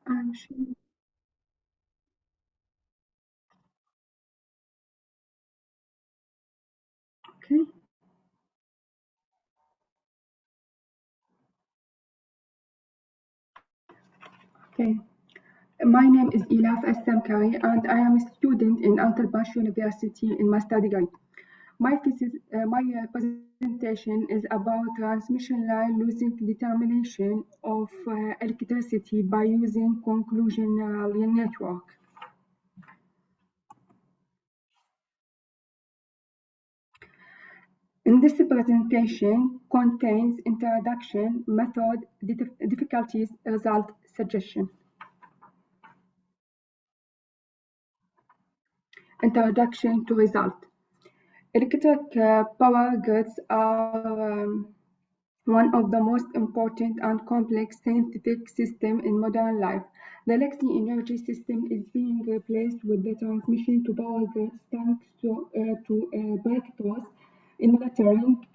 I'm sure. Okay. Okay. My name is Ilaf Assamkari, and I am a student in Antalbash University in my study guide. My presentation is about transmission line losing determination of electricity by using conclusion neural network. In this presentation contains introduction, method, difficulties, result, suggestion. Introduction to result. Electric power grids are one of the most important and complex scientific systems in modern life. The electric energy system is being replaced with the transmission to power grids thanks to breakthroughs in monitoring,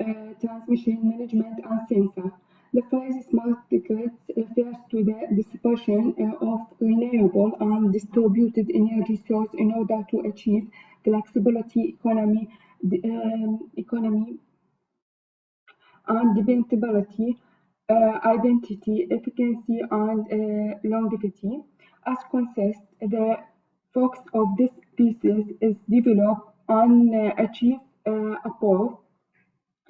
transmission management, and sensor. The phrase smart grids refers to the distribution of renewable and distributed energy sources in order to achieve flexibility, economy and dependability, identity, efficiency, and longevity. As concept, the focus of this thesis is develop and achieve above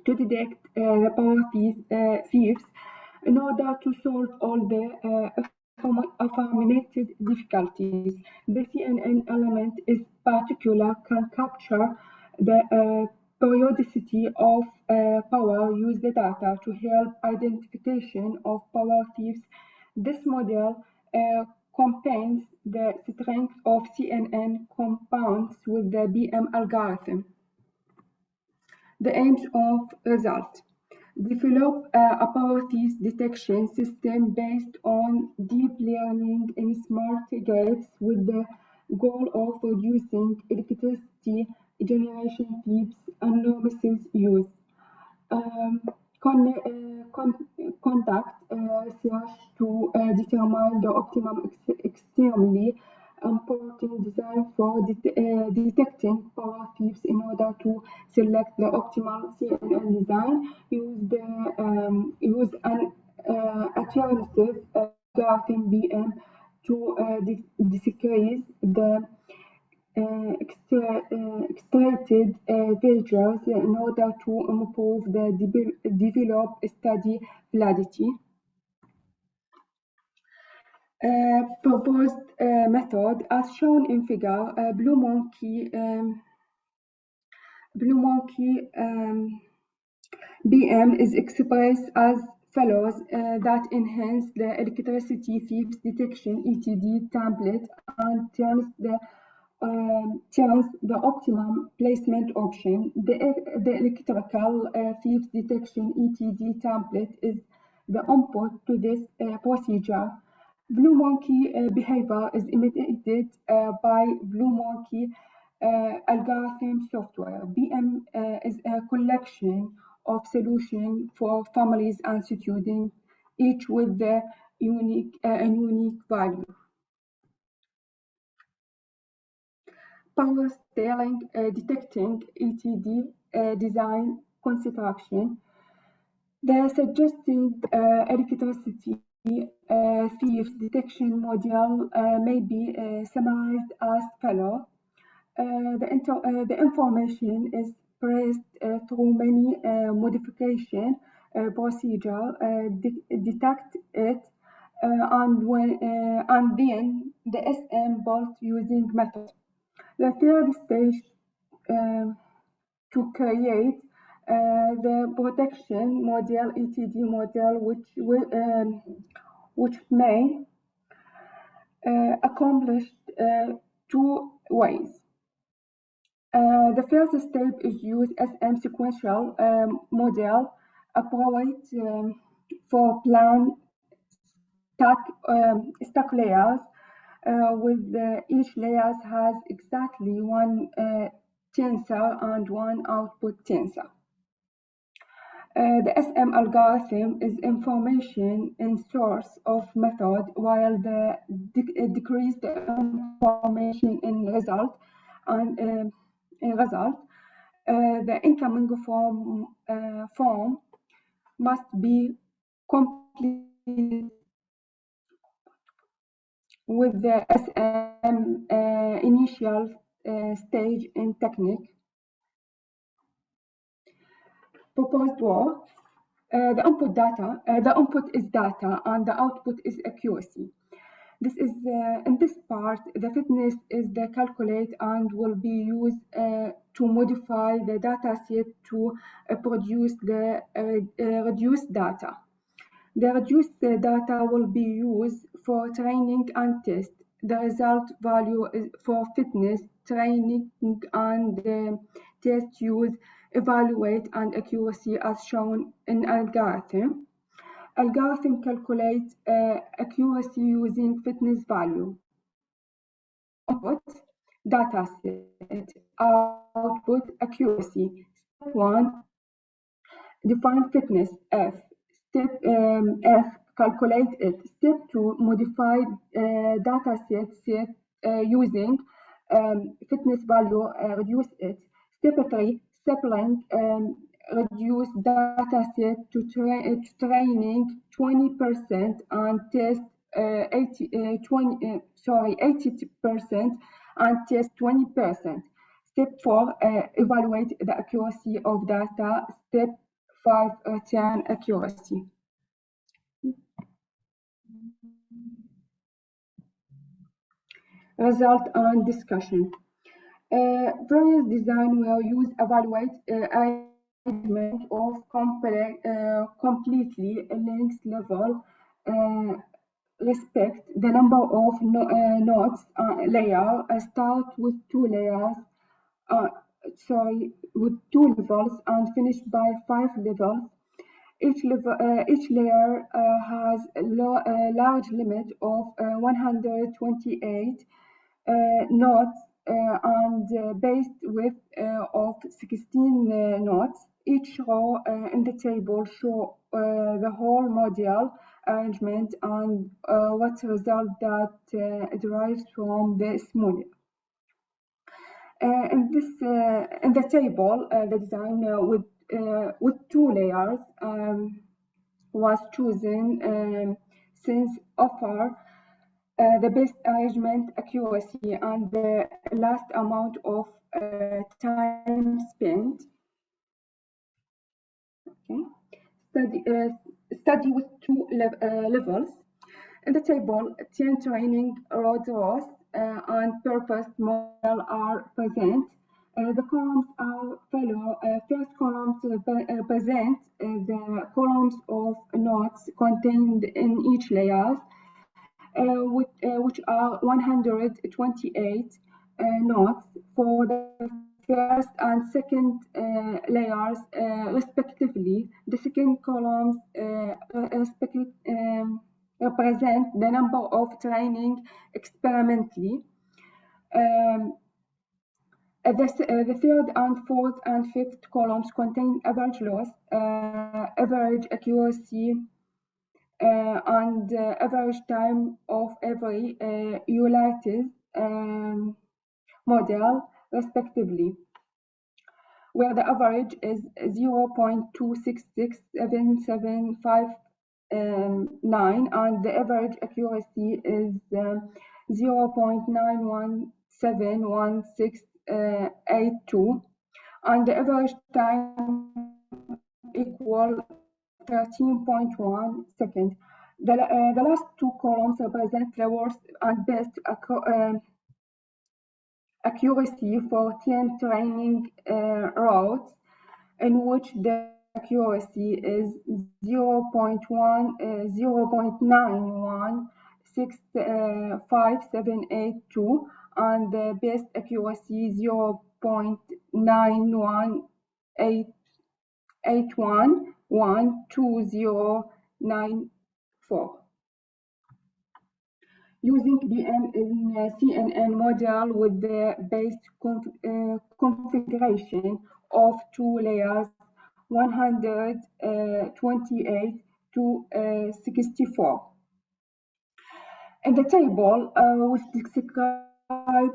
to detect the power thieves in order to solve all the aforementioned difficulties. The CNN element is particular can capture the periodicity of power use the data to help identification of power thieves. This model combines the strength of CNN compounds with the BM algorithm. The aims of result. Develop a poverty detection system based on deep learning in smart grids with the goal of reducing electricity generation tips and novices use. Um, conduct research to determine the optimum extremely important design for detecting power thieves in order to select the optimal CNN design. Use an alternative graphing BM to decrease the extracted features in order to improve the develop study validity. Proposed method as shown in figure, Blue Monkey BM is expressed as follows that enhance the electricity thieves detection ETD template and turns the optimum placement option. The electrical thieves detection ETD template is the input to this procedure. Blue Monkey behavior is imitated by Blue Monkey algorithm software. BM is a collection of solutions for families and students, each with the unique value. Power steering, detecting ETD, design, construction. The suggested electricity thieves detection module may be summarized as follows. The information is pressed through many modification procedure, detect it, and then the SM bolt using method. The third stage um, to create the protection model, ETD model, which may accomplished two ways. The first step is use SM sequential model approach for plan stack layers with each layers has exactly one tensor and one output tensor. The SM algorithm is information in source of method, while the decreased information in result and in result. The incoming form must be complete with the SM initial stage in technique. Proposed work. The input is data and the output is accuracy. This is in this part, the fitness is the calculate and will be used to modify the data set to produce the reduced data. The reduced data will be used for training and test. The result value is for fitness, training, and test use, evaluate, and accuracy as shown in algorithm. Algorithm calculates accuracy using fitness value. Input, data set, output, accuracy. Step 1, define fitness, F. Step F, calculate it. Step 2, modify data set using fitness value, reduce it. Step 3, sampling, reduce data set to training 20% and test 80% and test 20%. Step 4, evaluate the accuracy of data. Step 5, return accuracy. Result and discussion. Various design will use evaluate arrangement of completely linked level respect the number of nodes layer start with two layers with 2 levels and finish by 5 levels. Each layer has a large limit of 128 nodes and base width of 16 nodes. Each row in the table show the whole model arrangement and what result that derives from this model. In the table, the design with 2 layers was chosen since offer the best arrangement accuracy and the last amount of time spent. Okay. Study with 2 levels. In the table, 10 training rows and purpose model are present. The columns are follow. First columns represent the columns of nodes contained in each layer, which are 128 nodes for the first and second layers respectively. The second columns represent the number of training experimentally. The third and fourth and fifth columns contain average loss, average accuracy, and average time of every Eulitis model, respectively, where the average is 0.266775 and the average accuracy is 0.917162, and the average time equal 13.1 seconds. The last 2 columns represent the worst and best accuracy for 10 training routes, in which the accuracy is 0.916572 and the best accuracy 0.918812094. Using DM in CNN model with the base configuration of 2 layers 128 to 64. In the table, we describe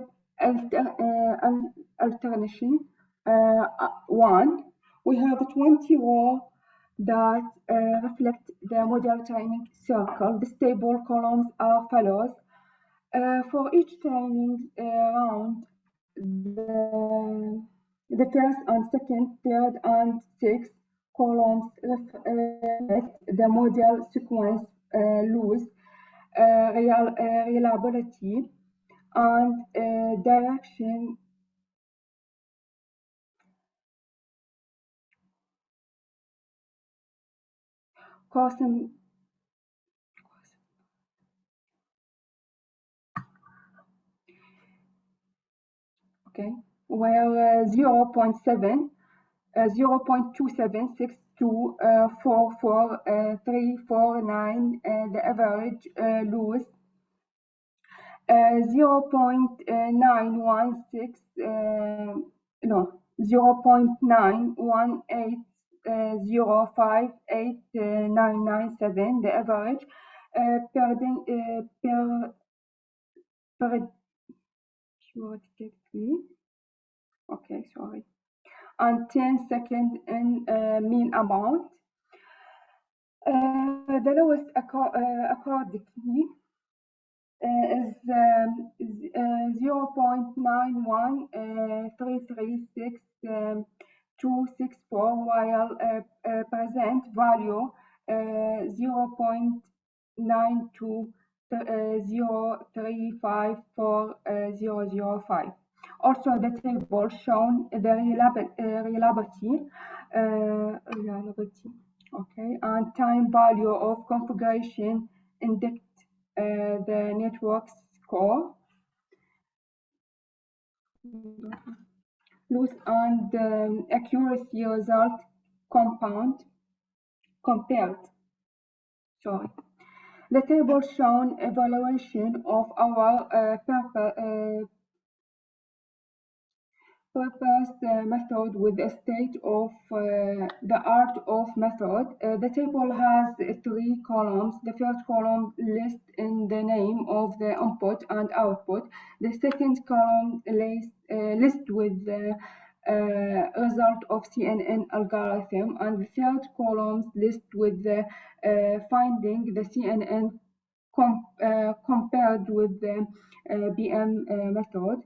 alternation 1. We have 20 rows that reflect the model timing circle. The table columns are follows. For each training round, the first and second, third, and sixth columns reflect the model sequence loss, reliability, and direction. Cosine, okay, where 0.7 0.2762 349, the average loss 0.916 no 0.918058997, the average per periodically. Okay, sorry. And 10 seconds in mean amount. The lowest accordingly is 0.91336 while present value 0.92035405. Also, the table shown the reliability, okay, and time value of configuration indict the network score, loss and accuracy result compared. Sorry. The table shown evaluation of our proposed method with a state of the art of method. The table has three columns. The first column lists in the name of the input and output. The second column lists with the result of CNN algorithm, and the third column lists with the finding the CNN compared with the BM method.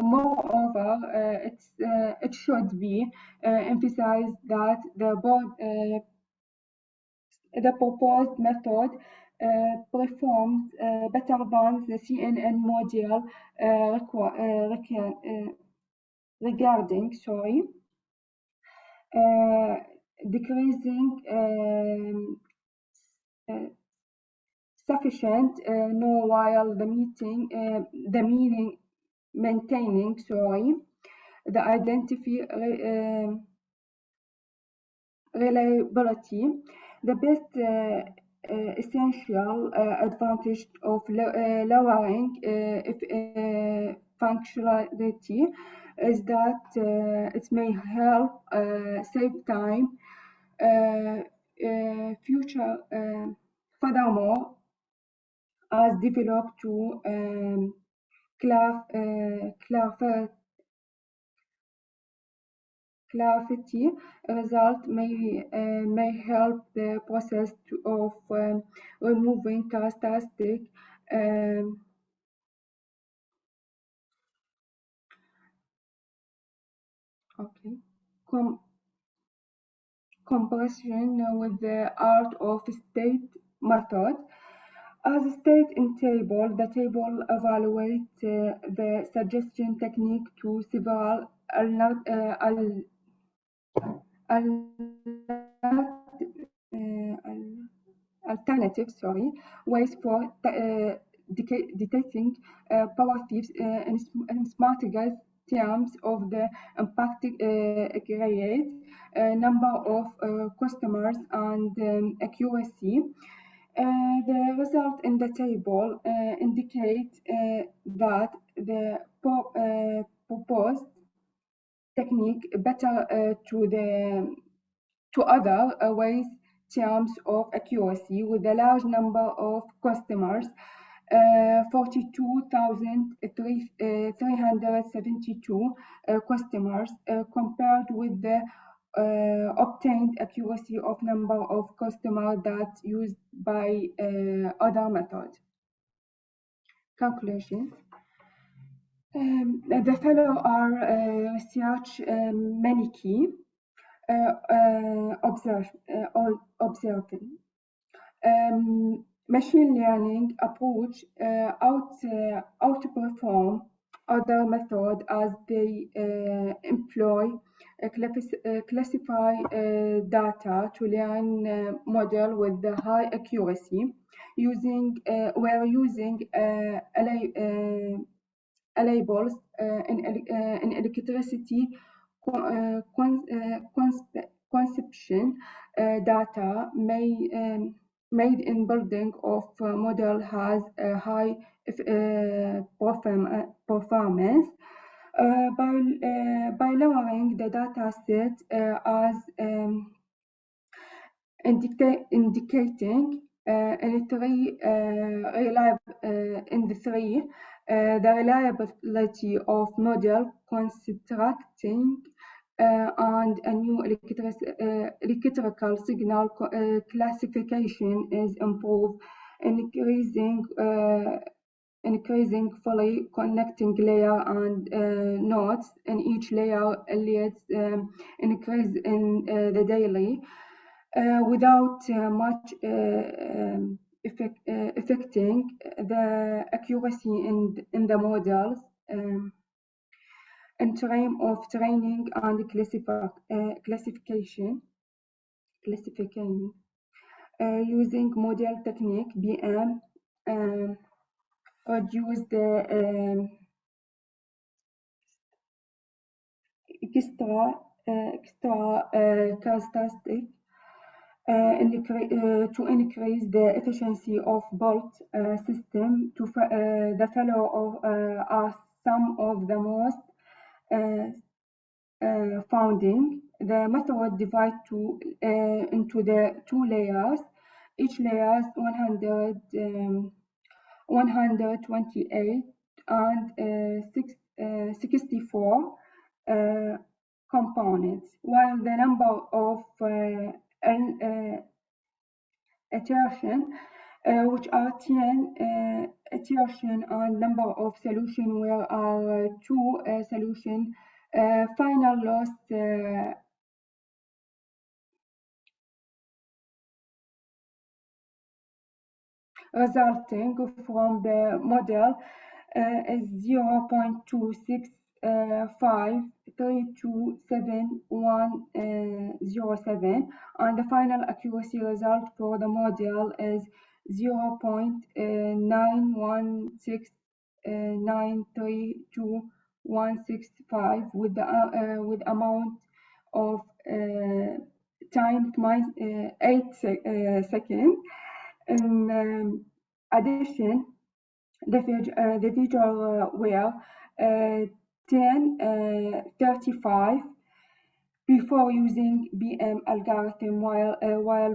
Moreover, it should be emphasized that the proposed method performs better than the CNN model regarding decreasing sufficient no while the meaning maintaining the identity reliability. The best essential advantage of lowering functionality is that it may help save time. Future furthermore, as developed to clarity result may help the process of removing characteristic comparison with the art of state method. As stated in table, the table evaluates the suggestion technique to several alternative ways for detecting power thieves in smart gas terms of the impact create, number of customers, and accuracy. The result in the table indicate that the proposed technique better to other ways terms of accuracy with a large number of customers, 42,372 customers, compared with the obtained accuracy of number of customers that used by other methods. Conclusion. The fellow are research many key observing. Machine learning approach outperform other methods as they employ classify data to learn model with the high accuracy using labels in electricity conception data made in building of model has a high performance by lowering the data set as indicating the reliability of model constructing and a new electrical signal classification is improved, increasing fully connecting layer and nodes in each layer leads increase in the daily without much affecting the accuracy in the models in terms of training and classification using model technique BM reduce the extra characteristic to increase the efficiency of both system. The fellow are some of the most founding. The method divided into the two layers. Each layer 128 and 64 components, while the number of iteration, which are 10 iteration, and number of solution where are 2 solution. Final loss resulting from the model is 0.265327107, and the final accuracy result for the model is 0.916932165 with amount of time 8 seconds. In addition, the feature were 1035 before using BM algorithm, while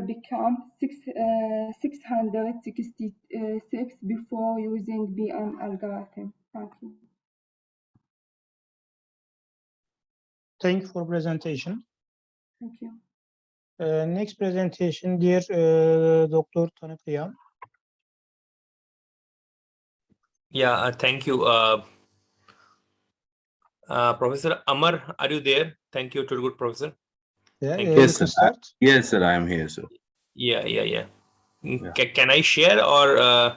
become 666 before using BM algorithm. Thank you. Thank you for presentation. Thank you. Next presentation, dear Dr. Tanı Kıyam. Yeah, thank you. Professor Amar, are you there? Thank you, Turgut Professor. Yeah, yes, sir. Start. Yes, sir, I am here, sir. Yeah. Can I share, or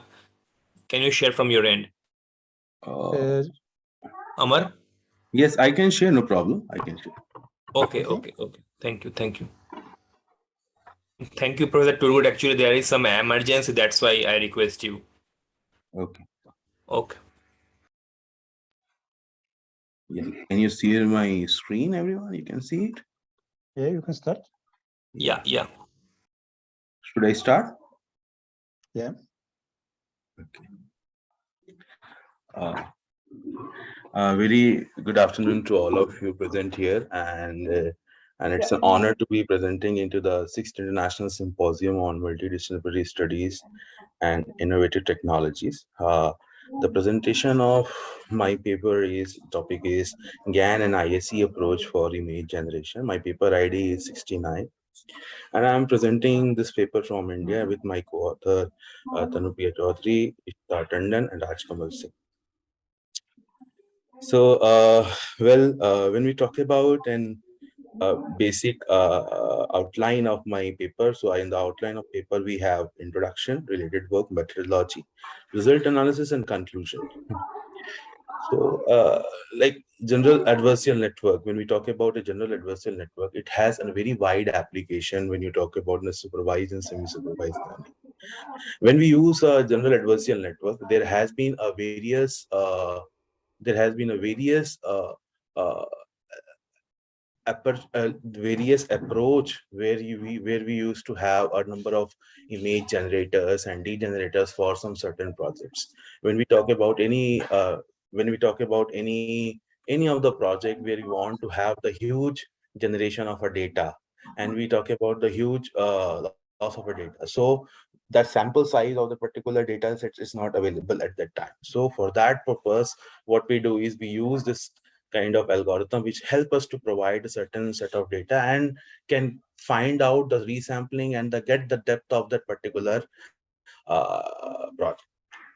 can you share from your end? Amar? Yes, I can share, no problem. I can share. Okay. Thank you. Thank you, Professor Turgut. Actually, there is some emergency. That's why I request you. Okay. Okay. Yeah. Can you see my screen, everyone? You can see it? Yeah, you can start. Yeah. Should I start? Yeah. Okay. Very good afternoon to all of you present here, and it's an honor to be presenting into the 6th International Symposium on Multidisciplinary Studies and Innovative Technologies. The presentation of my paper topic is GAN and ISE approach for image generation. My paper ID is 69, and I'm presenting this paper from India with my co-author Tanupriya Chaudhary, Ishita Tandon, and Raj Kamal Singh. So, when we talk about an basic outline of my paper, so in the outline of paper, we have introduction, related work, methodology, result analysis, and conclusion. So, like general adversarial network, when we talk about a general adversarial network, it has a very wide application when you talk about the supervised and semi-supervised learning. When we use a general adversarial network, there has been a various various approach where we used to have a number of image generators and degenerators for some certain projects. When we talk about any of the project where you want to have the huge generation of a data, and we talk about the huge loss of a data, so that sample size of the particular data set is not available at that time. So for that purpose, what we do is we use this kind of algorithm which help us to provide a certain set of data and can find out the resampling and get the depth of that particular project.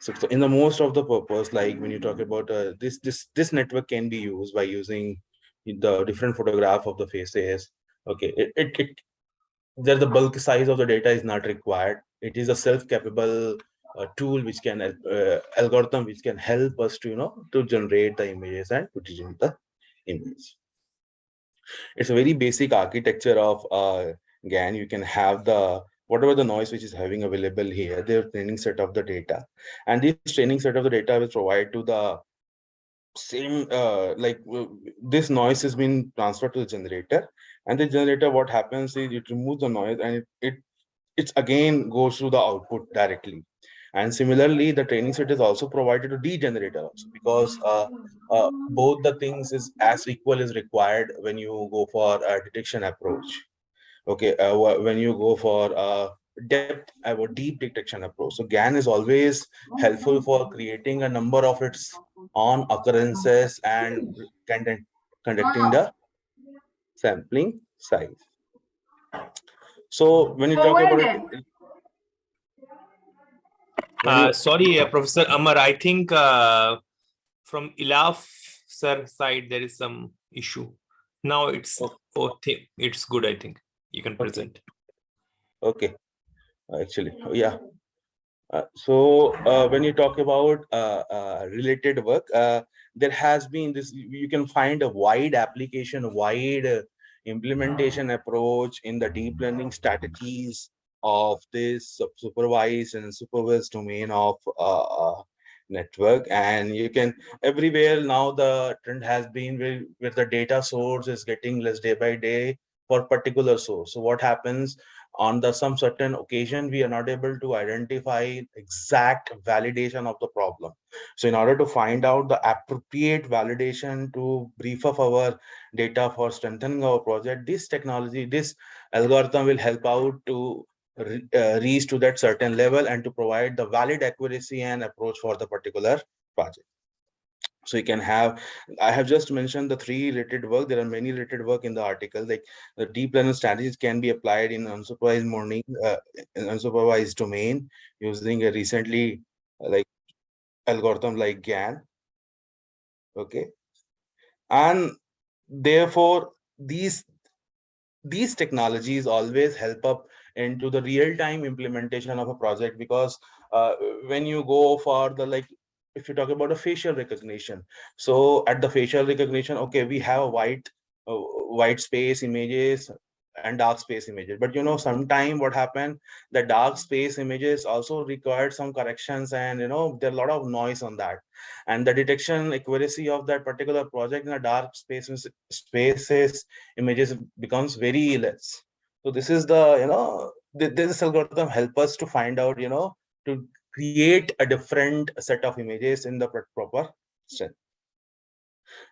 So in the most of the purpose, like when you talk about this network can be used by using the different photograph of the faces. Okay, the bulk size of the data is not required. It is a self-capable tool which can algorithm which can help us to to generate the images and to generate the image. It's a very basic architecture of GAN. You can have whatever the noise which is having available here, their training set of the data, and this training set of the data will provide to the same this noise has been transferred to the generator, and the generator, what happens is it removes the noise and it again goes through the output directly. And similarly, the training set is also provided to degenerator also, because both the things is as equal is required when you go for a detection approach. Okay, when you go for depth or deep detection approach. So GAN is always helpful for creating a number of its on occurrences and conducting the sampling size. So when you talk about it, sorry, Professor Amar, I think from Ilaf sir side there is some issue. Now it's it's good. I think you can present. Okay, actually, yeah. So when you talk about related work, there has been this. You can find a wide application, wide implementation approach in the deep learning strategies of this supervised and supervised domain of network. And you can everywhere now the trend has been where the data source is getting less day by day for particular source. So what happens on some certain occasion, we are not able to identify exact validation of the problem. So in order to find out the appropriate validation to brief of our data for strengthening our project, this technology, this algorithm will help out to reach to that certain level and to provide the valid accuracy and approach for the particular project. So you can have, I have just mentioned the 3 related work. There are many related work in the article, like the deep learning strategies can be applied in unsupervised domain using a recently like algorithm like GAN. Okay. And therefore these technologies always help up into the real-time implementation of a project, because when you go for the if you talk about a facial recognition, so at the facial recognition, okay, we have a white space images and dark space images, but sometime what happened, the dark space images also required some corrections, and there are a lot of noise on that, and the detection accuracy of that particular project in the dark spaces images becomes very less. So this is the this algorithm help us to find out to create a different set of images in the proper strength.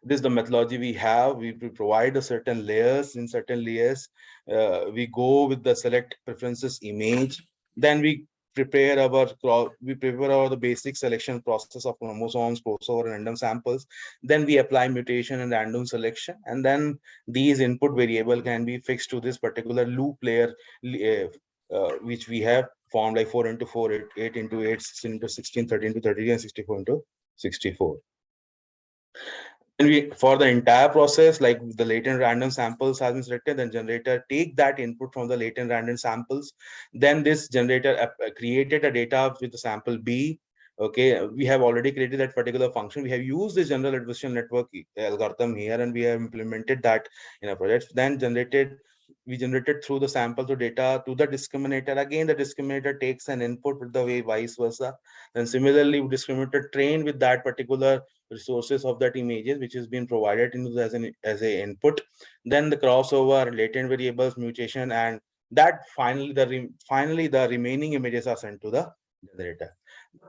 This is the methodology we have. We provide a certain layers. In certain layers, we go with the select preferences image. Then we prepare the basic selection process of chromosomes, crossover, and random samples. Then we apply mutation and random selection, and then these input variable can be fixed to this particular loop layer, which we have formed like 4 into 4, 8 into 8, 16 into 16, 13 into 30, and 64 into 64. And for the entire process, like the latent random samples has been selected, then generator take that input from the latent random samples. Then this generator created a data with the sample B. Okay, we have already created that particular function. We have used the general adversarial network algorithm here, and we have implemented that in a project. Then we generated through the sample to data to the discriminator. Again, the discriminator takes an input with the way vice versa. Then similarly, discriminator trained with that particular resources of that images which has been provided into as a input. Then the crossover, latent variables, mutation, and that finally the remaining images are sent to the generator.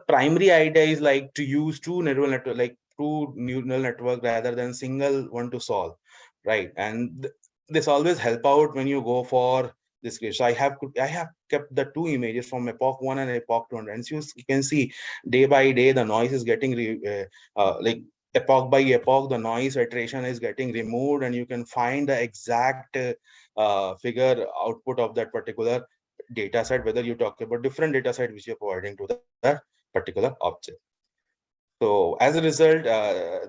Primary idea is like to use two neural network rather than single one to solve, right? And this always help out when you go for this case. So I have kept the two images from epoch 1 and epoch 2, and you can see day by day the noise is getting like epoch by epoch the noise iteration is getting removed, and you can find the exact figure output of that particular data set, whether you talk about different data set which you're providing to that particular object. So as a result,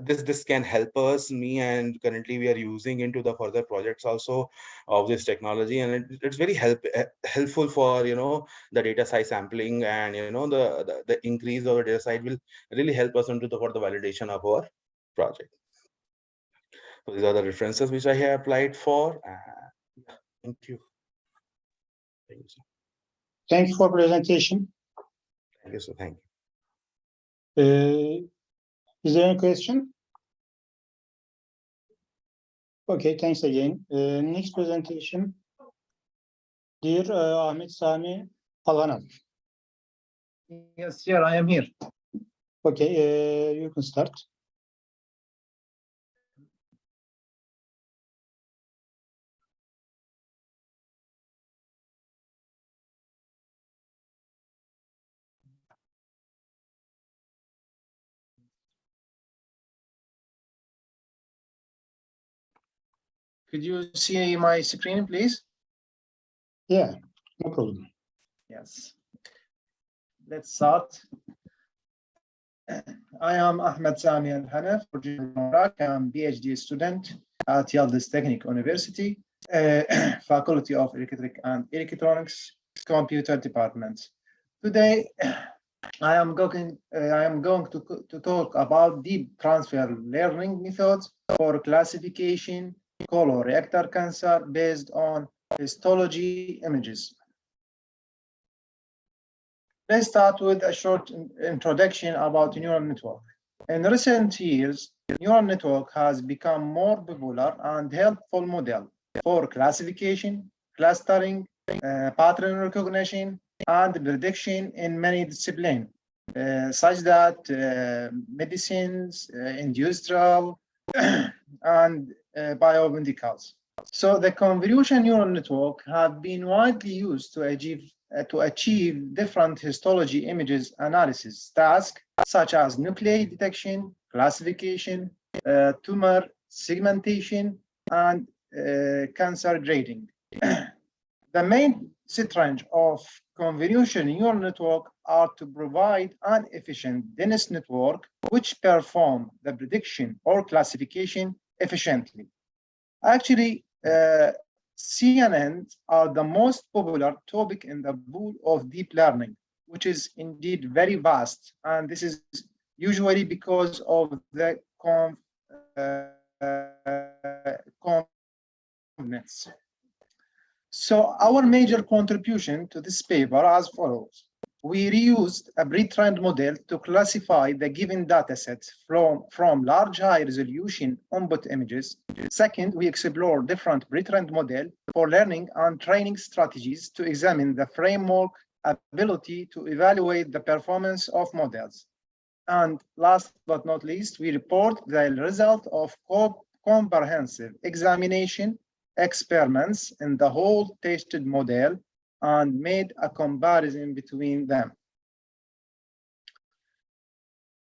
this can help us, and currently we are using into the further projects also of this technology, and it's very helpful for the data size sampling, and the increase of the data size will really help us into for the validation of our project. So these are the references which I have applied for. Thank you. Thank you, sir. Thank you for presentation. Thank you, sir. Thank you. Is there any question? Okay, thanks again. Next presentation, dear Ahmed Sami Palanov. Yes, sir, I am here. Okay, you can start. Could you see my screen, please? Yeah, no problem. Yes. Let's start. I am Ahmed Sami Al-Hanaf, I'm PhD student at Yildiz Technical University, Faculty of Electric and Electronics, Computer Department. Today, I am going to talk about deep transfer learning methods for classification colorectal cancer based on histology images. Let's start with a short introduction about neural network. In recent years, neural network has become more popular and helpful model for classification, clustering, pattern recognition, and prediction in many disciplines, such that medicines, industrial, and biomedicals. So the convolution neural network have been widely used to achieve different histology images analysis tasks, such as nuclei detection, classification, tumor segmentation, and cancer grading. The main strengths of convolution neural network are to provide an efficient dense network which perform the prediction or classification efficiently. Actually, CNNs are the most popular topic in the pool of deep learning, which is indeed very vast, and this is usually because of the components. So our major contribution to this paper as follows. We reused a pre-trained model to classify the given dataset from large high-resolution input images. Second, we explored different pre-trained models for learning and training strategies to examine the framework ability to evaluate the performance of models. And last but not least, we report the result of comprehensive examination experiments in the whole tested model and made a comparison between them.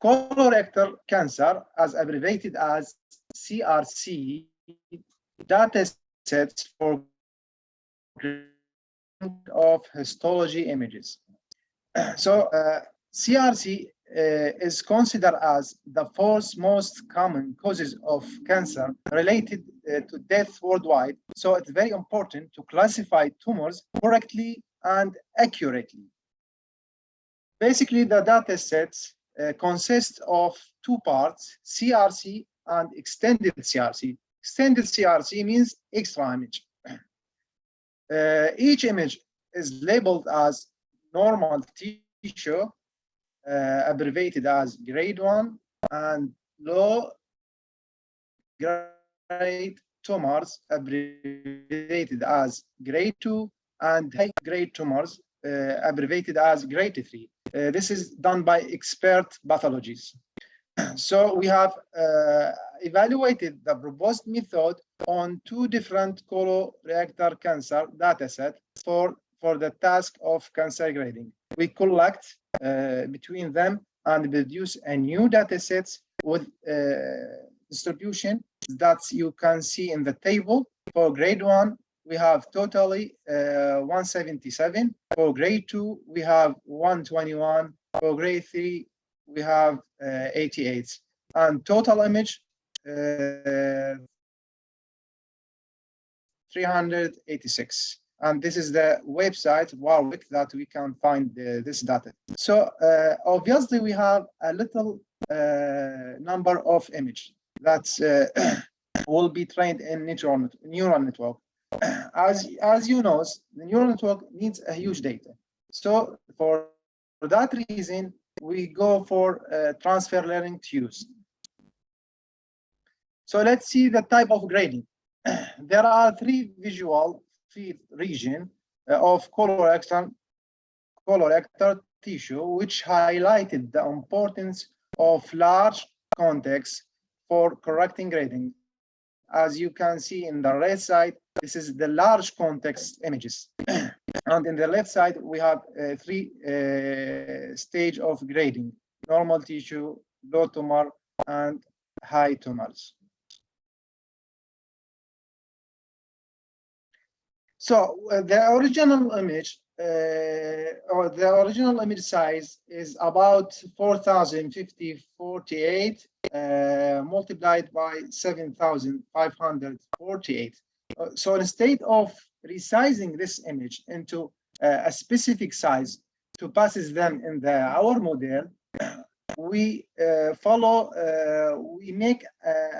Colorectal cancer, as abbreviated as CRC, data sets for of histology images. So CRC is considered as the fourth most common causes of cancer related to death worldwide. So it's very important to classify tumors correctly and accurately. Basically, the data sets consist of two parts, CRC and extended CRC. Extended CRC means extra image. Each image is labeled as normal tissue, abbreviated as grade 1, and low grade tumors, abbreviated as grade 2, and high grade tumors, abbreviated as grade 3. This is done by expert pathologists. So we have evaluated the proposed method on two different colorectal cancer datasets for the task of cancer grading. We collect between them and produce a new datasets with distribution that you can see in the table. For grade 1, we have totally 177. For grade 2, we have 121. For grade 3, we have 88. And total image 386. And this is the website Warwick that we can find this data. So obviously we have a little number of images that will be trained in neural network. As you know, the neural network needs a huge data. So for that reason, we go for transfer learning to use. So let's see the type of grading. There are three visual field regions of colorectal tissue, which highlighted the importance of large context for correcting grading. As you can see in the right side, this is the large context images. And in the left side, we have three stages of grading: normal tissue, low tumor, and high tumors. So the original image or the original image size is about 4,048 multiplied by 7,548. So instead of resizing this image into a specific size to passes them in our model, we we make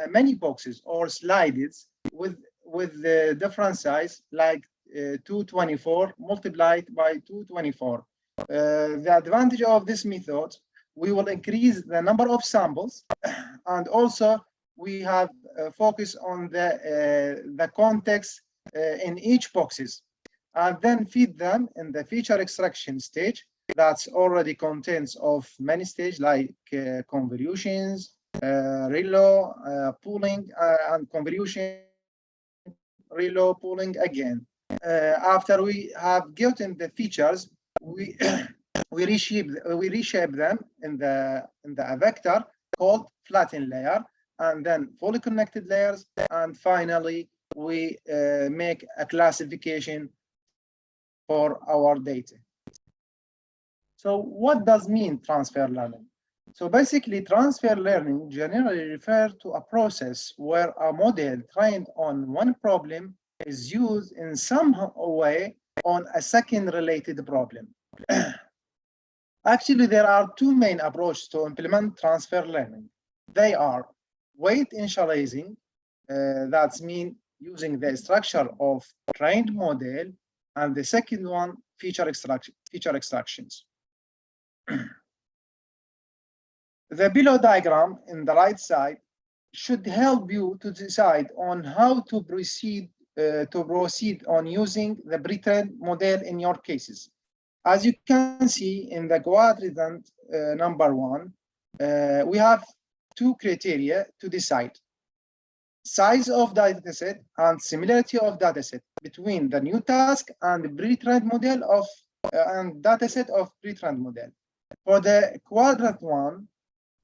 many boxes or slides with the different size, like 224 multiplied by 224. The advantage of this method, we will increase the number of samples, and also we have focus on the context in each boxes, and then feed them in the feature extraction stage that's already contains of many stages like convolutions, ReLU, pooling, and convolution, ReLU, pooling again. After we have gotten the features, we reshape them in the vector called flattened layer, and then fully connected layers, and finally we make a classification for our data. So what does mean transfer learning? So basically, transfer learning generally refers to a process where a model trained on one problem is used in some way on a second related problem. Actually, there are two main approaches to implement transfer learning. They are weight initializing, that's mean using the structure of trained model, and the second one, feature extractions. The below diagram in the right side should help you to decide on how to proceed on using the pre-trained model in your cases. As you can see in the quadrant number 1, we have two criteria to decide: size of dataset and similarity of dataset between the new task and the pre-trained model of and dataset of pre-trained model. For the quadrant one,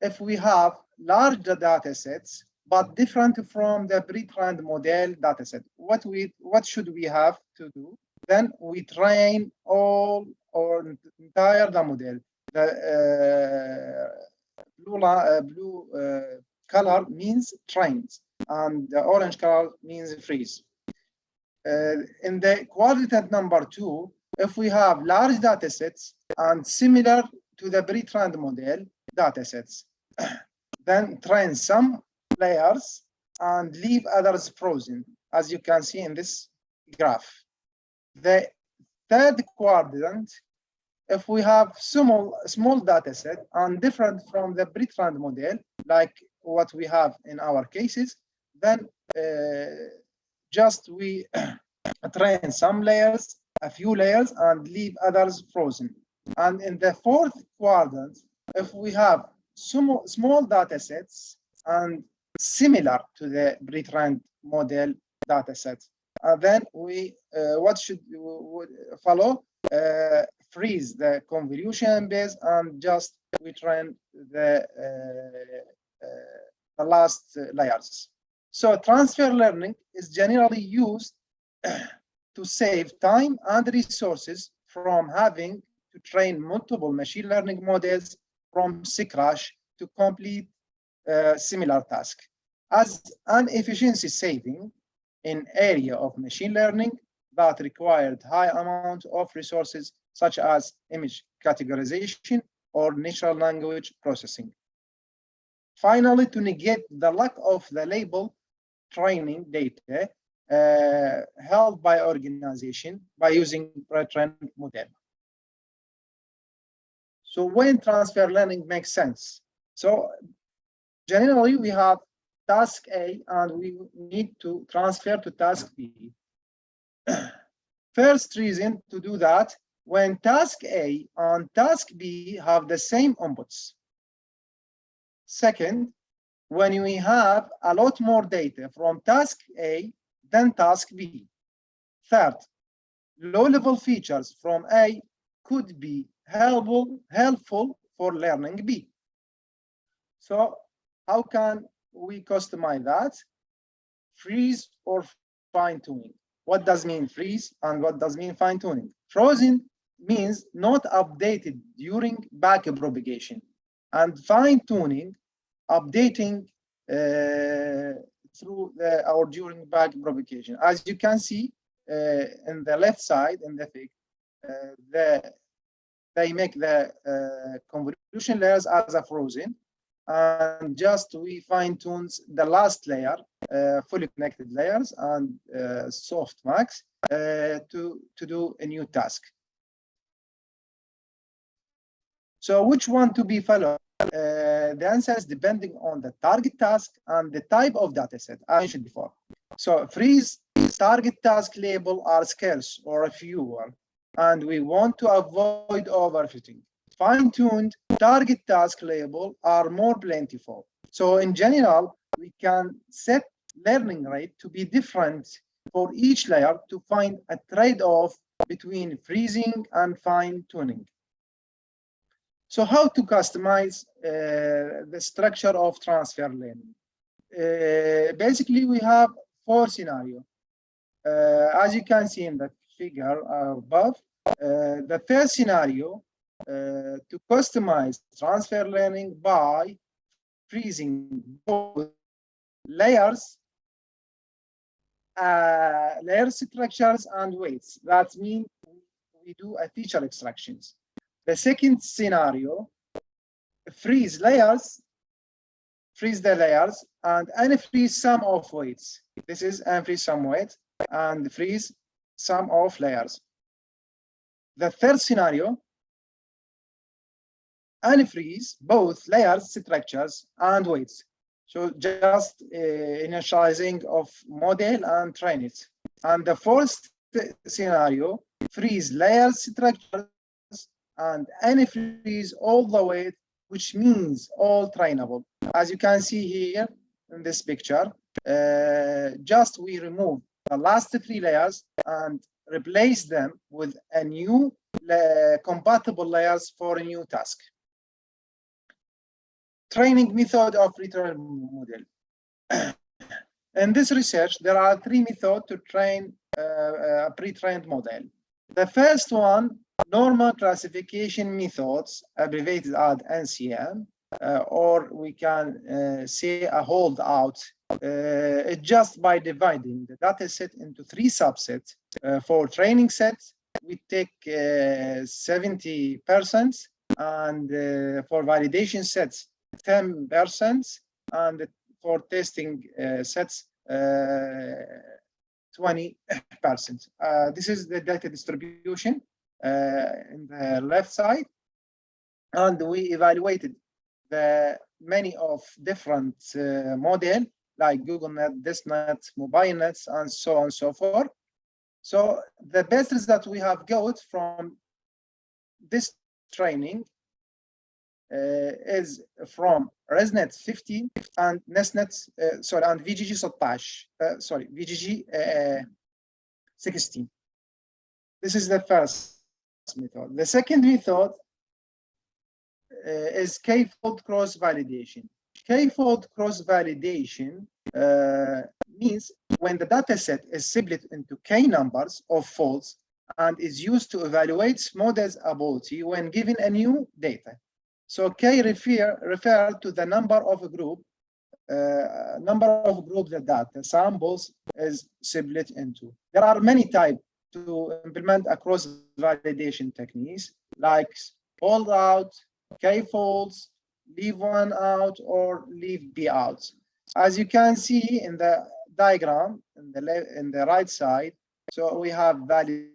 if we have large datasets but different from the pre-trained model dataset, what should we have to do? Then we train all or entire the model. The blue color means trains, and the orange color means freeze. In the quadrant number 2, if we have large datasets and similar to the pre-trained model datasets, then train some layers and leave others frozen, as you can see in this graph. The third quadrant, if we have small dataset and different from the pre-trained model, like what we have in our cases, then just we train some layers, a few layers, and leave others frozen. And in the fourth quadrant, if we have small datasets and similar to the pre-trained model dataset, then we what should would follow? Freeze the convolution base and just we train the last layers. So transfer learning is generally used to save time and resources from having to train multiple machine learning models from scratch to complete similar tasks. As an efficiency saving in area of machine learning that required high amount of resources such as image categorization or natural language processing. Finally, to negate the lack of the label training data held by organization by using pre-trained model. So when transfer learning makes sense? So generally we have task A and we need to transfer to task B. First reason to do that, when task A and task B have the same inputs. Second, when we have a lot more data from task A than task B. Third, low-level features from A could be helpful for learning B. So how can we customize that? Freeze or fine-tuning. What does mean freeze and what does mean fine-tuning? Frozen means not updated during back propagation, and fine-tuning updating through or during back propagation. As you can see in the left side in the fig, they make the convolution layers as a frozen, and just we fine tunes the last layer, fully connected layers and softmax to do a new task. So which one to be followed? The answer is depending on the target task and the type of dataset I mentioned before. So freeze target task label are scarce or fewer, and we want to avoid overfitting. Fine-tuned target task label are more plentiful. So in general, we can set learning rate to be different for each layer to find a trade-off between freezing and fine-tuning. So how to customize the structure of transfer learning? Basically, we have 4 scenarios. As you can see in the figure above, the first scenario, to customize transfer learning by freezing both layers, layer structures and weights. That means we do a feature extractions. The second scenario, freeze the layers and unfreeze sum of weights. This is unfreeze sum weights and freeze sum of layers. The third scenario, unfreeze both layers, structures, and weights. So just initializing of model and train it. And the fourth scenario, freeze layers, structures, and unfreeze all the weight which means all trainable. As you can see here in this picture, just we remove the last 3 layers and replace them with a new compatible layers for a new task. Training method of pre-trained model. In this research, there are 3 methods to train a pre-trained model. The first one, normal classification methods, abbreviated as NCM, or we can say a holdout, just by dividing the data set into 3 subsets. For training sets, we take 70%, and for validation sets, 10%, and for testing sets, 20%. This is the data distribution in the left side, and we evaluated the many of different model like GoogleNet, DisNet, MobileNet, and so on and so forth. So the best result we have got from this training is from ResNet 15 and NestNet, and VGG 16, VGG 16. This is the first method. The second method is K-fold cross-validation. K-fold cross-validation means when the data set is split into K numbers of folds and is used to evaluate models' ability when given a new data. So K refer to the number of groups the data samples is split into. There are many types to implement a cross-validation techniques like fold out, K-folds, leave one out, or leave B out. As you can see in the diagram in the right side, so we have validation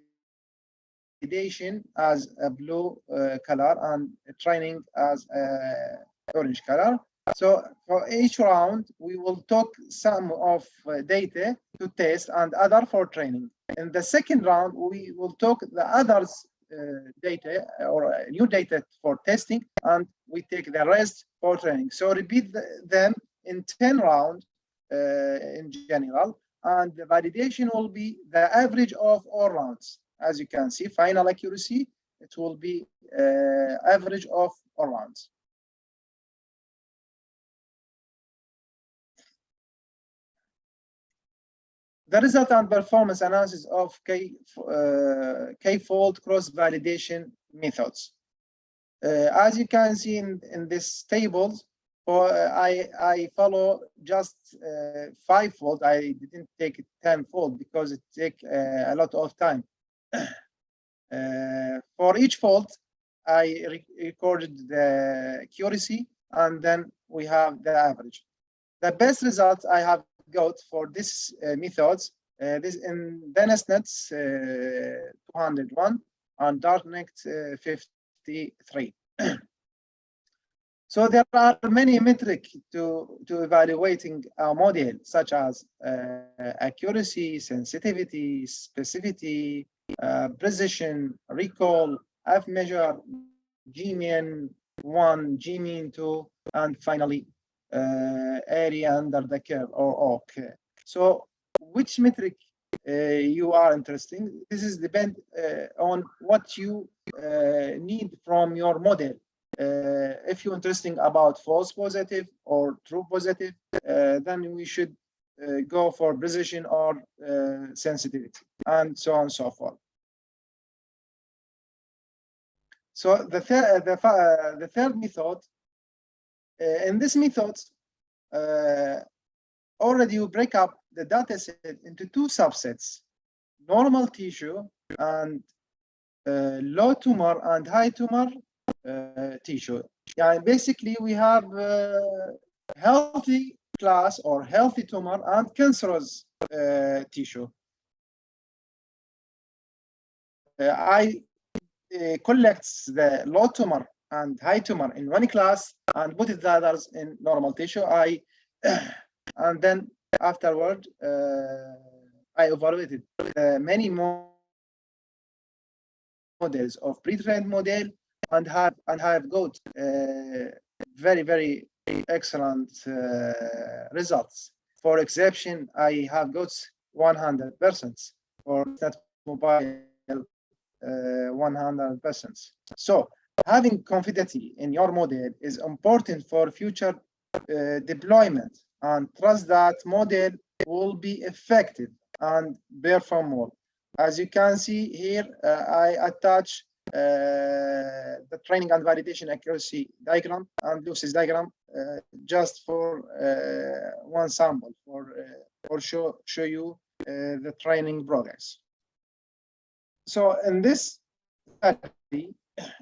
as a blue color and training as orange color. So for each round, we will take some of data to test and other for training. In the second round, we will take the others data or new data for testing, and we take the rest for training. So repeat them in 10 rounds in general, and the validation will be the average of all rounds. As you can see, final accuracy, it will be average of all rounds. The result and performance analysis of K-fold cross-validation methods. As you can see in this table, I follow just 5-fold. I didn't take 10-fold because it takes a lot of time. For each fold, I recorded the accuracy, and then we have the average. The best results I have got for this methods, this in DNSNet 201 and DarkNet 53. So there are many metrics to evaluating a model, such as accuracy, sensitivity, specificity, precision, recall, F-measure, G-mean 1, G-mean 2, and finally area under the curve or OC. So which metric you are interested in? This is depend on what you need from your model. If you're interested about false positive or true positive, then we should go for precision or sensitivity, and so on and so forth. So the third method, in this method, already you break up the data set into 2 subsets: normal tissue and low tumor and high tumor tissue. Yeah, basically we have healthy class or healthy tumor and cancerous tissue. I collect the low tumor and high tumor in one class and put the others in normal tissue. And then afterward, I evaluated many models of pre-trained model and have got very excellent results. For exception, I have got 100% for that mobile 100%. So having confidence in your model is important for future deployment, and trust that model will be effective and perform well. As you can see here, I attach the training and validation accuracy diagram and Lucy's diagram just for one sample for show you the training progress. So in this study,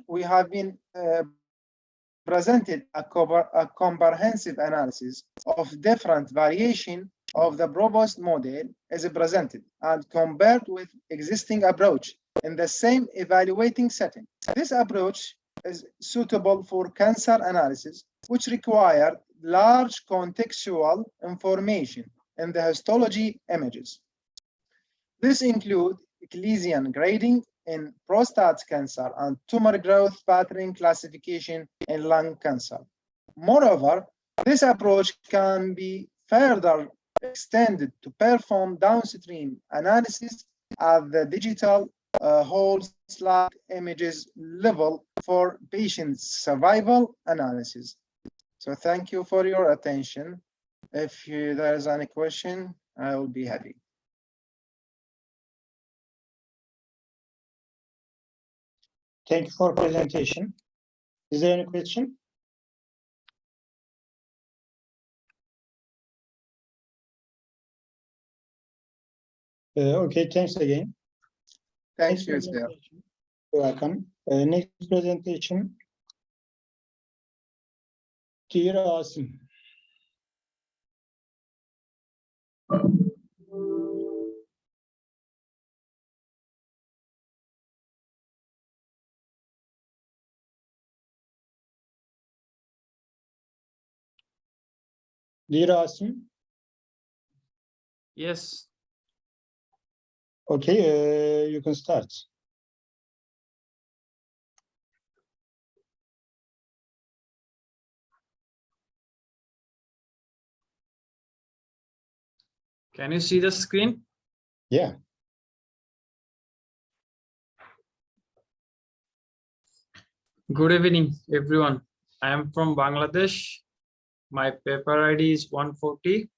we have been presented a comprehensive analysis of different variation of the proposed model as presented and compared with existing approach in the same evaluating setting. This approach is suitable for cancer analysis, which require large contextual information in the histology images. This includes lesion grading in prostate cancer and tumor growth pattern classification in lung cancer. Moreover, this approach can be further extended to perform downstream analysis at the digital whole slide images level for patient survival analysis. So thank you for your attention. If there is any question, I will be happy. Thank you for presentation. Is there any question? Okay, thanks again. Thank you, sir. You're welcome. Next presentation. Dear Asim. Dear Asim. Yes, Okay, you can start. can you see the screen? Yeah. Good evening, everyone. I am from Bangladesh. My paper ID is 140.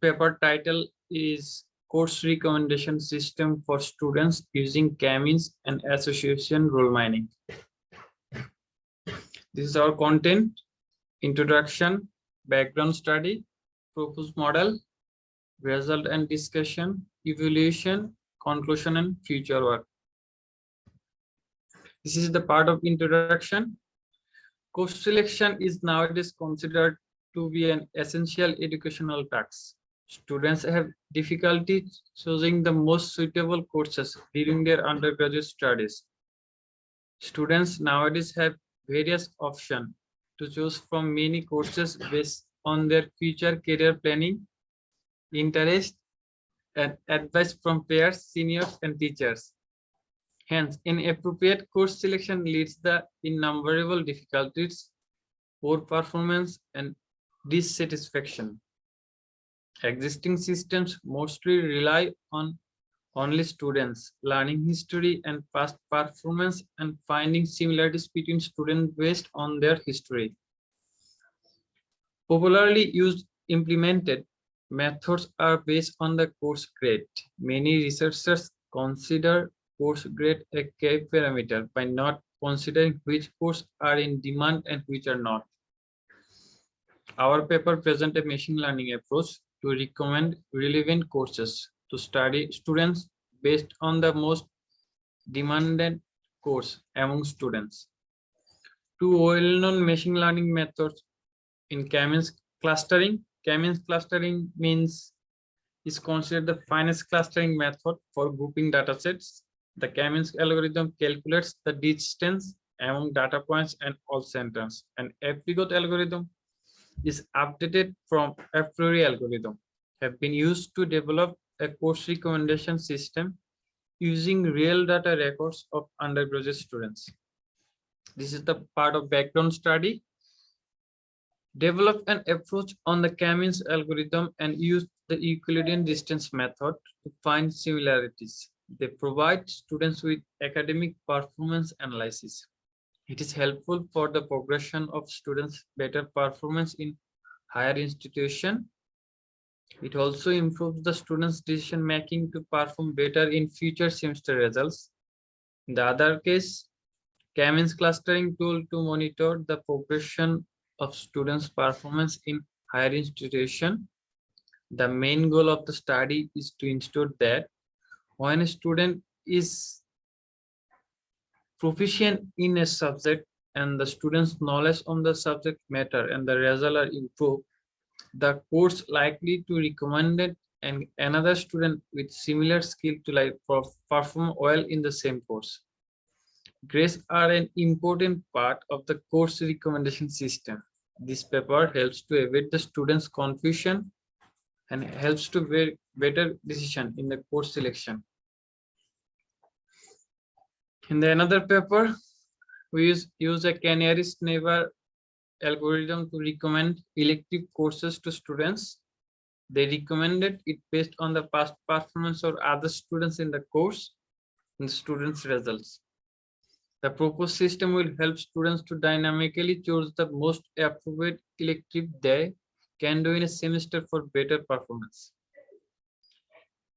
Paper title is Course Recommendation System for Students Using K-Means and Association Rule Mining. This is our content: introduction, background study, proposed model, result and discussion, evaluation, conclusion, and future work. This is the part of introduction. Course selection is nowadays considered to be an essential educational task. Students have difficulty choosing the most suitable courses during their undergraduate studies. Students nowadays have various options to choose from many courses based on their future career planning, interest, and advice from peers, seniors, and teachers. Hence, inappropriate course selection leads to innumerable difficulties, poor performance, and dissatisfaction. Existing systems mostly rely on only students, learning history and past performance, and finding similarities between students based on their history. Popularly used implemented methods are based on the course grade. Many researchers consider course grade a key parameter by not considering which courses are in demand and which are not. Our paper presents a machine learning approach to recommend relevant courses to study students based on the most demanded course among students. Two well-known machine learning methods in K-means clustering. K-means clustering is considered the finest clustering method for grouping datasets. The K-means algorithm calculates the distance among data points and all centers. An apricot algorithm is updated from a priori algorithm, have been used to develop a course recommendation system using real data records of undergraduate students. This is the part of background study. Develop an approach on the K-means algorithm and use the Euclidean distance method to find similarities. They provide students with academic performance analysis. It is helpful for the progression of students' better performance in higher institution. It also improves the students' decision making to perform better in future semester results. In the other case, K-means clustering tool to monitor the progression of students' performance in higher institution. The main goal of the study is to ensure that when a student is proficient in a subject and the student's knowledge on the subject matter and the result are improved, the course likely to recommend it and another student with similar skill to perform well in the same course. Grades are an important part of the course recommendation system. This paper helps to avoid the students' confusion and helps to make better decision in the course selection. In the another paper, we use a Canary's neighbor algorithm to recommend elective courses to students. They recommended it based on the past performance of other students in the course and the students' results. The proposed system will help students to dynamically choose the most appropriate elective they can do in a semester for better performance.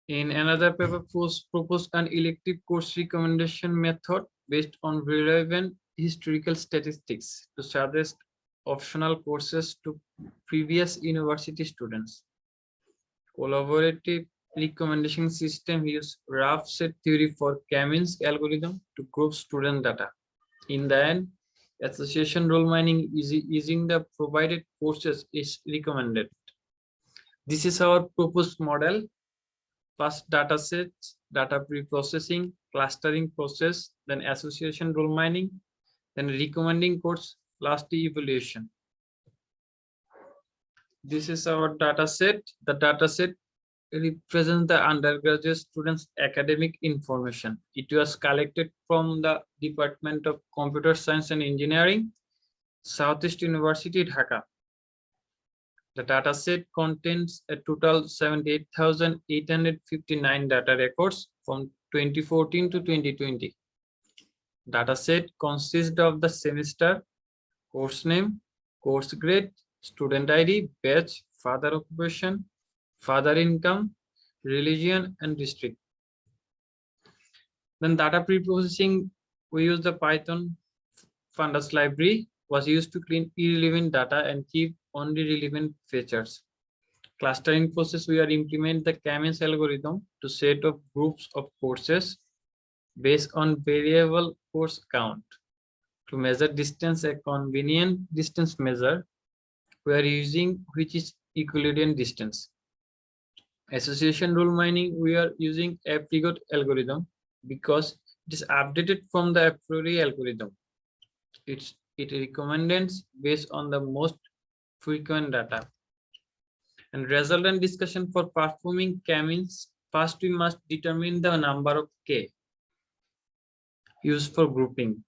In another paper, proposed an elective course recommendation method based on relevant historical statistics to suggest optional courses to previous university students. Collaborative recommendation system use rough set theory for K-means algorithm to group student data. In the end, association role mining using the provided courses is recommended. This is our proposed model. First data sets, data pre-processing, clustering process, then association role mining, then recommending course, last evaluation. This is our data set. The data set represents the undergraduate students' academic information. It was collected from the Department of Computer Science and Engineering, Southeast University, Dhaka. The data set contains a total 78,859 data records from 2014 to 2020. Data set consists of the semester, course name, course grade, student ID, batch, father occupation, father income, religion, and district. Then data pre-processing, we use the Python fundus library was used to clean irrelevant data and keep only relevant features. Clustering process, we are implement the K-means algorithm to set up groups of courses based on variable course count. To measure distance, a convenient distance measure we are using, which is Euclidean distance. Association rule mining, we are using apricot algorithm because it is updated from the a priori algorithm. It recommends based on the most frequent data. And resultant discussion for performing K-means, first we must determine the number of K used for grouping.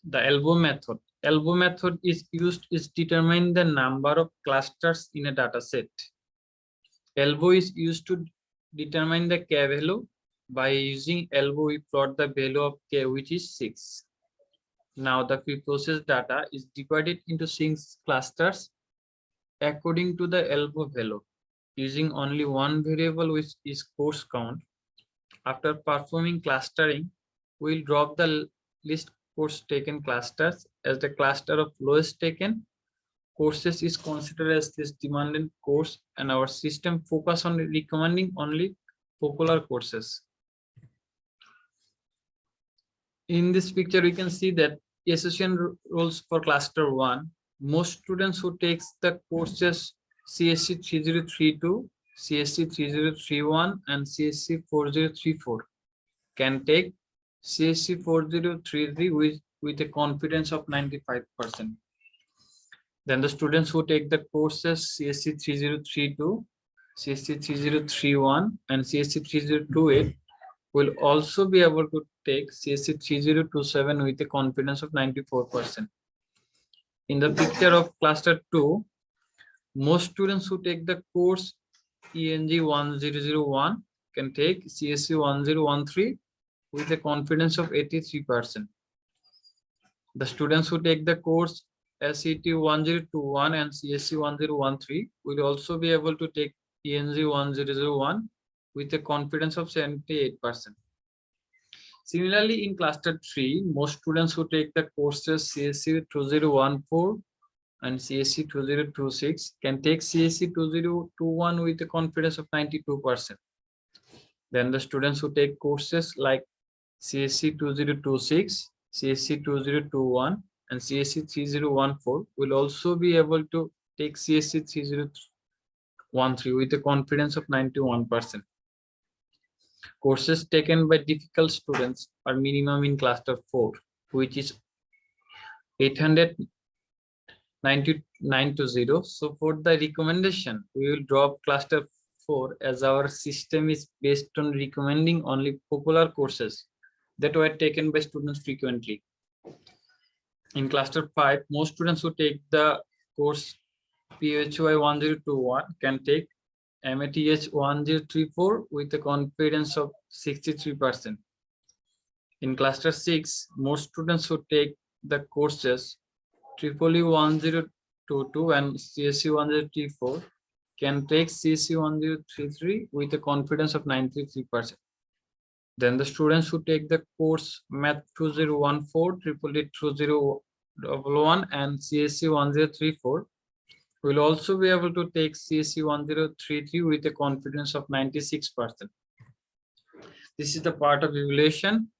The elbow method. Elbow method is used is determine the number of clusters in a data set. Elbow is used to determine the K value. By using elbow, we plot the value of K, which is 6. Now the pre-processed data is divided into 6 clusters according to the elbow value, using only one variable, which is course count. After performing clustering, we'll drop the list course taken clusters as the cluster of lowest taken courses is considered as this demanded course, and our system focus on recommending only popular courses. In this picture, we can see that association rules for cluster 1. Most students who takes the courses CSC 3032, CSC 3031, and CSC 4034 can take CSC 4033 with a confidence of 95%. Then the students who take the courses CSC 3032, CSC 3031, and CSC 3028 will also be able to take CSC 3027 with a confidence of 94%. In the picture of cluster 2, Most students who take the course ENG 1001 can take CSC 1013 with a confidence of 83%. The students who take the course SET 1021 and CSC 1013 will also be able to take ENG 1001 with a confidence of 78%. Similarly, in cluster 3, most students who take the courses CSC 2014 and CSC 2026 can take CSC 2021 with a confidence of 92%. Then the students who take courses like CSC 2026, CSC 2021, and CSC 3014 will also be able to take CSC 3013 with a confidence of 91%. Courses taken by difficult students are minimum in cluster 4, which is 899 to 0. So for the recommendation, we will drop cluster 4 as our system is based on recommending only popular courses that were taken by students frequently. In cluster 5, most students who take the course PHY 1021 can take MATH 1034 with a confidence of 63%. In cluster 6, most students who take the courses EEE 1022 and CSC 1034 can take CSC 1033 with a confidence of 93%. Then the students who take the course Math 2014, EEE 2011 and CSC 1034 will also be able to take CSC 1033 with a confidence of 96%. This is the part of evaluation.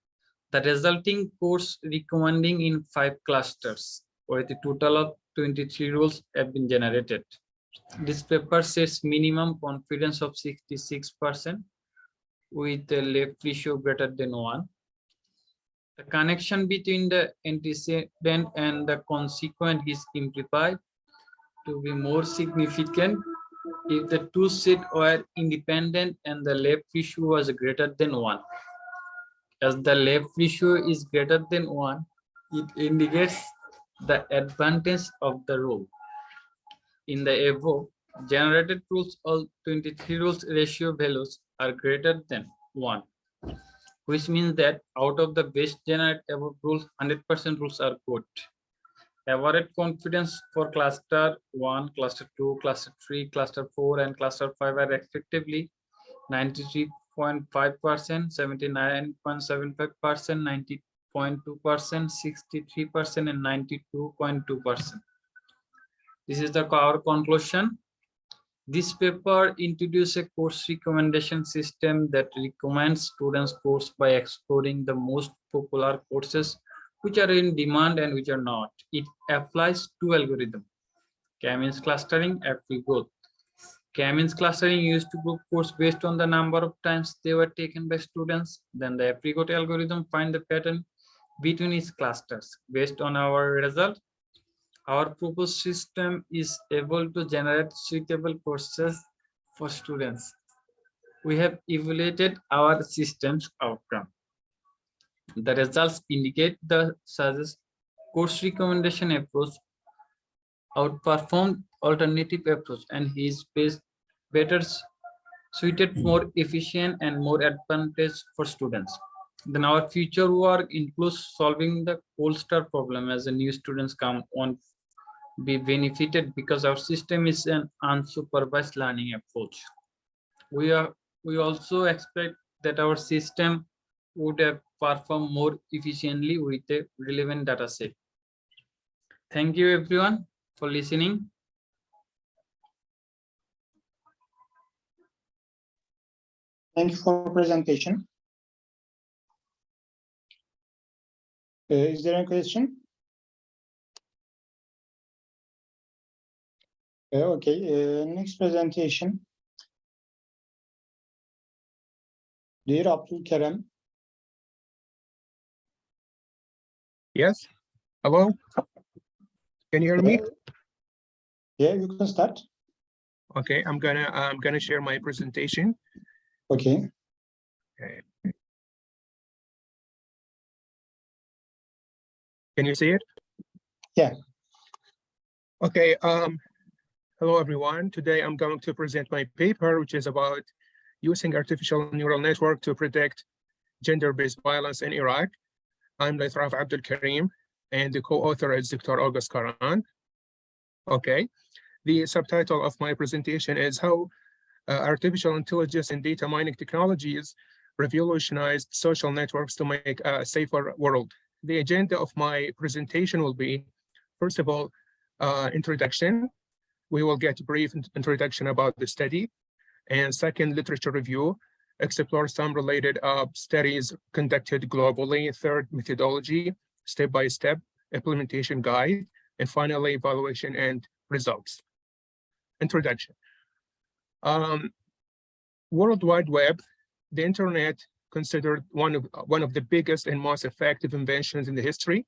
The resulting course recommending in 5 clusters with a total of 23 rules have been generated. This paper sets minimum confidence of 66% with a left ratio greater than 1. The connection between the antecedent and the consequent is implied to be more significant if the two sets were independent and the left ratio was greater than 1. As the left ratio is greater than 1, it indicates the advantage of the rule. In the above generated rules, all 23 rules ratio values are greater than 1, which means that out of the best generated above rules, 100% rules are good. Average confidence for cluster 1, cluster 2, cluster 3, cluster 4, and cluster 5 are respectively 93.5%, 79.75%, 90.2%, 63%, and 92.2%. This is our conclusion. This paper introduces a course recommendation system that recommends students course by exploring the most popular courses which are in demand and which are not. It applies two algorithms: K-means clustering, APRIGOT. K-means clustering used to group course based on the number of times they were taken by students. Then the APRIGOT algorithm find the pattern between its clusters. Based on our result, our proposed system is able to generate suitable courses for students. We have evaluated our system's outcome. The results indicate the suggest course recommendation approach outperformed alternative approach and is better suited, more efficient, and more advantage for students. Then our future work includes solving the cold start problem as the new students come on be benefited because our system is an unsupervised learning approach. We also expect that our system would have performed more efficiently with a relevant data set. Thank you everyone for listening. Thank you for presentation. Is there any question? Okay, next presentation. Dear Abdul Kerem. Yes. Hello. Can you hear me? Yeah, you can start. Okay, I'm gonna share my presentation. Okay. Okay. Can you see it? Yeah. Okay. Hello, everyone. Today, I'm going to present my paper, which is about using artificial neural network to predict gender-based violence in Iraq. I'm Laithraf Abdul Karim, and the co-author is Dr. August Karan. Okay, the subtitle of my presentation is how artificial intelligence and data mining technologies revolutionized social networks to make a safer world. The agenda of my presentation will be, first of all, introduction. We will get a brief introduction about the study. And second, literature review, explore some related studies conducted globally. Third, methodology, step-by-step implementation guide. And finally, evaluation and results. Introduction. World Wide Web, the internet, considered one of the biggest and most effective inventions in the history.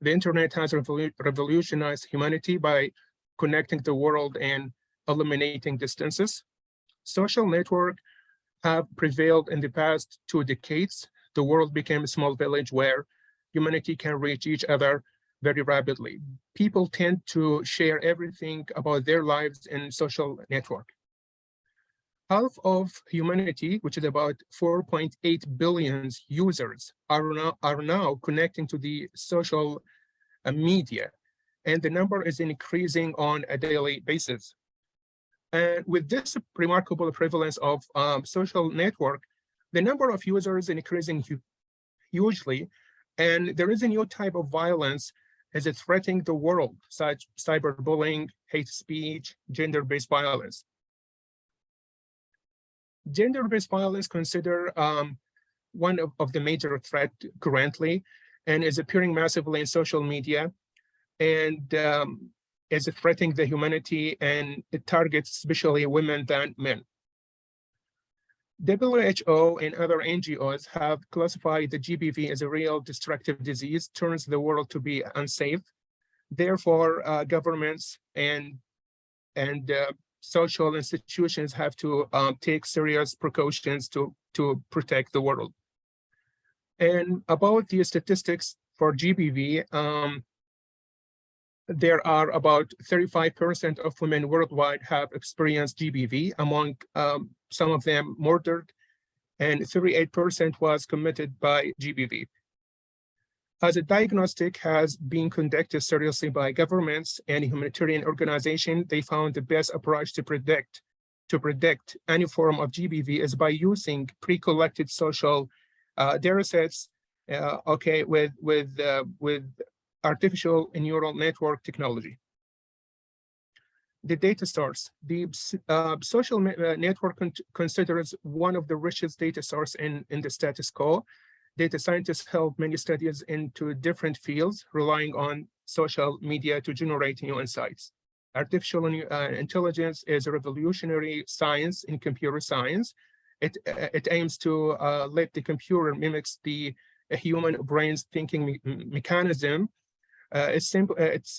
The internet has revolutionized humanity by connecting the world and eliminating distances. Social networks have prevailed in the past 2 decades. The world became a small village where humanity can reach each other very rapidly. People tend to share everything about their lives in social network. Half of humanity, which is about 4.8 billion users, are now connecting to the social media, and the number is increasing on a daily basis. And with this remarkable prevalence of social network, the number of users is increasing hugely, and there is a new type of violence as it threatening the world, such cyberbullying, hate speech, gender-based violence. Gender-based violence considered one of the major threat currently, and is appearing massively in social media, and is threatening the humanity, and it targets especially women than men. WHO and other NGOs have classified the GBV as a real destructive disease, turns the world to be unsafe. Therefore, governments and social institutions have to take serious precautions to protect the world. And about the statistics for GBV, there are about 35% of women worldwide have experienced GBV, among some of them murdered, and 38% was committed by GBV. As a diagnostic has been conducted seriously by governments and humanitarian organizations, they found the best approach to predict any form of GBV is by using pre-collected social data sets, with artificial neural network technology. The data source. The social network considers one of the richest data source in the status quo. Data scientists held many studies into different fields, relying on social media to generate new insights. Artificial intelligence is a revolutionary science in computer science. It aims to let the computer mimics the human brain's thinking mechanism. It's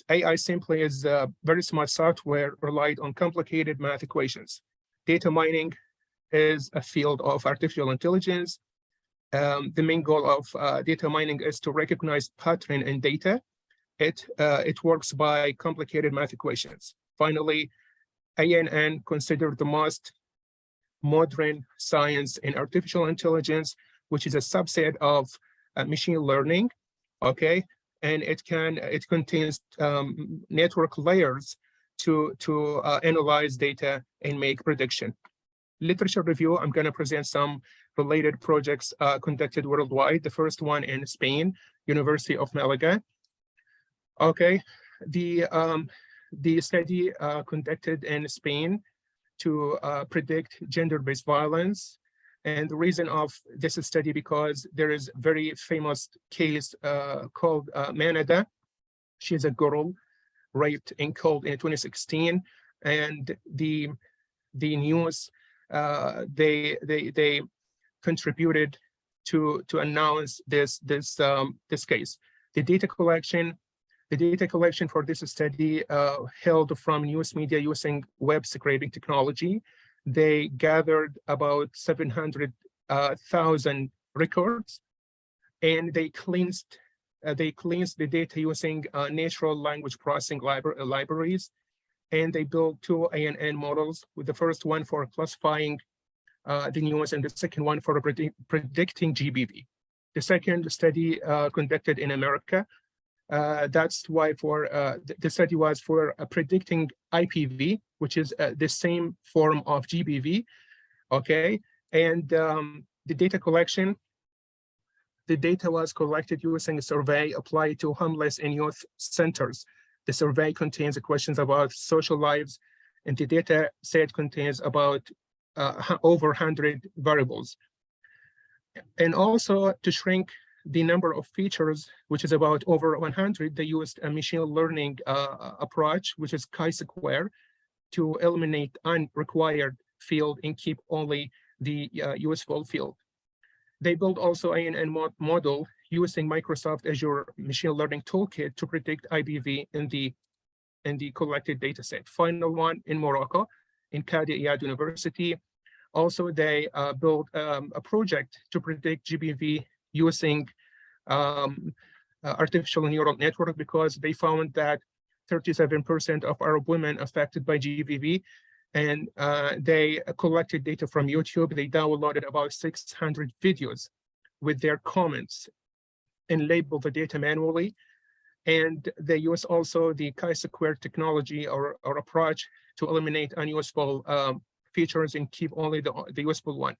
AI simply is very smart software relied on complicated math equations. Data mining is a field of artificial intelligence. The main goal of data mining is to recognize pattern in data. It works by complicated math equations. Finally, ANN considered the most modern science in artificial intelligence, which is a subset of machine learning. Okay, and it contains network layers to analyze data and make prediction. Literature review, I'm going to present some related projects conducted worldwide. The first one in Spain, University of Malaga. Okay, the study conducted in Spain to predict gender-based violence. And the reason of this study, because there is a very famous case called Manada. She's a girl raped and killed in 2016, and the news they contributed to announce this case. The data collection for this study held from news media using web scraping technology. They gathered about 700,000 records, and they cleansed the data using natural language processing libraries. and they built two ANN models, with the first one for classifying the news and the second one for predicting GBV. The second study conducted in America, that's why the study was for predicting IPV, which is the same form of GBV, okay? And the data collection, the data was collected using a survey applied to homeless and youth centers. The survey contains questions about social lives, and the data set contains about over 100 variables. And also to shrink the number of features, which is about over 100, they used a machine learning approach, which is chi-square, to eliminate unrequired field and keep only the useful field. They built also ANN model using Microsoft Azure Machine Learning Toolkit to predict IPV in the collected data set. Final one in Morocco, in Qadi Iyad University. Also, they built a project to predict GBV using artificial neural network, because they found that 37% of Arab women affected by GBV, and they collected data from YouTube. They downloaded about 600 videos with their comments and labeled the data manually. And they use also the chi-square technology or approach to eliminate unuseful features and keep only the useful one.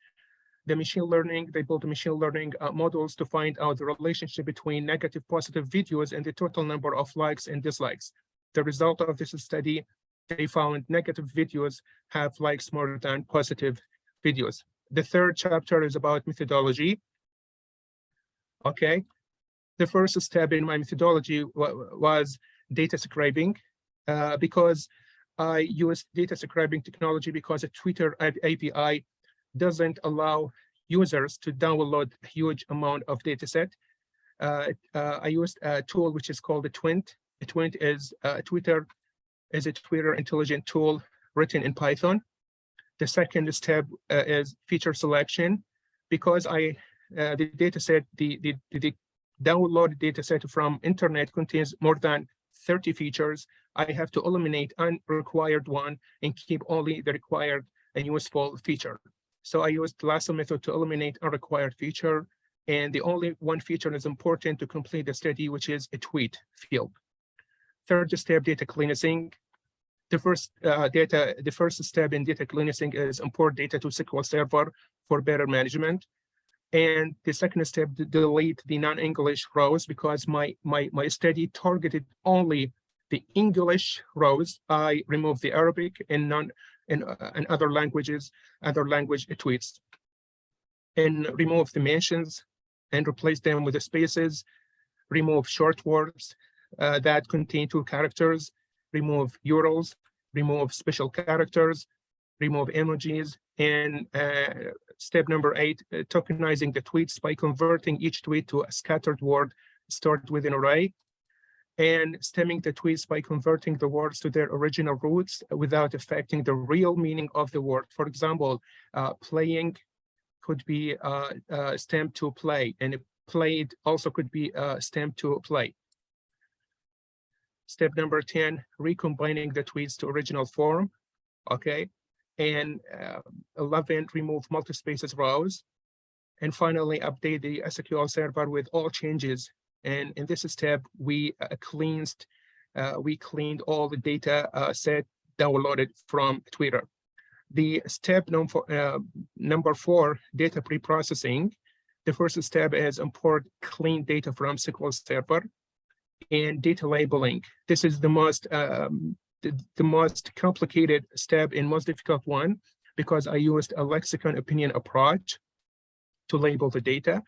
The machine learning, they built machine learning models to find out the relationship between negative, positive videos and the total number of likes and dislikes. The result of this study, they found negative videos have likes more than positive videos. The third chapter is about methodology. Okay, the first step in my methodology was data scraping, because I used data scraping technology because a Twitter API doesn't allow users to download a huge amount of data set. I used a tool which is called the Twint. A Twint is a Twitter intelligent tool written in Python. The second step is feature selection, because the data set, the downloaded data set from internet contains more than 30 features. I have to eliminate unrequired one and keep only the required and useful feature. So I used lasso method to eliminate unrequired feature, and the only one feature is important to complete the study, which is a tweet field. Third step, data cleansing. The first step in data cleansing is import data to SQL Server for better management. And the second step, delete the non-English rows, because my study targeted only the English rows. I removed the Arabic and other language tweets, and remove the mentions and replace them with the spaces. Remove short words that contain 2 characters. Remove URLs. Remove special characters. Remove emojis. And step number 8, tokenizing the tweets by converting each tweet to a scattered word stored within an array, and stemming the tweets by converting the words to their original roots without affecting the real meaning of the word. For example, playing could be stemmed to play, and played also could be stemmed to play. Step number 10, recombining the tweets to original form. Okay. And 11, remove multi-spaces rows. And finally, update the SQL Server with all changes. And in this step, we cleaned all the data set downloaded from Twitter. The step number 4, data pre-processing. The first step is import clean data from SQL Server. And data labeling. This is the most complicated step and most difficult one, because I used a lexicon opinion approach to label the data.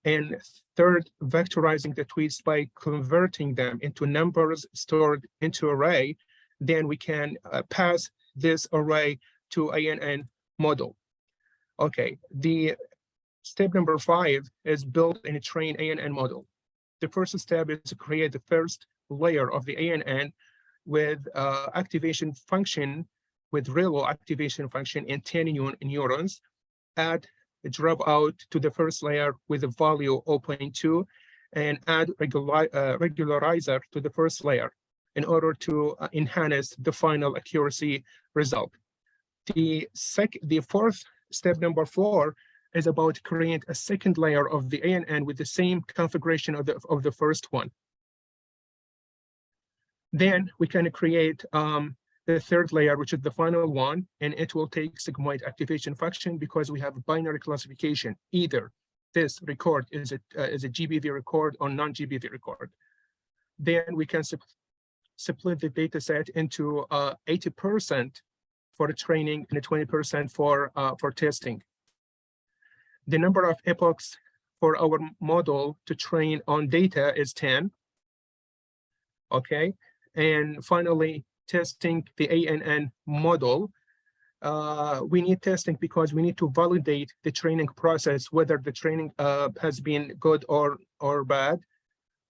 And third, vectorizing the tweets by converting them into numbers stored into array. Then we can pass this array to ANN model. Okay, the step number 5 is build and train ANN model. The first step is to create the first layer of the ANN with activation function, with ReLU activation function and 10 neurons. Add a dropout to the first layer with a value 0.2, and add regularizer to the first layer. in order to enhance the final accuracy result. The fourth step, number 4, is about create a second layer of the ANN with the same configuration of the first one. Then we can create the third layer, which is the final one, and it will take sigmoid activation function because we have a binary classification. Either this record is a GBV record or non-GBV record. Then we can split the data set into 80% for the training and 20% for testing. The number of epochs for our model to train on data is 10. Okay, and finally, testing the ANN model. We need testing because we need to validate the training process, whether the training has been good or bad.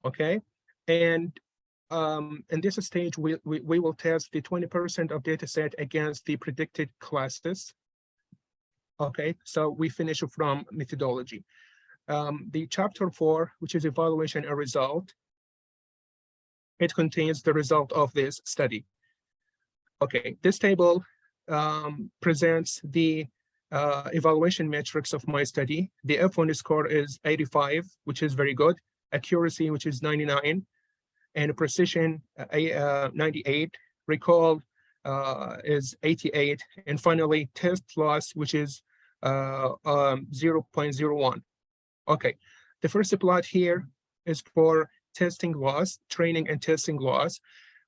Okay, and in this stage, we will test the 20% of data set against the predicted classes. Okay, so we finish from methodology. The chapter 4, which is evaluation and result, it contains the result of this study. Okay, this table presents the evaluation metrics of my study. The F1 score is 85, which is very good. Accuracy, which is 99, and precision 98. Recall is 88, and finally test loss, which is 0.01. Okay, the first plot here is for testing loss, training and testing loss.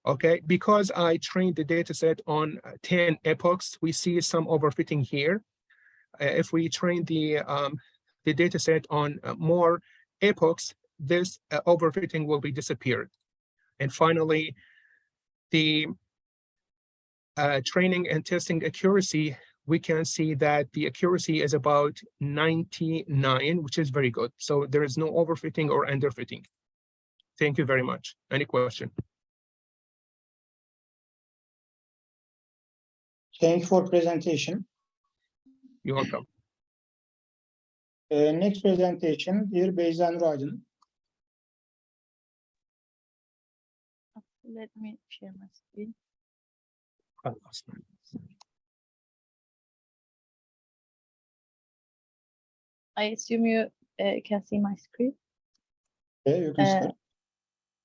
Okay, because I trained the data set on 10 epochs, we see some overfitting here. If we train the data set on more epochs, this overfitting will be disappeared. And finally, the training and testing accuracy, we can see that the accuracy is about 99, which is very good. So there is no overfitting or underfitting. Thank you very much. Any question? Thank you for presentation. You're welcome. Next presentation, dear Beyza Nur Aydın. Let me share my screen. I assume you can see my screen. Okay, you can start.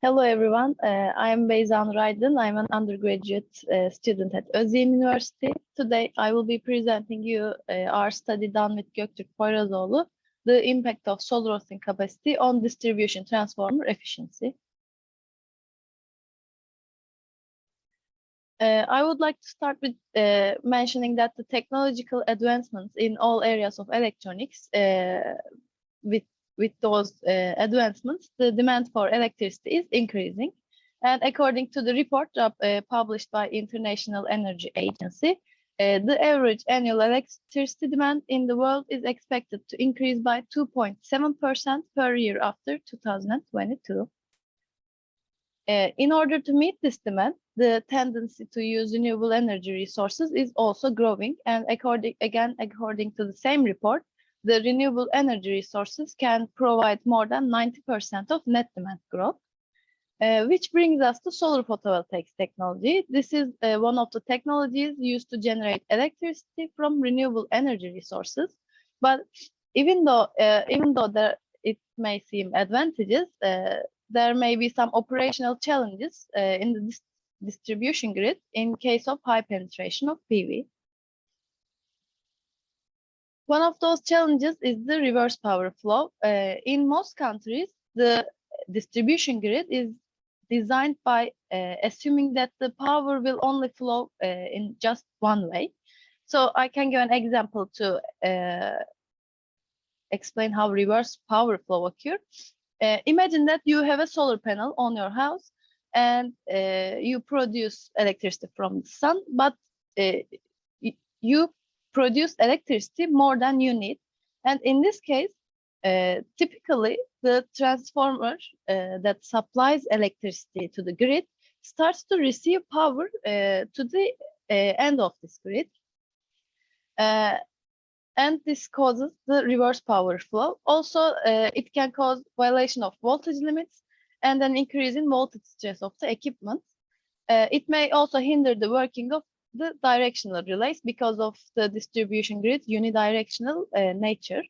Hello, everyone. I am Beyza Nur Aydın. I'm an undergraduate student at Özyeğin University. Today, I will be presenting you our study done with Göktürk Poyrazoğlu, the impact of solar roasting capacity on distribution transformer efficiency. I would like to start with mentioning that the technological advancements in all areas of electronics, with those advancements, the demand for electricity is increasing. And according to the report published by International Energy Agency, the average annual electricity demand in the world is expected to increase by 2.7% per year after 2022. In order to meet this demand, the tendency to use renewable energy resources is also growing. And according to the same report, the renewable energy resources can provide more than 90% of net demand growth, which brings us to solar photovoltaics technology. This is one of the technologies used to generate electricity from renewable energy resources. But even though it may seem advantageous, there may be some operational challenges in the distribution grid in case of high penetration of PV. One of those challenges is the reverse power flow. In most countries, the distribution grid is designed by assuming that the power will only flow in just one way. So I can give an example to explain how reverse power flow occurs. Imagine that you have a solar panel on your house and you produce electricity from the sun, but you produce electricity more than you need. And in this case, typically the transformer that supplies electricity to the grid starts to receive power to the end of this grid. And this causes the reverse power flow. Also, it can cause violation of voltage limits and an increase in voltage stress of the equipment. It may also hinder the working of the directional relays because of the distribution grid unidirectional nature.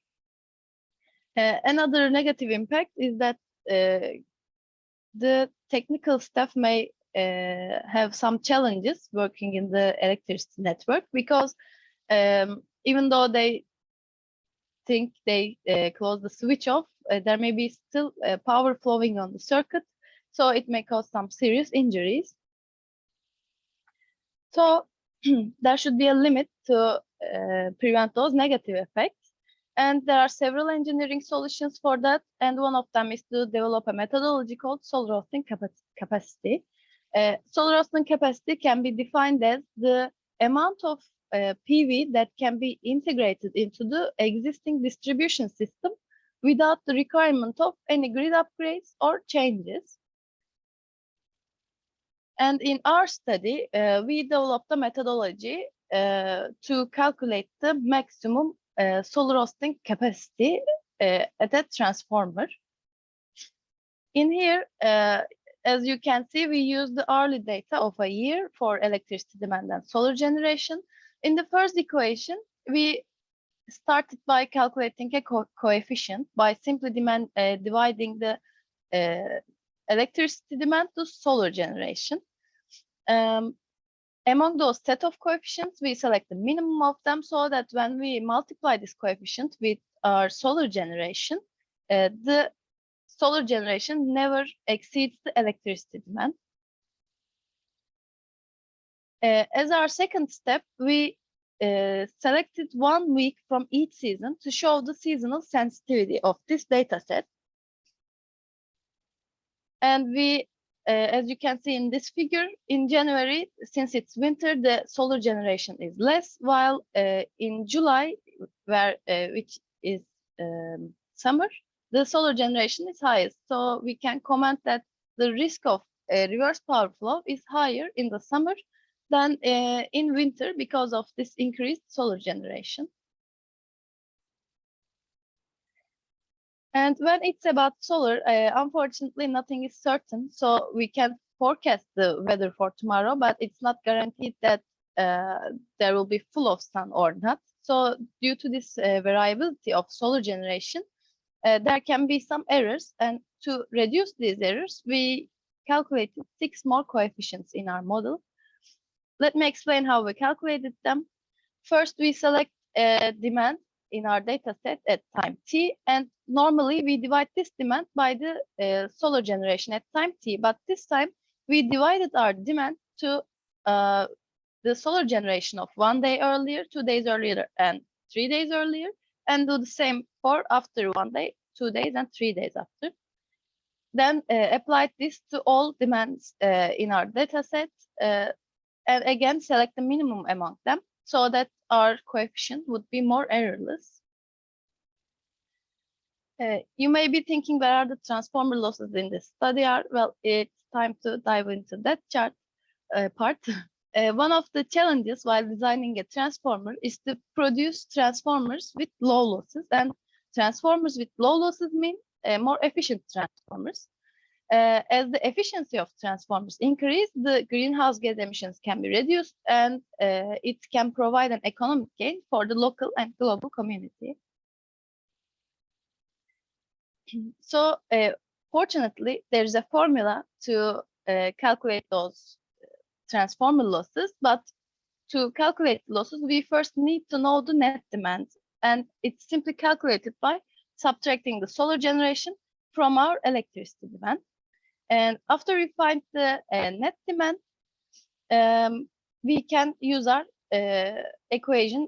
Another negative impact is that the technical staff may have some challenges working in the electricity network because even though they think they close the switch off, there may be still power flowing on the circuit, so it may cause some serious injuries. So there should be a limit to prevent those negative effects. And there are several engineering solutions for that. And one of them is to develop a methodology called solar roasting capacity. Solar roasting capacity can be defined as the amount of PV that can be integrated into the existing distribution system without the requirement of any grid upgrades or changes. And in our study, we developed a methodology to calculate the maximum solar roasting capacity at a transformer. In here, as you can see, we use the hourly data of a year for electricity demand and solar generation. In the first equation, we started by calculating a coefficient by simply dividing the electricity demand to solar generation. Among those set of coefficients, we select the minimum of them so that when we multiply this coefficient with our solar generation, the solar generation never exceeds the electricity demand. As our second step, we selected 1 week from each season to show the seasonal sensitivity of this data set. And we as you can see in this figure, in January, since it's winter, the solar generation is less, while in July, which is summer, the solar generation is highest. So we can comment that the risk of reverse power flow is higher in the summer than in winter because of this increased solar generation. And when it's about solar, unfortunately, nothing is certain. So we can forecast the weather for tomorrow, but it's not guaranteed that there will be full of sun or not. So due to this variability of solar generation, there can be some errors. And to reduce these errors, we calculated 6 more coefficients in our model. Let me explain how we calculated them. First, we select demand in our data set at time t, and normally we divide this demand by the solar generation at time t, but this time we divided our demand to the solar generation of 1 day earlier, 2 days earlier, and 3 days earlier, and do the same for after 1 day, 2 days, and 3 days after. Then apply this to all demands in our data set, and again select the minimum among them, so that our coefficient would be more errorless. You may be thinking, where are the transformer losses in this study are? Well, it's time to dive into that chart part. One of the challenges while designing a transformer is to produce transformers with low losses, and transformers with low losses mean more efficient transformers. As the efficiency of transformers increase, the greenhouse gas emissions can be reduced, and it can provide an economic gain for the local and global community. So, fortunately, there's a formula to calculate those transformer losses, but to calculate losses, we first need to know the net demand, and it's simply calculated by subtracting the solar generation from our electricity demand. And after we find the net demand, we can use our equation,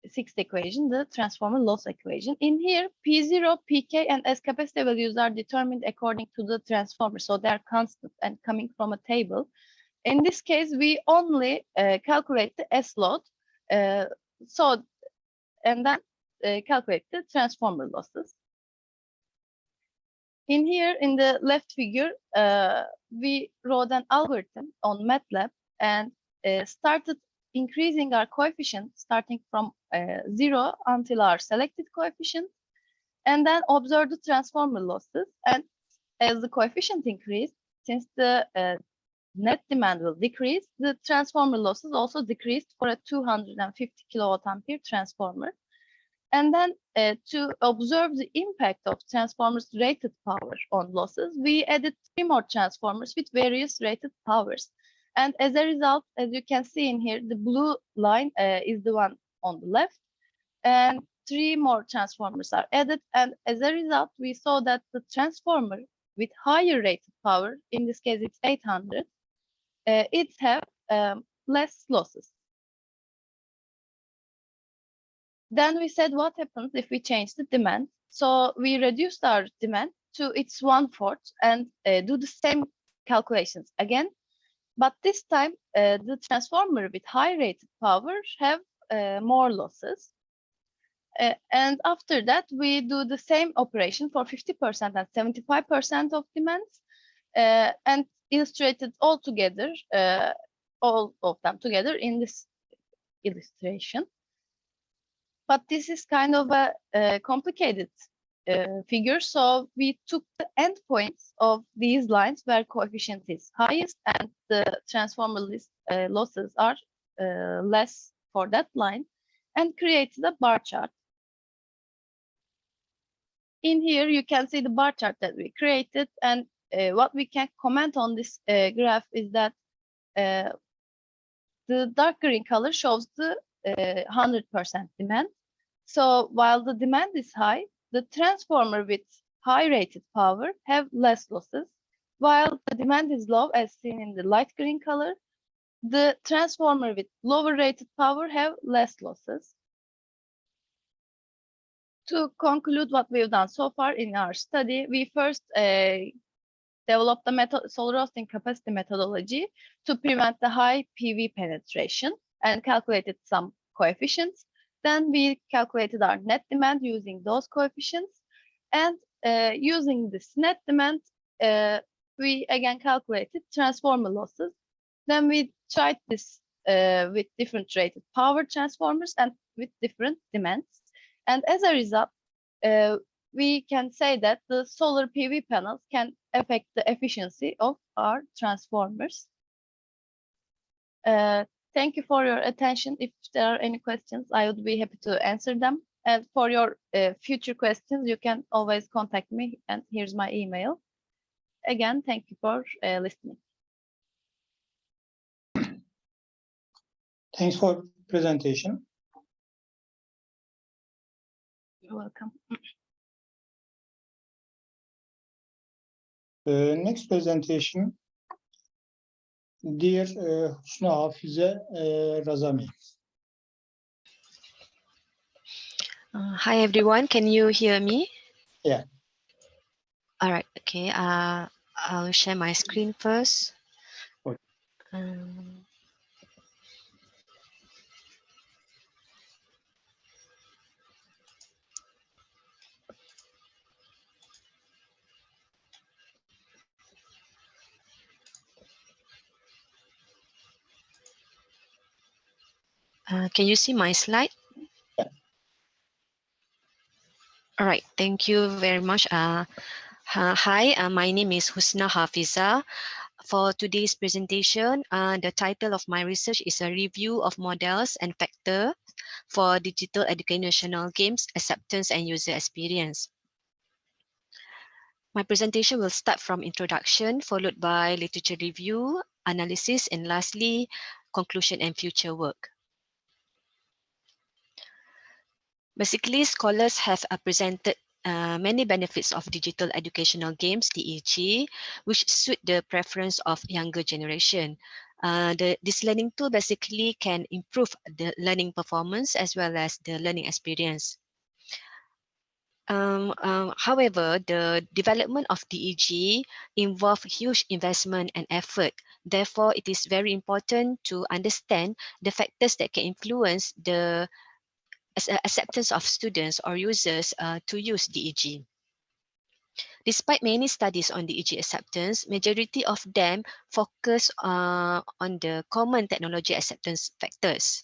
sixth equation, the transformer loss equation. In here, P0, Pk, and S capacity values are determined according to the transformer, so they are constant and coming from a table. In this case, we only calculate the S load, and then calculate the transformer losses. In here, in the left figure, we wrote an algorithm on MATLAB and started increasing our coefficient starting from 0 until our selected coefficient, and then observe the transformer losses. And as the coefficient increased, since the net demand will decrease, the transformer losses also decreased for a 250 kilowatt ampere transformer. And then to observe the impact of transformers rated power on losses, we added 3 more transformers with various rated powers. And as a result, as you can see in here, the blue line is the one on the left, and 3 more transformers are added. And as a result, we saw that the transformer with higher rated power, in this case it's 800, it have less losses. Then we said, what happens if we change the demand? So we reduced our demand to its 1/4 and do the same calculations again. But this time, the transformer with high rated power have more losses. And after that, we do the same operation for 50% and 75% of demands, and illustrated all together, all of them together in this illustration. But this is kind of a complicated figure. So we took the endpoints of these lines where coefficient is highest and the transformer losses are less for that line, and created a bar chart. In here, you can see the bar chart that we created, and what we can comment on this graph is that the dark green color shows the 100% demand. So while the demand is high, the transformer with high rated power have less losses, while the demand is low, as seen in the light green color, the transformer with lower rated power have less losses. To conclude what we've done so far in our study, we first developed the solar roasting capacity methodology to prevent the high PV penetration and calculated some coefficients. Then we calculated our net demand using those coefficients, and using this net demand, we again calculated transformer losses. Then we tried this with different rated power transformers and with different demands. And as a result, we can say that the solar PV panels can affect the efficiency of our transformers. Thank you for your attention. If there are any questions, I would be happy to answer them. And for your future questions, you can always contact me, and here's my email. Again, thank you for listening. Thanks for presentation. You're welcome. Next presentation, dear Husna Hafize Razami. Hi everyone, can you hear me? Yeah. All right, okay. I'll share my screen first. Okay. Can you see my slide? Yeah. All right, thank you very much. Hi, my name is Husna Hafiza. For today's presentation, the title of my research is a review of models and factors for digital educational games, acceptance and user experience. My presentation will start from introduction, followed by literature review, analysis, and lastly, conclusion and future work. Basically, scholars have presented many benefits of digital educational games, DEG, which suit the preference of younger generation. This learning tool basically can improve the learning performance as well as the learning experience. However, the development of DEG involves huge investment and effort. Therefore, it is very important to understand the factors that can influence the acceptance of students or users to use DEG. Despite many studies on DEG acceptance, majority of them focus on the common technology acceptance factors.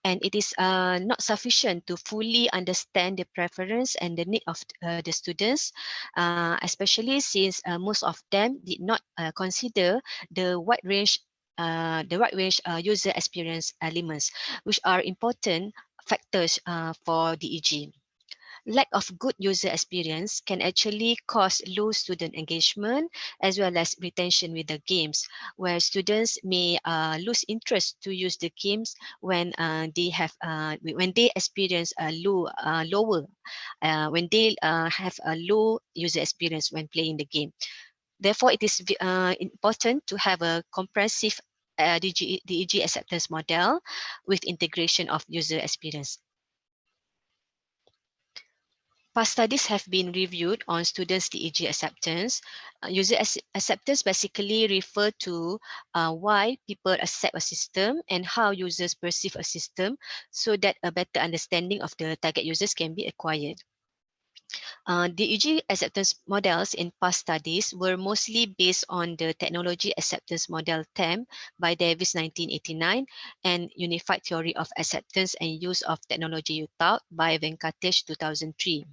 and it is not sufficient to fully understand the preference and the need of the students, especially since most of them did not consider the wide range user experience elements, which are important factors for DEG. Lack of good user experience can actually cause low student engagement as well as retention with the games, where students may lose interest to use the games when they experience a lower when they have a low user experience when playing the game. Therefore, it is important to have a comprehensive DEG acceptance model with integration of user experience. Past studies have been reviewed on students' DEG acceptance. User acceptance basically refer to why people accept a system and how users perceive a system, so that a better understanding of the target users can be acquired. DEG acceptance models in past studies were mostly based on the Technology Acceptance Model TAM by Davis 1989 and Unified Theory of Acceptance and Use of Technology UTAUT by Venkatesh 2003.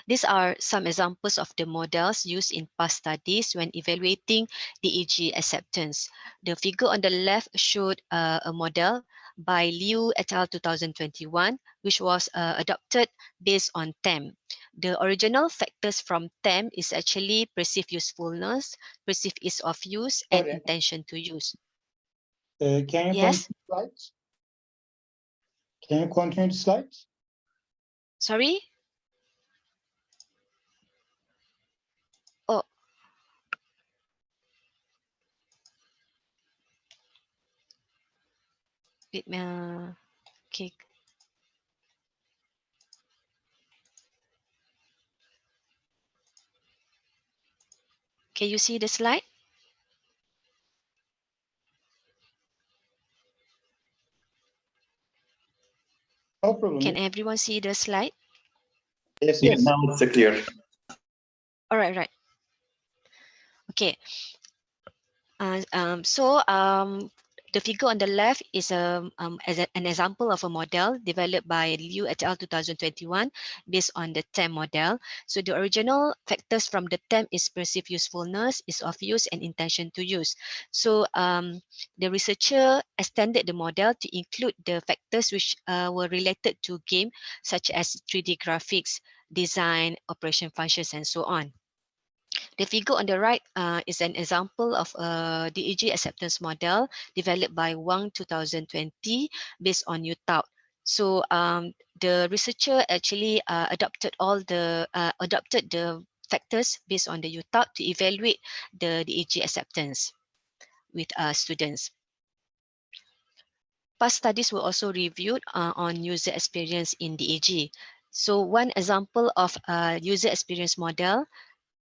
These are some examples of the models used in past studies when evaluating DEG acceptance. The figure on the left showed a model by Liu et al. 2021, which was adopted based on TAM. The original factors from TAM is actually perceived usefulness, perceived ease of use, and Sorry. intention to use. Can you Yes? continue the slides? Can you continue the slides? Sorry? Oh. Okay. Can you see the slide? No problem. Can everyone see the slide? Yes, Yeah, yes. now it's clear. All right, right. Okay. The figure on the left is an example of a model developed by Liu et al. 2021 based on the TAM model. So the original factors from the TAM is perceived usefulness, ease of use, and intention to use. So the researcher extended the model to include the factors which were related to game, such as 3D graphics, design, operation functions, and so on. The figure on the right is an example of a DEG acceptance model developed by Wang 2020 based on UTAUT. So the researcher actually adopted the factors based on the UTAUT to evaluate the DEG acceptance with students. Past studies were also reviewed on user experience in DEG. So one example of a user experience model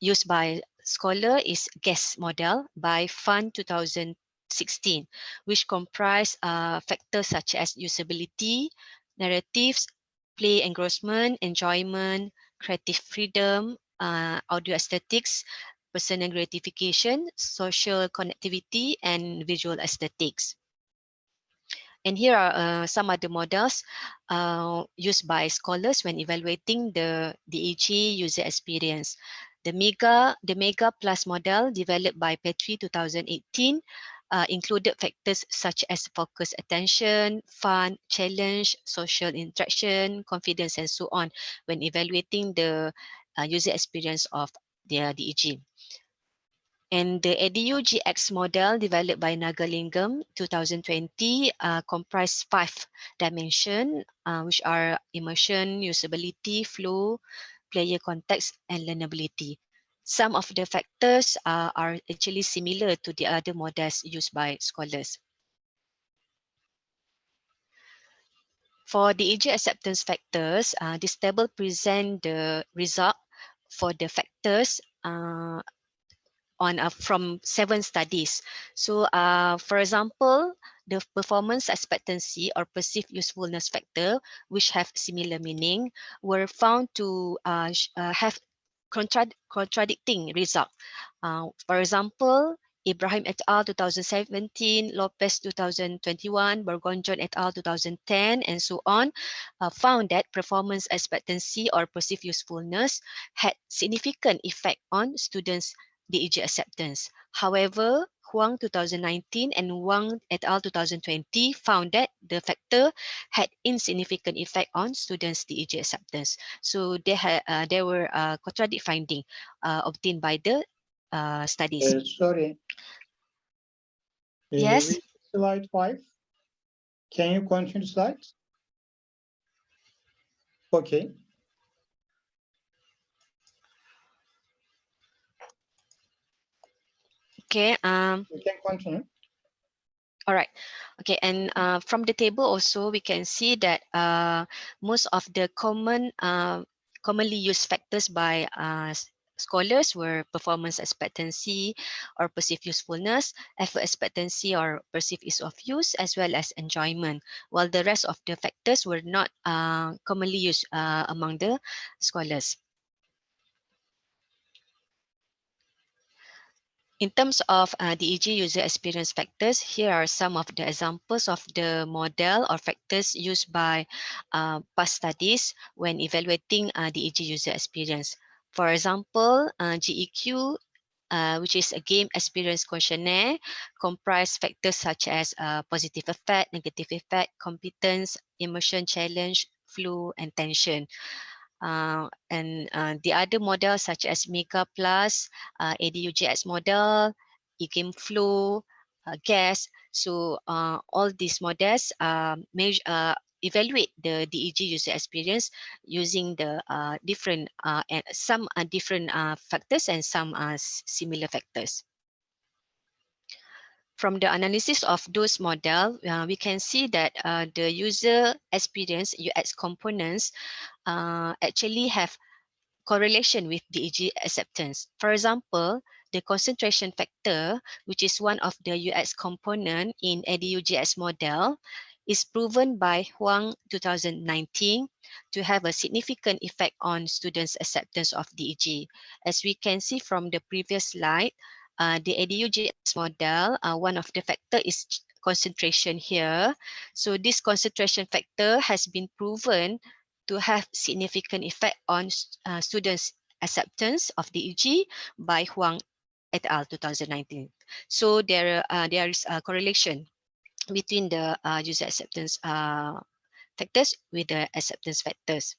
used by scholar is GUESS model by Fan 2016, which comprise factors such as usability, narratives, play engrossment, enjoyment, creative freedom, audio aesthetics, personal gratification, social connectivity, and visual aesthetics. And here are some other models used by scholars when evaluating the DEG user experience. The Mega Plus model developed by Petri 2018 included factors such as focus attention, fun, challenge, social interaction, confidence, and so on when evaluating the user experience of their DEG. And the EDU GX model developed by Nagalingam 2020 comprised 5 dimensions, which are immersion, usability, flow, player context, and learnability. Some of the factors are actually similar to the other models used by scholars. For the DEG acceptance factors, this table presents the result for the factors from 7 studies. So for example, the performance expectancy or perceived usefulness factor, which have similar meaning, were found to have contradicting result. For example, Ibrahim et al. 2017, Lopez 2021, Borgonjon et al. 2010, and so on, found that performance expectancy or perceived usefulness had significant effect on students' DEG acceptance. However, Huang 2019 and Wang et al. 2020 found that the factor had insignificant effect on students' DEG acceptance. So there were contradictory findings obtained by the studies. Sorry. Yes. Slide 5. Can you continue slides? Okay. Okay. You can continue. All right. Okay. And from the table also, we can see that most of the commonly used factors by scholars were performance expectancy or perceived usefulness, effort expectancy or perceived ease of use, as well as enjoyment, while the rest of the factors were not commonly used among the scholars. In terms of DEG user experience factors, here are some of the examples of the model or factors used by past studies when evaluating DEG user experience. For example, GEQ, which is a game experience questionnaire, comprise factors such as positive effect, negative effect, competence, immersion challenge, flow, and tension. And the other models such as Mega Plus, ADUGX model, eGame Flow, GAS. So all these models evaluate the DEG user experience using the different different factors and some similar factors. From the analysis of those models, we can see that the user experience UX components actually have correlation with DEG acceptance. For example, the concentration factor, which is one of the UX component in EDUGX model, is proven by Huang 2019 to have a significant effect on students' acceptance of DEG. As we can see from the previous slide, the EDUGX model, one of the factor is concentration here. So this concentration factor has been proven to have significant effect on students' acceptance of DEG by Huang et al. 2019. So there is a correlation between the user acceptance factors with the acceptance factors.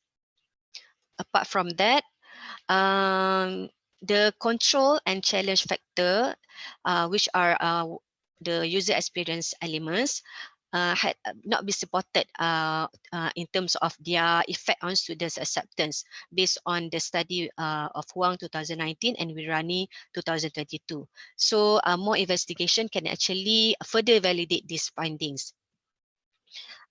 Apart from that, the control and challenge factor, which are the user experience elements, had not been supported in terms of their effect on students' acceptance based on the study of Huang 2019 and Virani 2022. So more investigation can actually further validate these findings.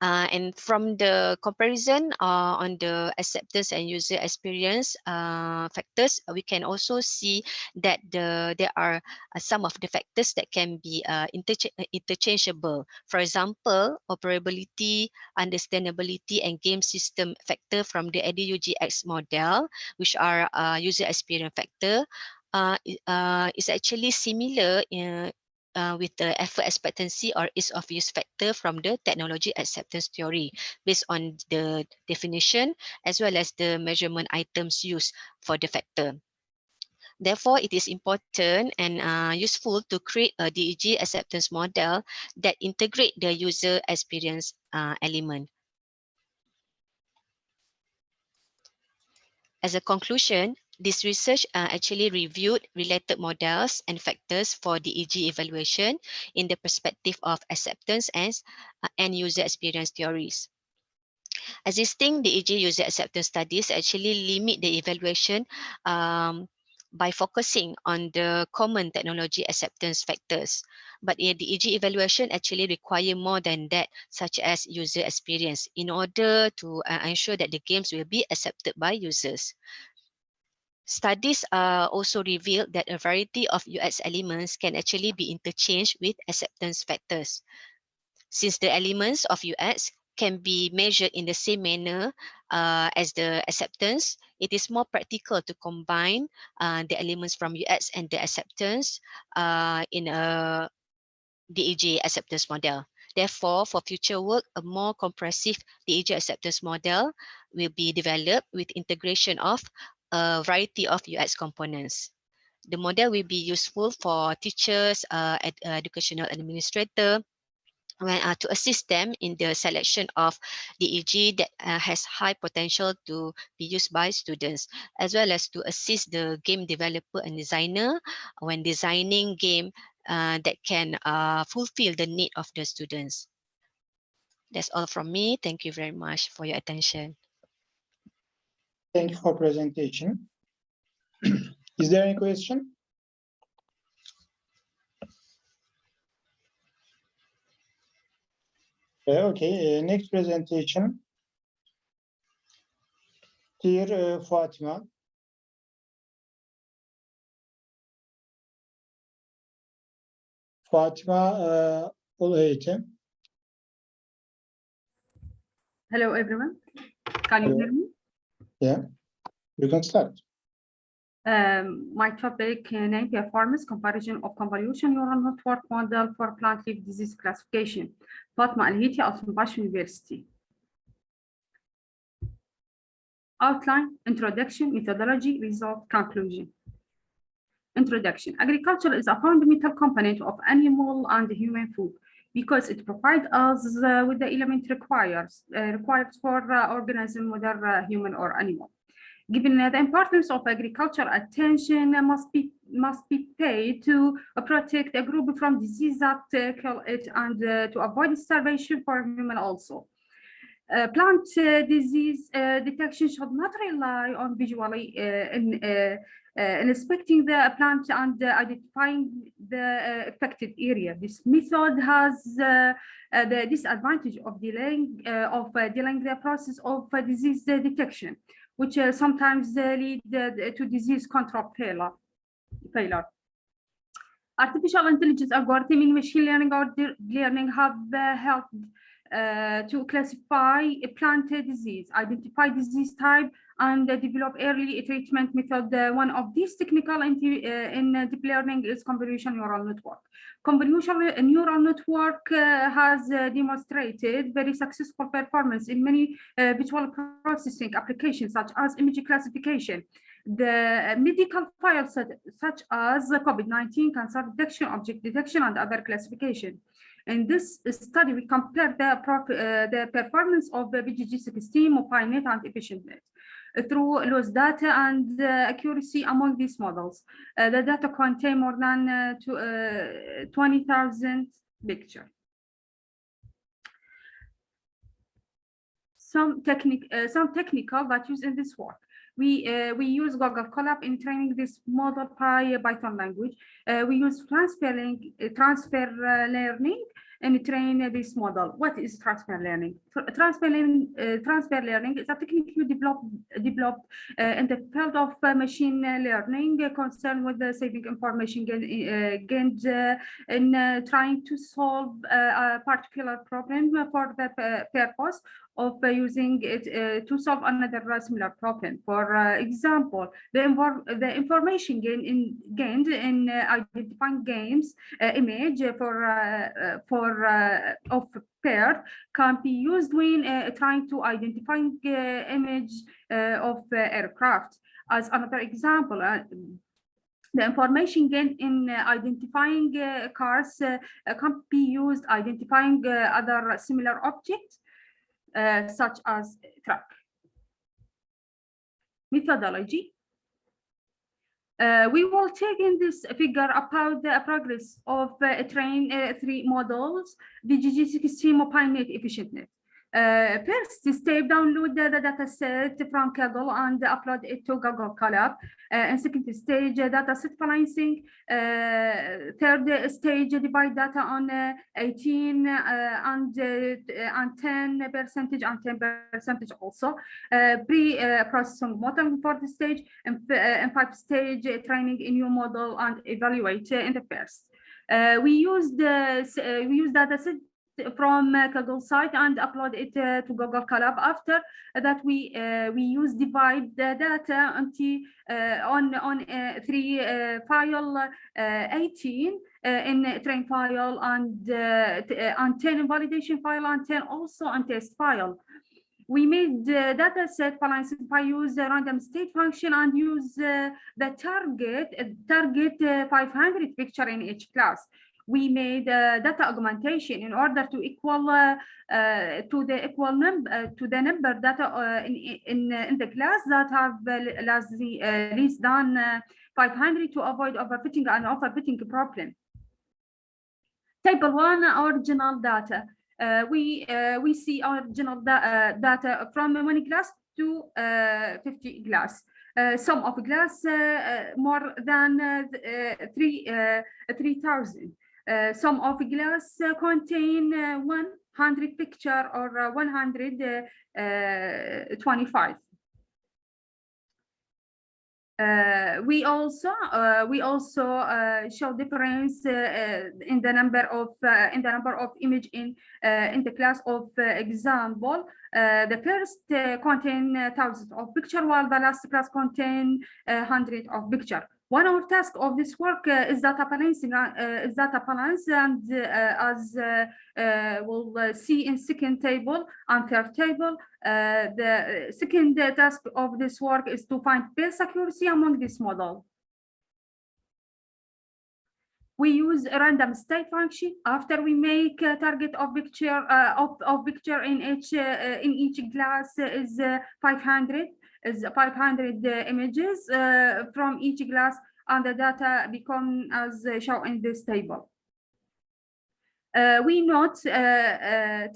And from the comparison on the acceptance and user experience factors, we can also see that there are some of the factors that can be interchangeable. For example, operability, understandability, and game system factor from the EDUGX model, which are user experience factor, is actually similar with the effort expectancy or ease of use factor from the technology acceptance theory based on the definition as well as the measurement items used for the factor. Therefore, it is important and useful to create a DEG acceptance model that integrate the user experience element. As a conclusion, this research actually reviewed related models and factors for DEG evaluation in the perspective of acceptance and user experience theories. Existing DEG user acceptance studies actually limit the evaluation by focusing on the common technology acceptance factors. But DEG evaluation actually require more than that, such as user experience, in order to ensure that the games will be accepted by users. Studies also revealed that a variety of UX elements can actually be interchanged with acceptance factors. Since the elements of UX can be measured in the same manner as the acceptance, it is more practical to combine the elements from UX and the acceptance in a DAG acceptance model. Therefore, for future work, a more comprehensive DAG acceptance model will be developed with integration of a variety of UX components. The model will be useful for teachers, educational administrator, to assist them in the selection of DAG that has high potential to be used by students, as well as to assist the game developer and designer when designing game that can fulfill the need of the students. That's all from me. Thank you very much for your attention. Thank you for presentation. Is there any question? Okay, next presentation. Dear Fatima. Fatima Ulu Eğitim. Hello, everyone. Can you hear me? Yeah, you can start. My topic, name performance comparison of convolution neural network model for plant leaf disease classification. Fatma Al-Hiti, Al-Tunbash University. Outline, introduction, methodology, result, conclusion. Introduction. Agriculture is a fundamental component of animal and human food because it provides us with the element required for organism, whether human or animal. Given the importance of agriculture, attention must be paid to protect a group from disease that kill it and to avoid starvation for human also. Plant disease detection should not rely on visually inspecting the plant and identifying the affected area. This method has the disadvantage of delaying the process of disease detection, which sometimes lead to disease control failure. Artificial intelligence algorithm in machine learning or learning have helped to classify a plant disease, identify disease type, and develop early treatment method. One of these technical in deep learning is convolutional neural network. Convolutional neural network has demonstrated very successful performance in many visual processing applications, such as image classification, the medical files such as COVID-19, cancer detection, object detection, and other classification. In this study, we compared the performance of the BGG16, MobileNet, and EfficientNet through loss data and accuracy among these models. The data contain more than 20,000 pictures. Some technical that use in this work. We use Google Colab in training this model by Python language. We use transfer learning and train this model. What is transfer learning? Transfer learning is a technique developed in the field of machine learning concerned with the saving information gained in trying to solve a particular problem for the purpose of using it to solve another similar problem. For example, the information gained in identifying games image of bird can be used when trying to identify image of aircraft. As another example, the information gained in identifying cars can be used identifying other similar objects, such as truck. Methodology. We will take in this figure about the progress of train 3 models, BGG16, MobileNet, EfficientNet. First step, download the data set from Kaggle and upload it to Google Colab. And second stage, data set balancing. Third stage, divide data on 18 and 10% and 10% also. Pre-processing model for the stage, and 5 stage training a new model and evaluate in the first. We use data set from Kaggle site and upload it to Google Colab. After that, we use divide the data on 3 file 18 in train file and 10 in validation file and 10 also on test file. We made the data set balanced by use the random state function and use the target 500 picture in each class. We made data augmentation in order to equal to the number data in the class that have less than 500 to avoid overfitting and overfitting problem. Table 1, original data. We see original data from 1 glass to 50 glass. Some of glass more than 3,000. Some of glass contain 100 picture or 125. We also show difference in the number of image in the class of example. The first contain thousands of picture, while the last class contain hundreds of picture. One of our task of this work is data balancing, and as we'll see in second table and third table, the second task of this work is to find best accuracy among this model. We use a random state function after we make a target of picture in each glass is 500. Is 500 images from each glass, and the data become as shown in this table. We note glass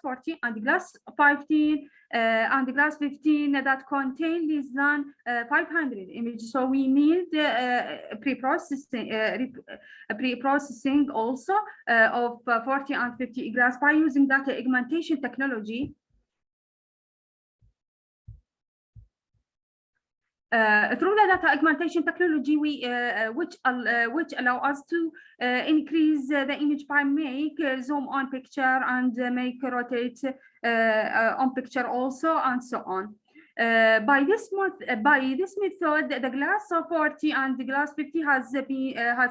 40 and glass 15 and glass 15 that contain less than 500 images. So we need pre-processing also of 40 and 50 glass by using data augmentation technology. Through the data augmentation technology, which allow us to increase the image by make zoom on picture and make rotate on picture also, and so on. By this method, the glass 40 and the glass 50 has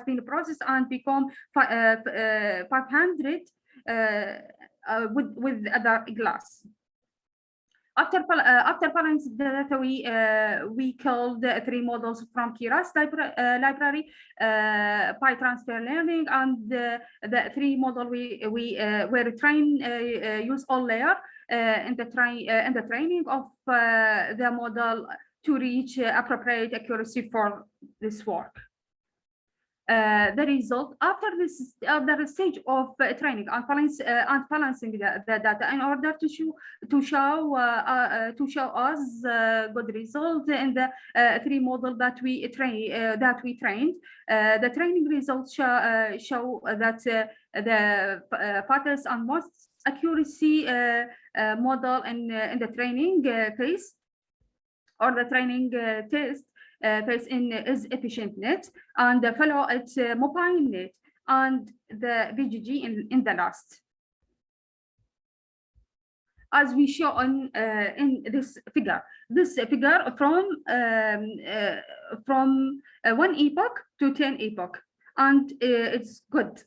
been processed and become 500 with other glass. After balancing the data, we called 3 models from Keras library by transfer learning, and the 3 model we were trained use all layer in the training of the model to reach appropriate accuracy for this work. The result after the stage of training and balancing the data in order to show us good result in the 3 model that we trained. The training results show that the fastest and most accuracy model in the training phase or the training test phase is EfficientNet, and follow it MobileNet and the VGG in the last. As we show in this figure from 1 epoch to 10 epoch, and it's good.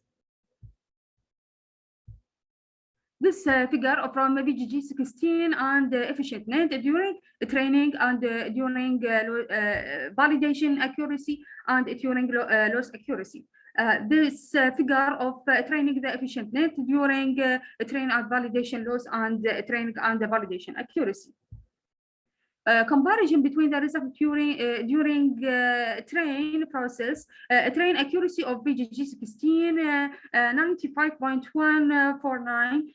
This figure from VGG 16 and EfficientNet during training and during validation accuracy and during loss accuracy. This figure of training the EfficientNet during training and validation loss and training and validation accuracy. Comparison between the result during train process, train accuracy of VGG 16 95.149,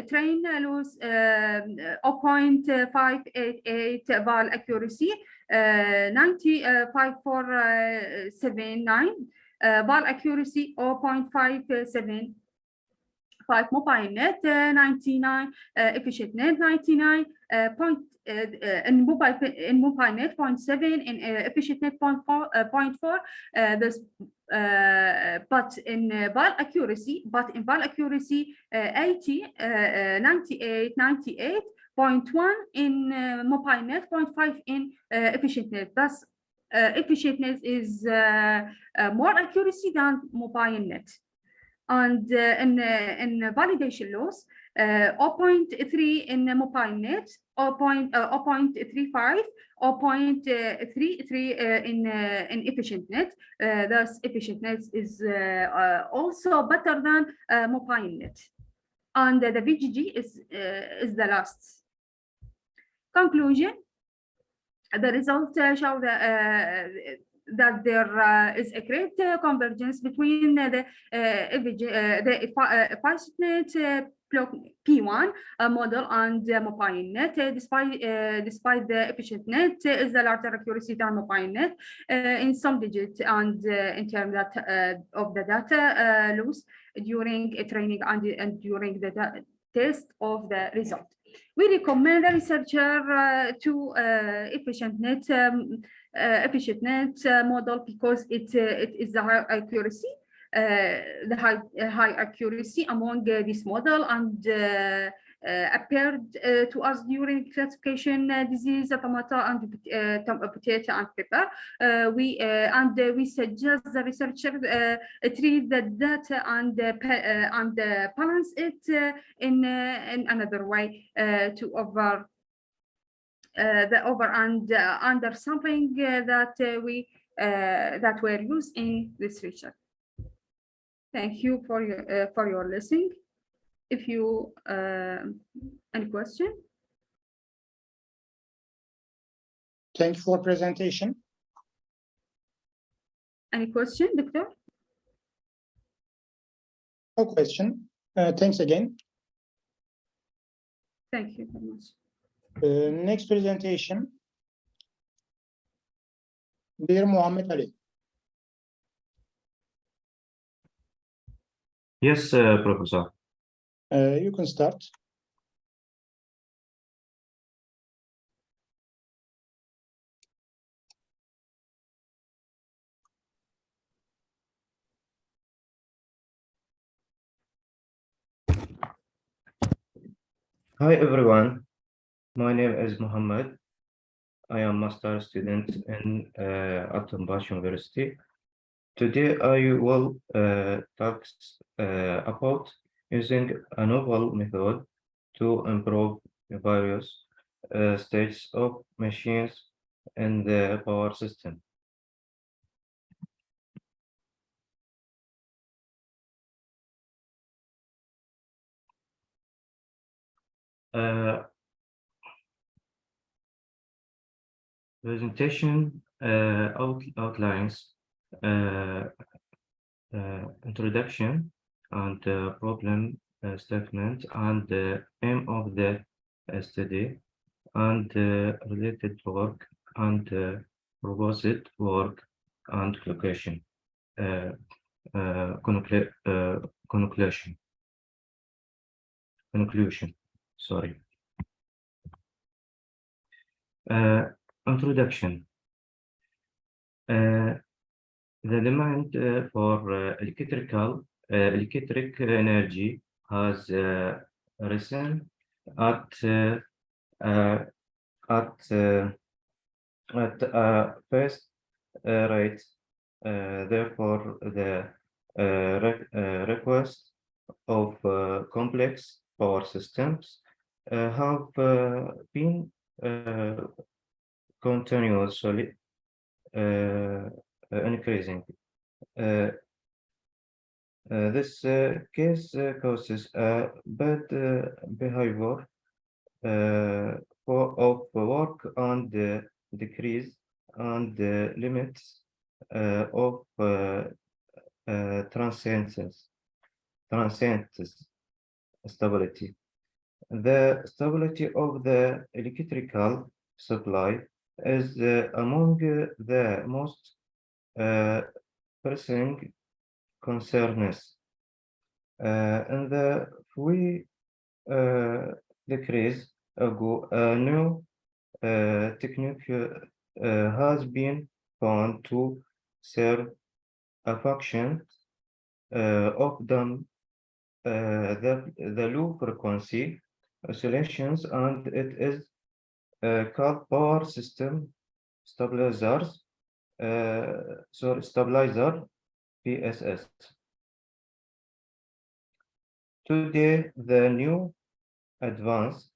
train loss 0.588 val accuracy, 95.479, val accuracy 0.575. 5 mobile net 99, efficient net 99, in mobile net 0.7, in efficient net 0.4. But in bulk accuracy, 80, 98, 98.1 in mobile net, 0.5 in efficient net. Thus, efficient net is more accuracy than mobile net. And in validation loss, 0.3 in mobile net, 0.35, or 0.33 in efficient net. Thus, efficient net is also better than mobile net. And the VGG is the last. Conclusion: the results show that there is a great convergence between the FastNet P1 model and mobile net, despite the efficient net is the larger accuracy than mobile net in some digits, and in terms of the data loss during training and during the test of the result. We recommend the researcher to efficient net model because it is the high accuracy, the high accuracy among this model, and appeared to us during classification disease, tomato and potato and pepper. We suggest the researcher treat the data and balance it in another way to over and under something that were used in this research. Thank you for your listening. If you any question? Thank you for presentation. Any question, Doctor? No question. Thanks again. Thank you very much. Next presentation. Dear Mohammed Ali. Yes, Professor. You can start. Hi, everyone. My name is Mohammed. I am master student in Al-Tanbash University. Today, I will talk about using a novel method to improve various states of machines in the power system. Presentation outlines introduction and problem statement and the aim of the study and related work and proposed work and conclusion. Conclusion. Sorry. Introduction. The demand for electric energy has risen at a fast rate. Therefore, the request of complex power systems have been continuously increasing. This case causes a bad behavior of work and decrease and limits of transients stability. The stability of the electrical supply is among the most pressing concerns. In the few decades ago, a new technique has been found to serve a function of the low frequency oscillations, and it is called power system stabilizers. Stabilizer PSS. Today, the new advanced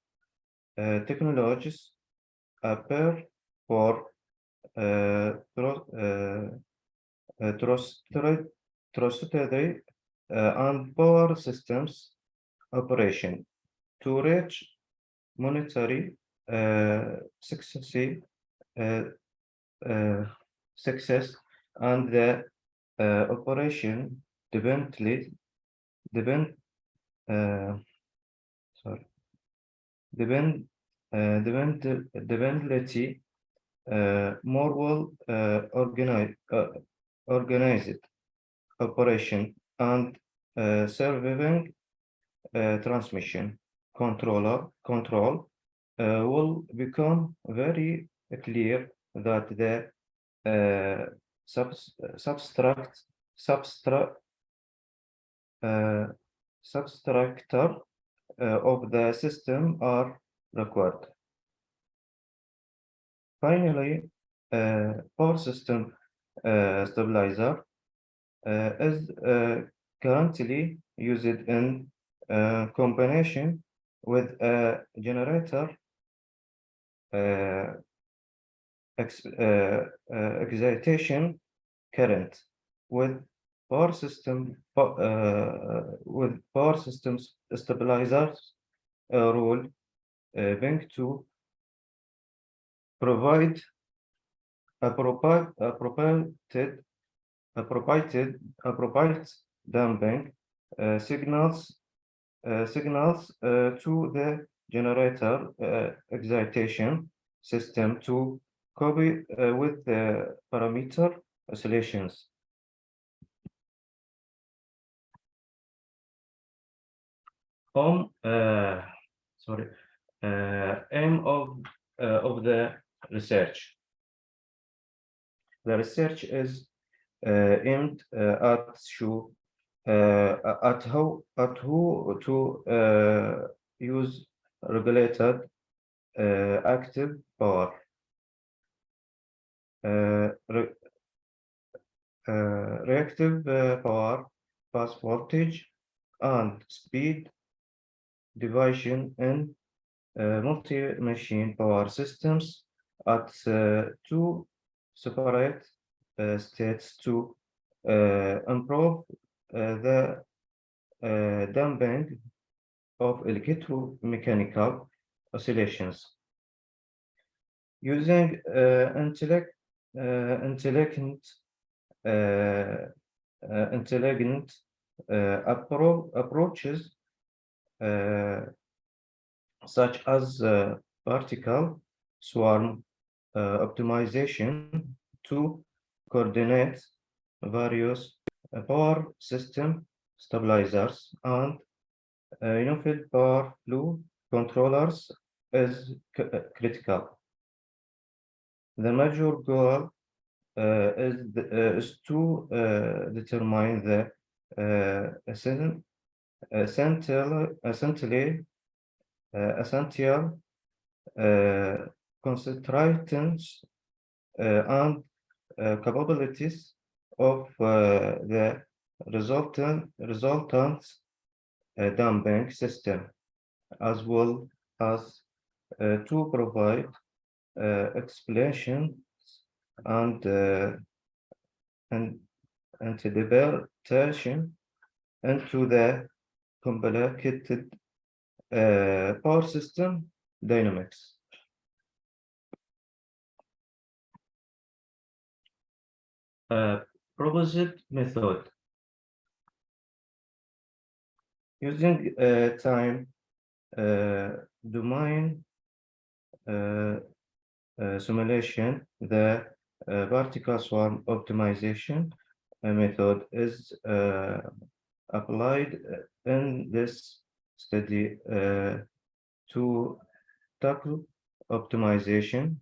technologies appear for trusted and power systems operation to reach monetary success and the operation dependently depend sorry depend dependently more well organized operation and surviving transmission control will become very clear that the substructure of the system are required. Finally, power system stabilizer is currently used in combination with a generator excitation current with power systems stabilizers role being to provide a appropriate damping signals to the generator excitation system to copy with the parameter oscillations. Aim of the research. The research is aimed at how to use regulated active power reactive power, pass voltage, and speed division in multi-machine power systems at two separate states to improve the damping of electromechanical oscillations. Using intelligent approaches such as particle swarm optimization to coordinate various power system stabilizers and unified power flow controllers is critical. The major goal is to determine the essential concentrations and capabilities of the resultant damping system, as well as to provide explanations and interpretation into the complicated power system dynamics. Proposed method using time domain simulation. The particle swarm optimization method is applied in this study to tackle optimization,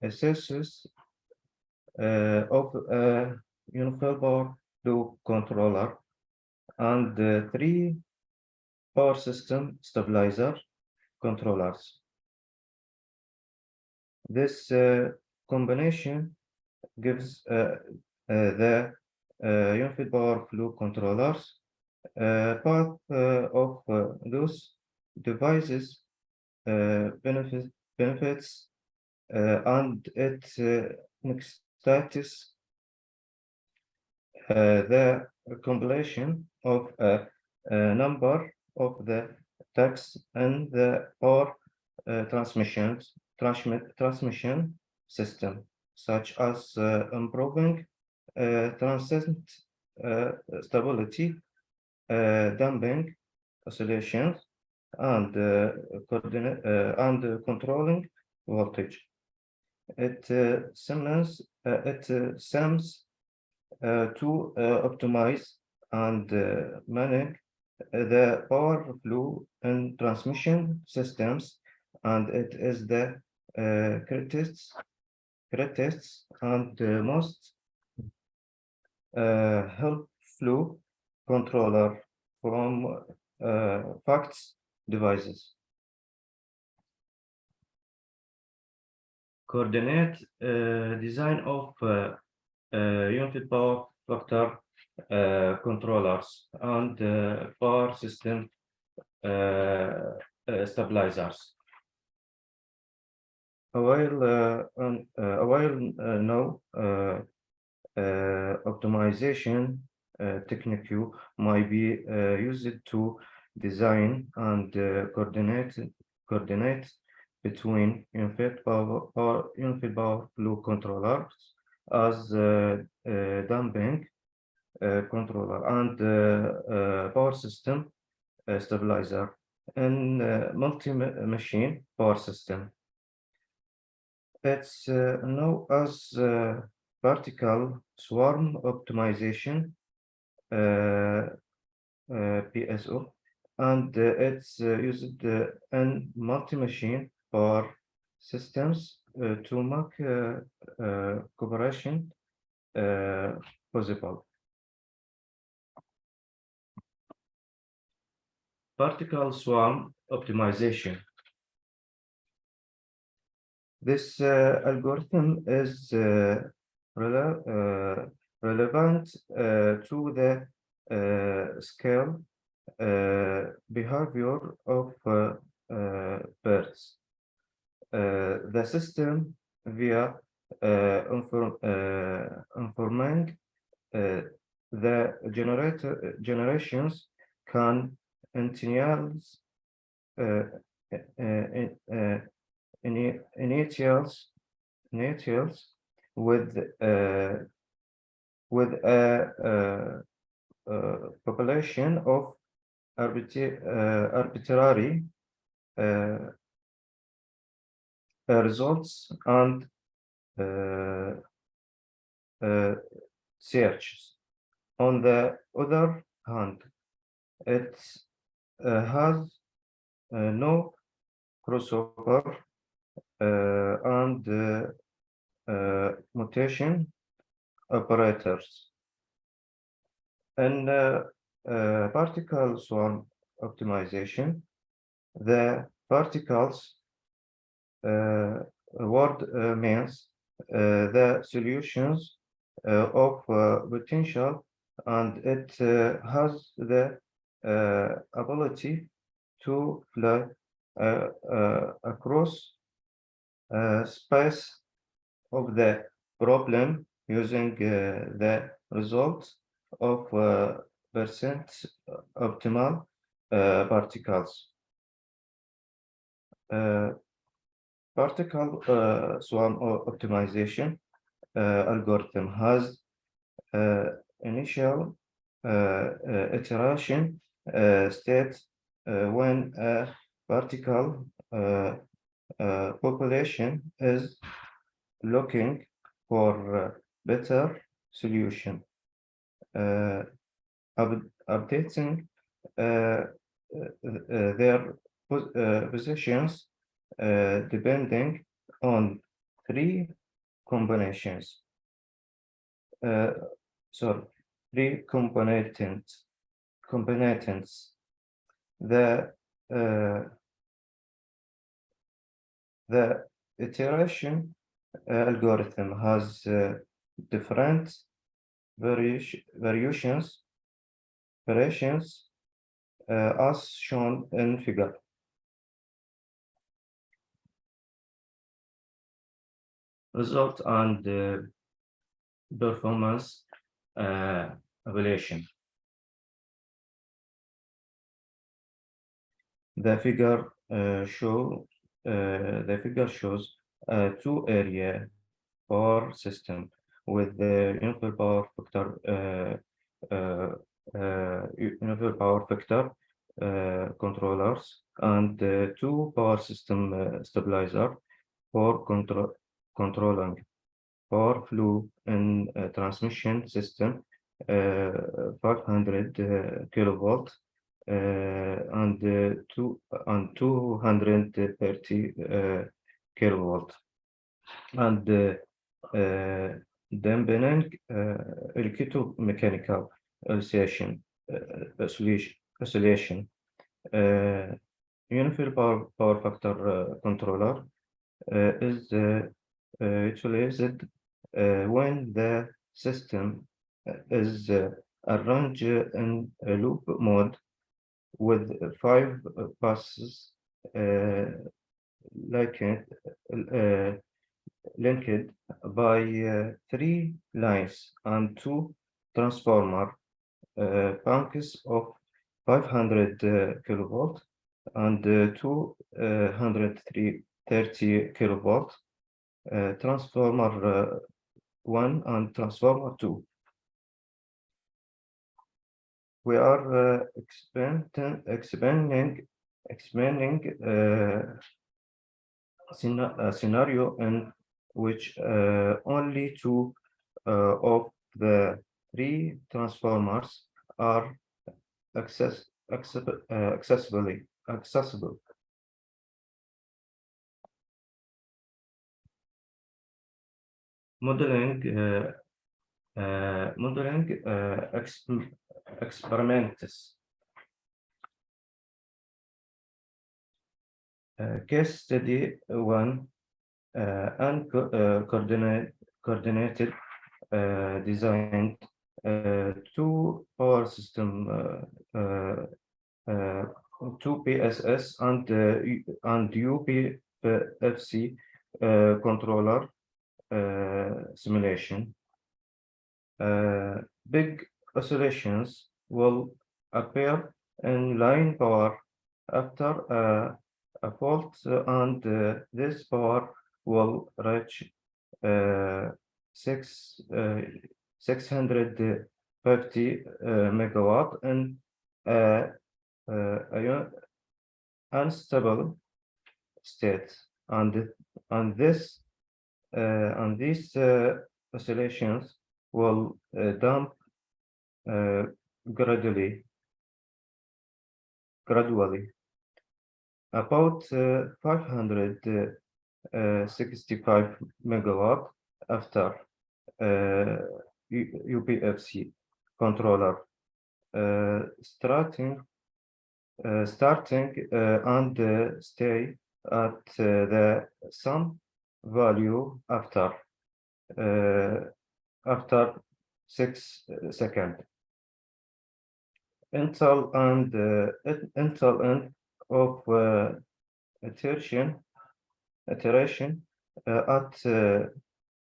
assesses of a unified power flow controller and 3 power system stabilizer controllers. This combination gives the unified power flow controllers part of those devices benefits and its status the compilation of a number of the tasks and the power transmission system, such as improving transient stability, damping oscillations, and controlling voltage. It sums to optimize and manage the power flow in transmission systems, and it is the greatest and most help flow controller from FACTS devices. Coordinate design of unified power factor controllers and power system stabilizers. While now optimization technique might be used to design and coordinate between unified power flow controllers as damping controller and power system stabilizer and multi-machine power system. It's known as vertical swarm optimization, PSO, and it's used in multi-machine power systems to make cooperation possible. Vertical swarm optimization. This algorithm is relevant to the scale behavior of birds. The system via informing the generations can initials with a population of arbitrary results and searches. On the other hand, it has no crossover and mutation operators. In particle swarm optimization, the particles word means the solutions of potential, and it has the ability to fly across space of the problem using the results of percent optimal particles. Particle swarm optimization algorithm has initial iteration state when a particle population is looking for a better solution. updating their positions depending on three combinations. Three components. The iteration algorithm has different variations as shown in figure. Result and performance evaluation. The figure shows a two-area power system with the uniform power factor controllers and two power system stabilizer for controlling power flow in transmission system 500 kilovolt and 230 kilovolt, and dampening electromechanical oscillation. Unified power factor controller is utilized when the system is arranged in a loop mode with 5 passes linked by 3 lines and 2 transformer banks of 500 kilovolt and 230 kilovolt, transformer 1 and transformer 2. We are expanding a scenario in which only 2 of the 3 transformers are accessible. Modeling experiments. Case study 1 and coordinated designed 2 power system 2 PSS and UPFC controller simulation. Big oscillations will appear in line power after a fault, and this power will reach 650 megawatt in unstable state, and these oscillations will dump gradually about 565 megawatt after UPFC controller starting and stay at the sum value after 6 seconds. Until end of iteration at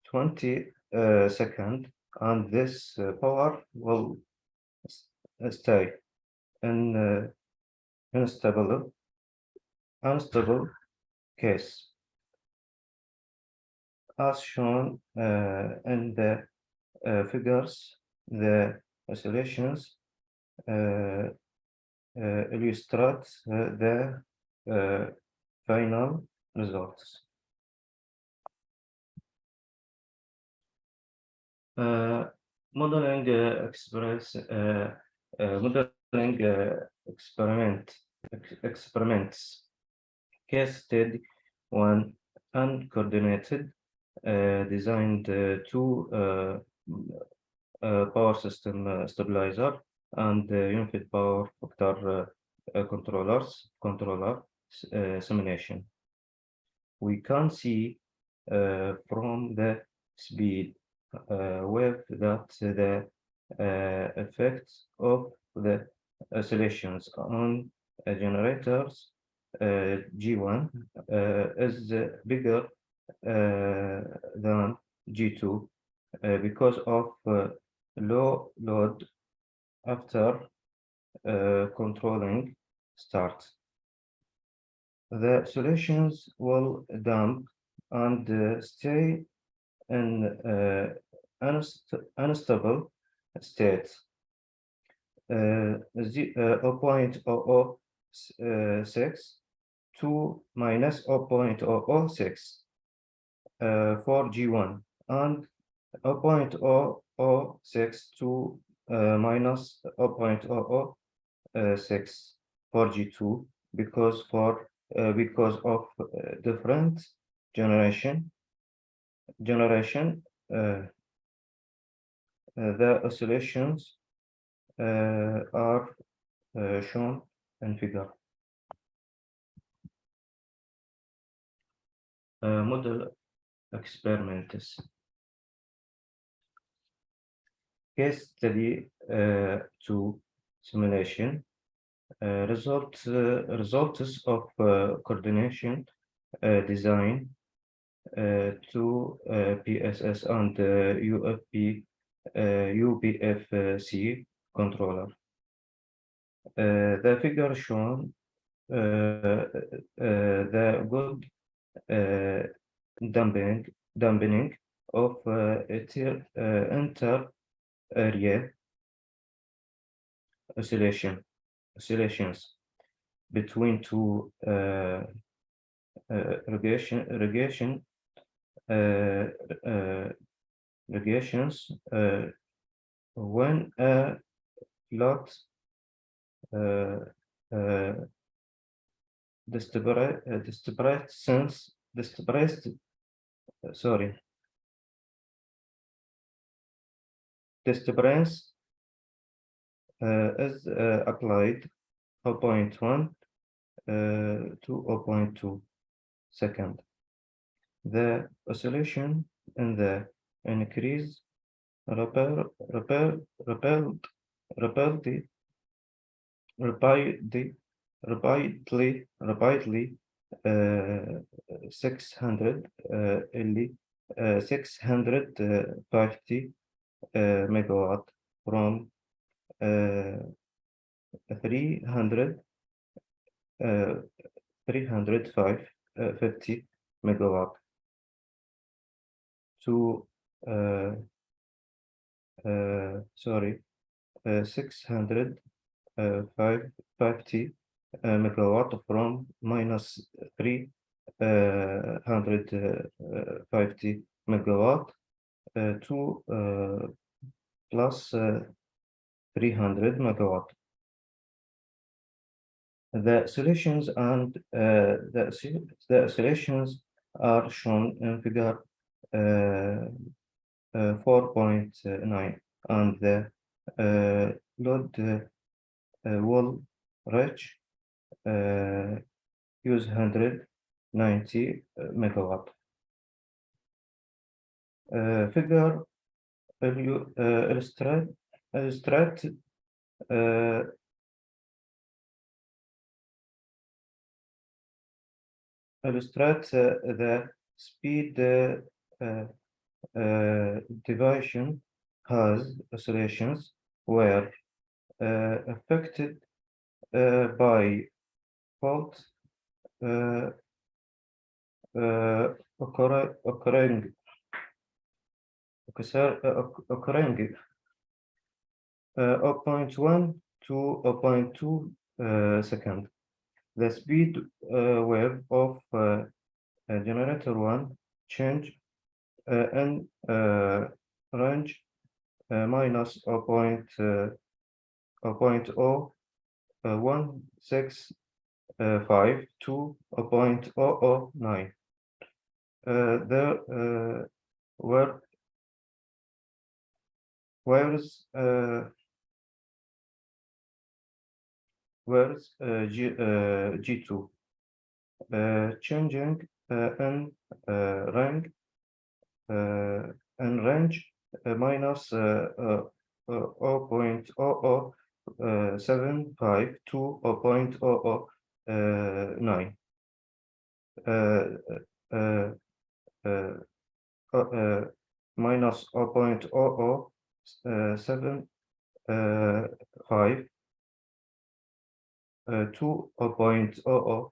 20 seconds, and this power will stay in unstable case, as shown in the figures. The oscillations illustrate the final results. modeling experiments. Case study 1, uncoordinated designed two power system stabilizer and unified power factor controller simulation. We can see from the speed wave that the effects of the oscillations on generators G1 is bigger than G2 because of low load after controlling start. The solutions will damp and stay in unstable state. 0.006 to minus 0.006 for G1 and 0.006 to minus 0.006 for G2 because of different generation the oscillations are shown in figure. Model experiments. Case study 2 simulation. Results of coordination design to PSS and UPFC controller. The figure shown the good dampening of inter area oscillations between two regressions when a lot disturbance is applied 0.1 to 0.2 second. The oscillation in the increase rapidly 650 megawatt from 350 megawatt to 650 megawatt from minus 350 megawatt to plus 300 megawatt. The solutions and the solutions are shown in figure 4.9, and the load will reach use 190 megawatt. Figure illustrate the speed division has oscillations were affected by fault occurring 0.1 to 0.2 second. The speed wave of generator 1 change in range minus 0.01652 to 0.009. There where's G2 changing in range minus 0.0075 to 0.009. Minus 0.0075 to 0.008.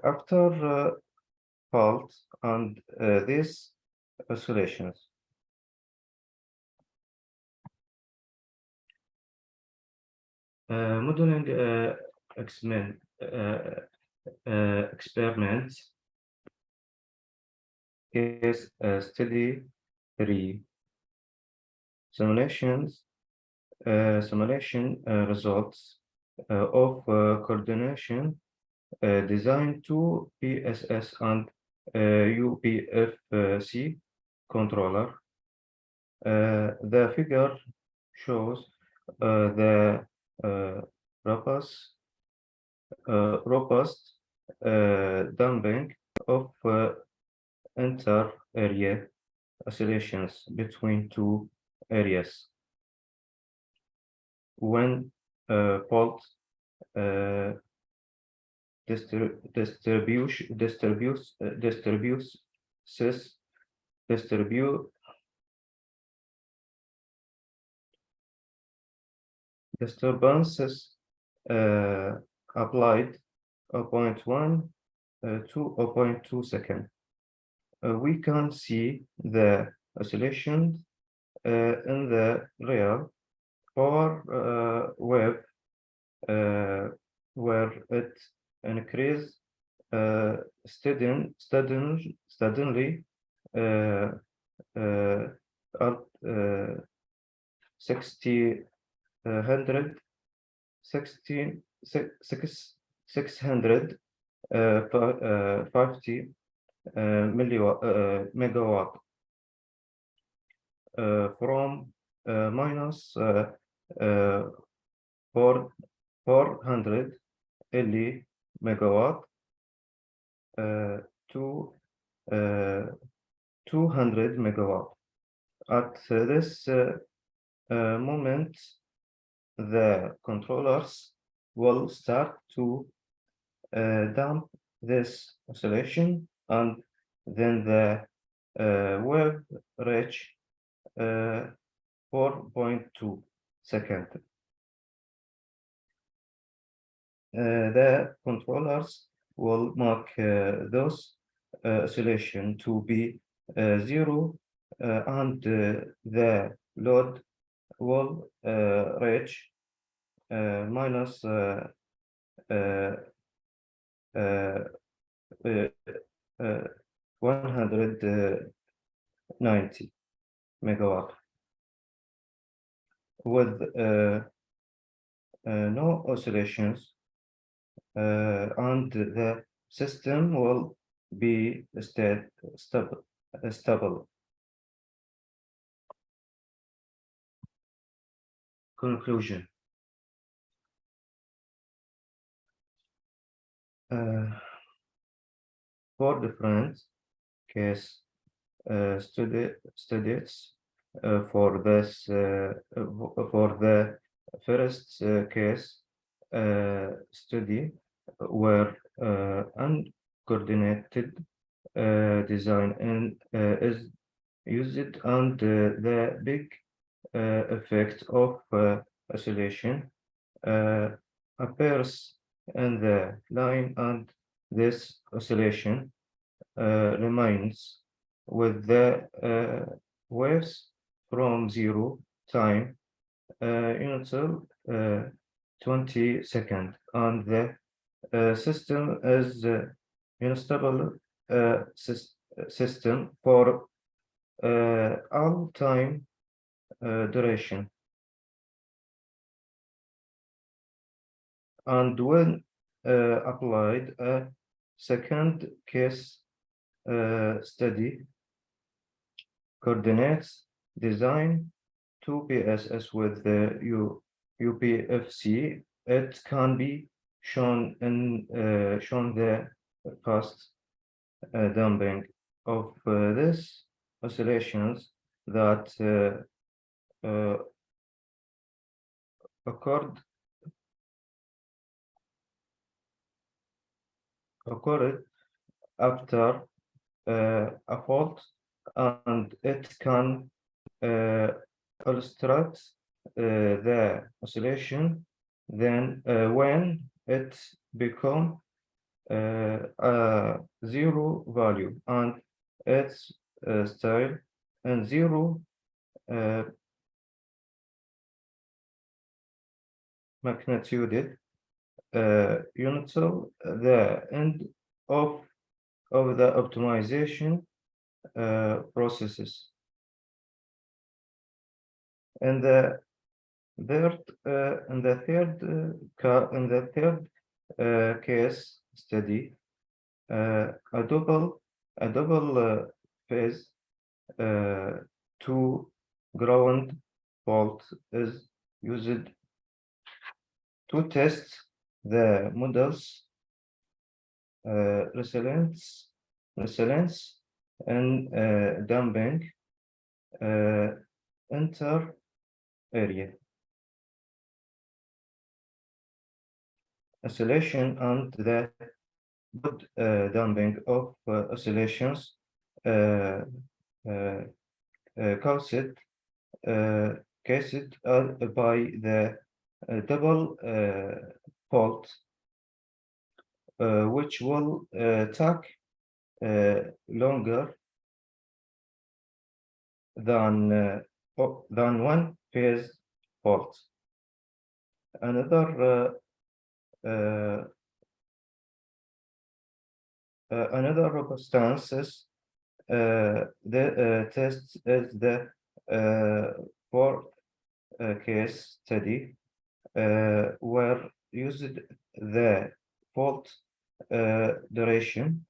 After fault and these oscillations, modeling experiments is study 3. Simulation results of coordination designed to PSS and UPFC controller. The figure shows the robust damping of inter-area oscillations between two areas. When fault disturbances applied 0.1 to 0.2 seconds. We can see the oscillation in the real power wave where it increased steadily at 650 megawatt from minus 480 megawatt to 200 megawatt. At this moment, the controllers will start to damp this oscillation, and then the wave reach 4.2 seconds. The controllers will mark those oscillation to be 0 and the load will reach minus 190 megawatt with no oscillations, and the system will be stable. Conclusion. For different case studies for this for the first case study where uncoordinated design is used, and the big effect of oscillation appears in the line, and this oscillation remains with the waves from 0 time until 20 seconds, and the system is unstable system for all time duration. And when applied a second case study coordinates design 2 PSS with the UPFC, it can be shown the fast damping of this oscillations that occurred after a fault, and it can illustrate the oscillation then when it become a zero value and its style and zero magnitude until the end of the optimization processes. And the third case study, a double phase to ground fault is used to test the model's resilience and damping inter area oscillation and the good damping of oscillations caused by the double fault, which will take longer than one phase fault. Another circumstances the test is the fourth case study where used the fault duration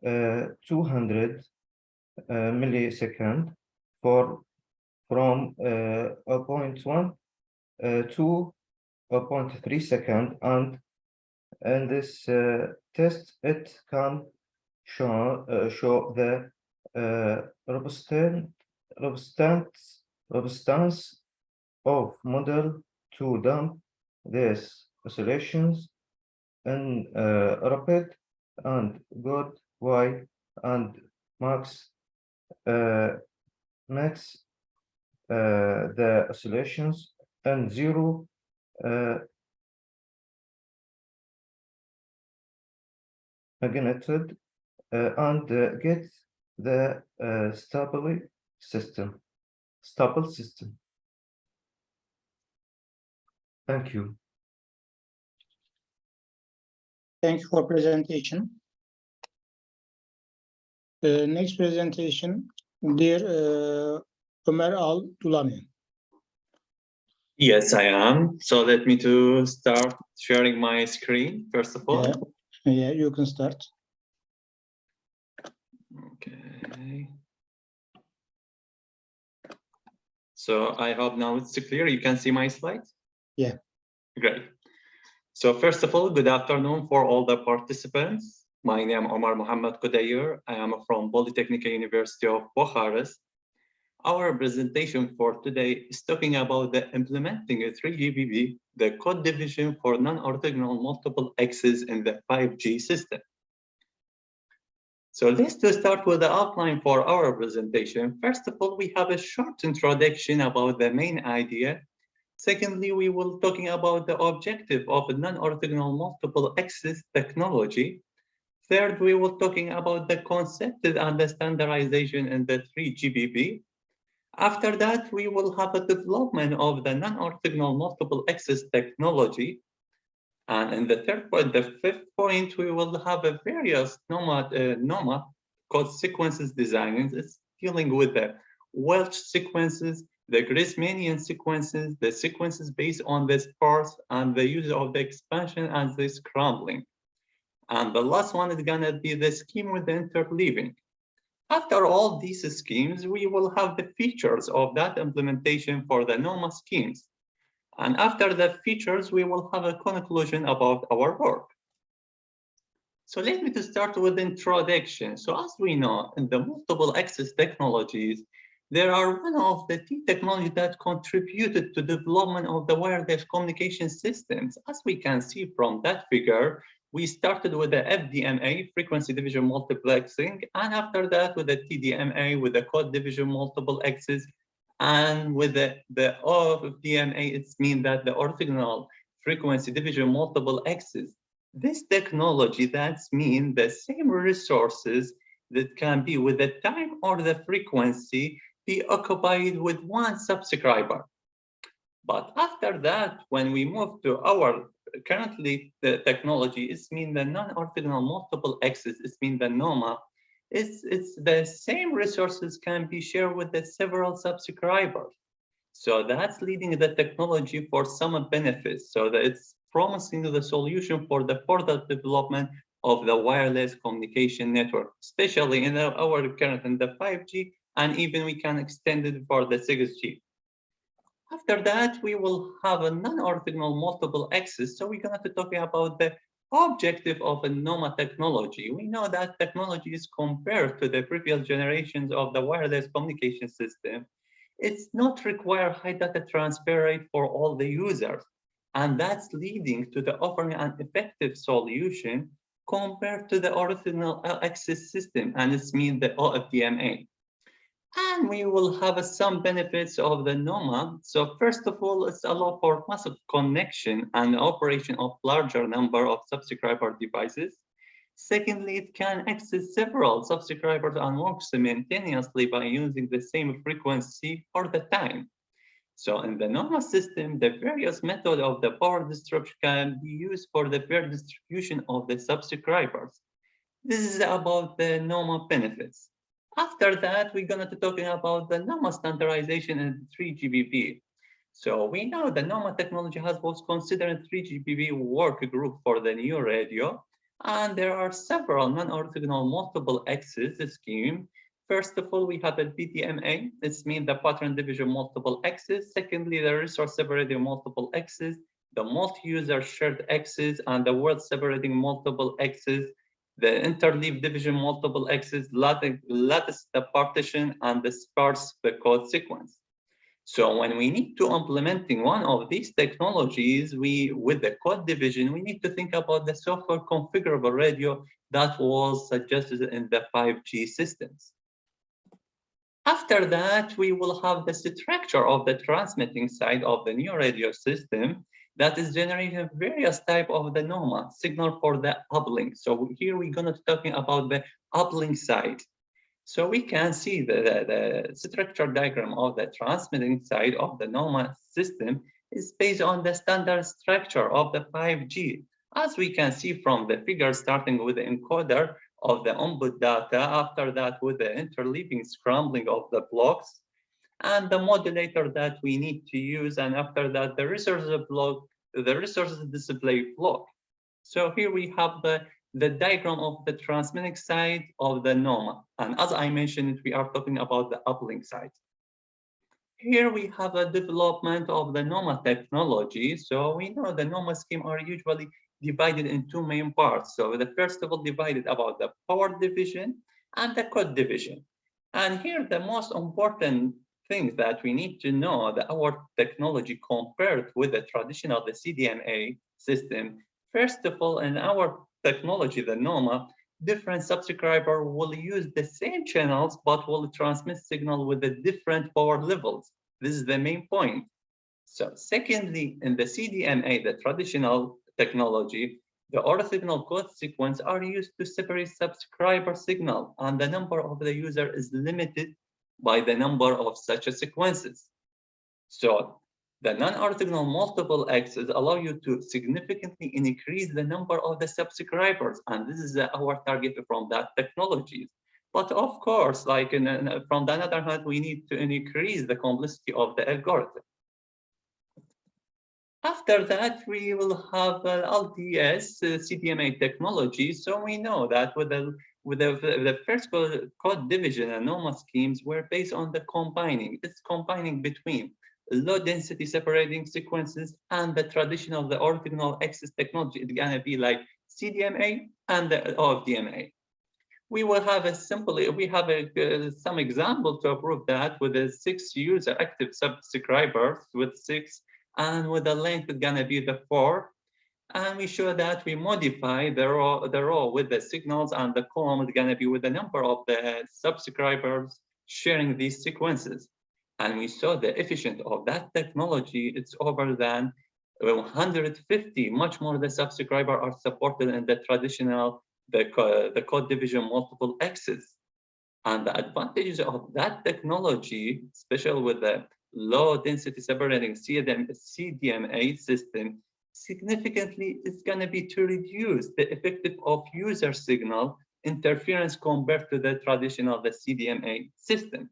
200 millisecond from 0.1 to 0.3 second, and in this test it can show the robustance of model to dump these oscillations in rapid and good Y and max the oscillations and zero magnitude and get the stable system. Thank you. Thank you for presentation. Next presentation, dear Ömer Al-Dulami. Yes, I am. So let me to start sharing my screen, first of all. Yeah, you can start. Okay. So I hope now it's clear. You can see my slides? Yeah. Great. So first of all, good afternoon for all the participants. My name is Omar Mohammed Kodayer. I am from Polytechnic University of Bucharest. Our presentation for today is talking about the implementing a 3GPP, the code division for non-orthogonal multiple axes in the 5G system. So let's start with the outline for our presentation. First of all, we have a short introduction about the main idea. Secondly, we will talking about the objective of a non-orthogonal multiple axis technology. Third, we will talking about the concept and the standardization in the 3GPP. After that, we will have a development of the non-orthogonal multiple axis technology. And in the third point, the fifth point, we will have a various NOMA code sequences designs dealing with the Welch sequences, the Grassmannian sequences, the sequences based on the sparse, and the use of the expansion and the scrambling. And the last one is gonna be the scheme with the interleaving. After all these schemes, we will have the features of that implementation for the NOMA schemes. And after the features, we will have a conclusion about our work. So let me to start with introduction. So as we know, in the multiple access technologies, there are one of the key technologies that contributed to development of the wireless communication systems. As we can see from that figure, we started with the FDMA, frequency division multiplexing, and after that with the TDMA, with the code division multiple access, and with the OFDMA, it's mean that the orthogonal frequency division multiple access. This technology, that's mean the same resources that can be with the time or the frequency be occupied with one subscriber. But after that, when we move to our currently the technology, it's mean the non-orthogonal multiple access, it's mean the NOMA, it's the same resources can be shared with the several subscribers. So that's leading the technology for some benefits, so that it's promising the solution for the further development of the wireless communication network, especially in our current in the 5G, and even we can extend it for the 6G. After that, we will have a non-orthogonal multiple access. So we're going to be talking about the objective of a NOMA technology. We know that technology is compared to the previous generations of the wireless communication system. It's not require high data transfer rate for all the users. And that's leading to the offering an effective solution compared to the orthogonal access system, and it's mean the OFDMA. And we will have some benefits of the NOMA. So first of all, it's allow for massive connection and operation of larger number of subscriber devices. Secondly, it can access several subscribers and work simultaneously by using the same frequency or the time. So in the NOMA system, the various methods of the power distribution can be used for the fair distribution of the subscribers. This is about the NOMA benefits. After that, we're going to be talking about the NOMA standardization and 3GPP. So we know the NOMA technology was considered 3GPP work group for the new radio, and there are several non-orthogonal multiple access scheme. First of all, we have a BDMA. This means the pattern division multiple access. Secondly, the resource separating multiple access, the multi-user shared access, and the word separating multiple access, the interleave division multiple access, lattice the partition, and the sparse the code sequence. So when we need to implementing one of these technologies, with the code division, we need to think about the software configurable radio that was suggested in the 5G systems. After that, we will have the structure of the transmitting side of the new radio system that is generating various type of the NOMA signal for the uplink. So here we're going to be talking about the uplink side. So we can see the structure diagram of the transmitting side of the NOMA system is based on the standard structure of the 5G. As we can see from the figure, starting with the encoder of the input data, after that with the interleaving scrambling of the blocks, and the modulator that we need to use, and after that the resources block, the resources display block. So here we have the diagram of the transmitting side of the NOMA, and as I mentioned, we are talking about the uplink side. Here we have a development of the NOMA technology. So we know the NOMA scheme are usually divided in two main parts. So the first of all divided about the power division and the code division. And here the most important thing that we need to know that our technology compared with the traditional, the CDMA system, first of all, in our technology, the NOMA, different subscriber will use the same channels, but will transmit signal with the different power levels. This is the main point. So secondly, in the CDMA, the traditional technology, the orthogonal code sequence are used to separate subscriber signal, and the number of the user is limited by the number of such sequences. So the non-orthogonal multiple access allow you to significantly increase the number of the subscribers, and this is our target from that technology. But of course, like from the other hand, we need to increase the complexity of the algorithm. After that, we will have LDS CDMA technology. So we know that with the first code division and NOMA schemes were based on the combining. It's combining between low density separating sequences and the traditional, the orthogonal axis technology. It's gonna be like CDMA and the OFDMA. We will have a simple, we have some example to prove that with the 6 user active subscribers with 6, and with the length it's gonna be the 4. And we show that we modify the row with the signals, and the column is gonna be with the number of the subscribers sharing these sequences. And we saw the efficiency of that technology, it's over than 150, much more the subscriber are supported in the traditional, the code division multiple axis. And the advantages of that technology, especially with the low density separating CDMA system, significantly is going to be to reduce the effective of user signal interference compared to the traditional, the CDMA system.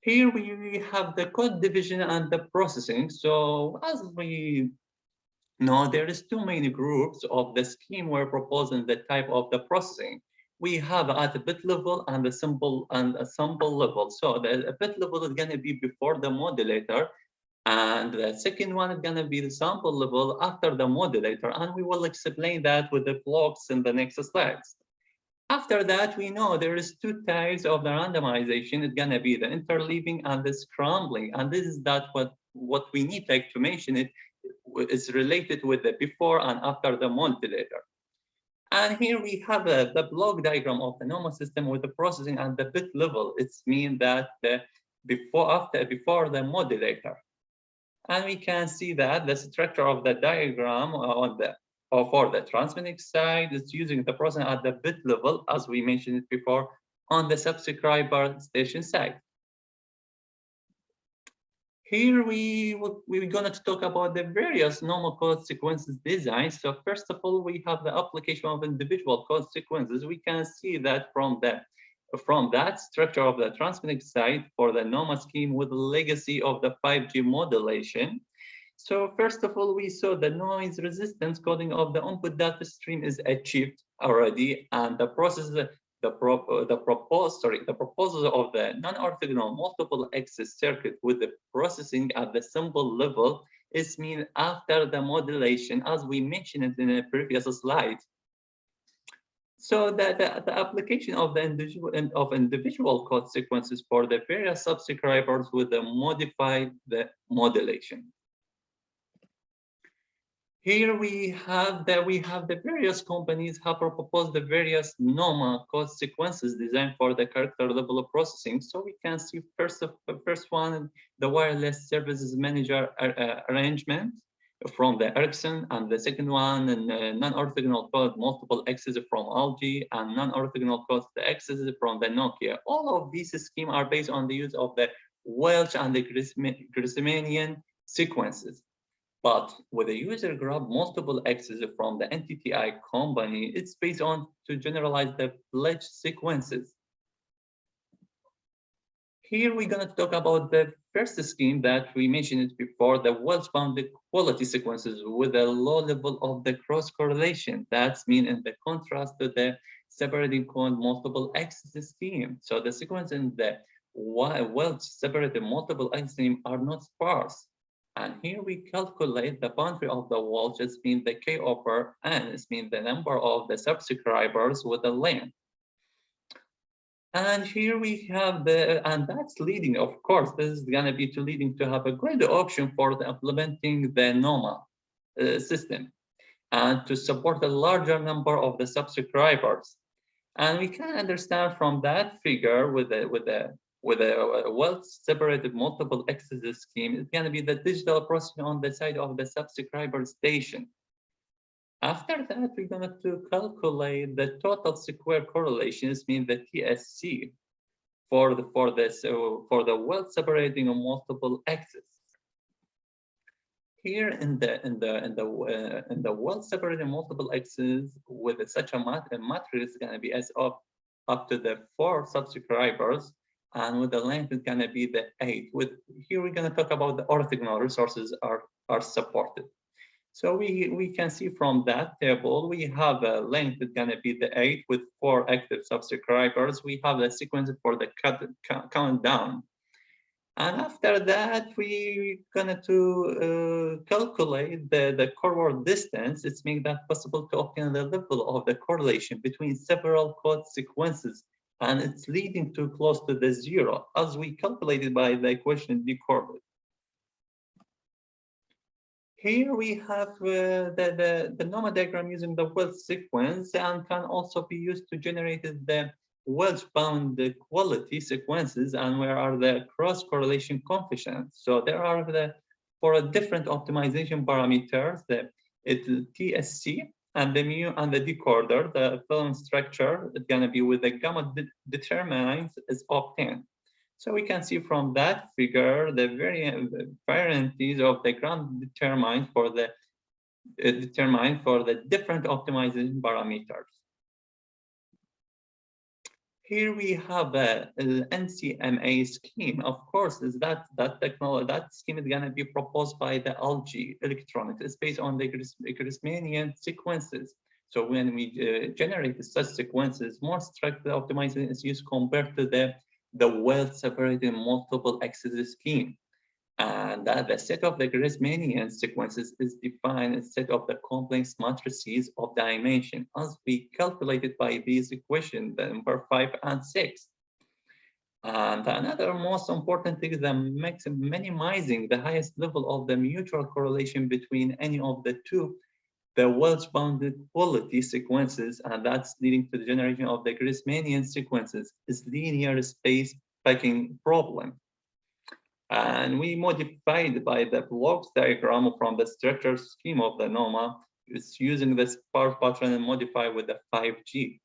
Here we have the code division and the processing. So as we know, there is two main groups of the scheme we're proposing the type of the processing. We have at the bit level and the symbol and a sample level. So the bit level is going to be before the modulator, and the second one is going to be the sample level after the modulator. And we will explain that with the blocks in the next slides. After that, we know there is two types of the randomization. It's going to be the interleaving and the scrambling. And this is that what we need to mention it is related with the before and after the modulator. And here we have the block diagram of the NOMA system with the processing and the bit level. It's mean that the before the modulator. And we can see that the structure of the diagram for the transmitting side is using the processing at the bit level, as we mentioned it before, on the subscriber station side. Here we're going to talk about the various NOMA code sequences design. So first of all, we have the application of individual code sequences. We can see that from that structure of the transmitting side for the NOMA scheme with the legacy of the 5G modulation. So first of all, we saw the noise resistance coding of the input data stream is achieved already, and the process, the proposal of the non-orthogonal multiple axis circuit with the processing at the symbol level is mean after the modulation, as we mentioned it in a previous slide. So the application of the individual code sequences for the various subscribers with the modified modulation. Here we have the various companies have proposed the various NOMA code sequences designed for the character level of processing. So we can see first one, the wireless services manager arrangement from the Ericsson, and the second one, non-orthogonal code multiple axes from LG, and non-orthogonal code the axes from the Nokia. All of these schemes are based on the use of the Welch and the Grismanian sequences. But with the user grab multiple axes from the NTTI company, it's based on to generalize the pledge sequences. Here we're going to talk about the first scheme that we mentioned before, the Welch-bounded quality sequences with a low level of the cross correlation. That's mean in the contrast to the separating code multiple axis scheme. So the sequence in the Welch separated multiple axis scheme are not sparse. And here we calculate the boundary of the Welch as being the K over N, it's mean the number of the subscribers with the length. And here we have and that's leading, of course, this is going to be leading to have a great option for the implementing the NOMA system and to support a larger number of the subscribers. And we can understand from that figure with a well-separated multiple axis scheme, it's going to be the digital processing on the side of the subscriber station. After that, we're going to calculate the total square correlations, mean the TSC, for the well-separating multiple axes. Here in the well-separated multiple axes with such a matrix is going to be S of up to the 4 subscribers, and with the length is gonna be the 8. With here we're gonna talk about the orthogonal resources are supported. So we can see from that table, we have a length is gonna be the 8 with 4 active subscribers. We have the sequence for the countdown. And after that, we're going to calculate the forward distance. It's making that possible to obtain the level of the correlation between several code sequences, and it's leading to close to the 0, as we calculated by the equation decorbed. Here we have the NOMA diagram using the Welch sequence, and can also be used to generate the Welch-bound quality sequences, and where are the cross-correlation coefficients. So there are for a different optimization parameters, the TSC and the mu and the decoder, the film structure is going to be with the gamma determinants is obtained. So we can see from that figure the varieties of the ground determined for the different optimization parameters. Here we have a NCMA scheme. Of course, is that technology, that scheme is going to be proposed by the LG Electronics. It's based on the Grassmannian sequences. So when we generate such sequences, more strict optimization is used compared to the well-separated multiple axis scheme. And that the set of the Grassmannian sequences is defined as set of the complex matrices of dimension, as we calculated by these equations, the number 5 and 6. And another most important thing is the minimizing the highest level of the mutual correlation between any of the two, the Welch-bounded quality sequences, and that's leading to the generation of the Grassmannian sequences, is linear space packing problem. And we modified by the blocks diagram from the structure scheme of the NOMA. It's using the sparse pattern and modify with the 5G.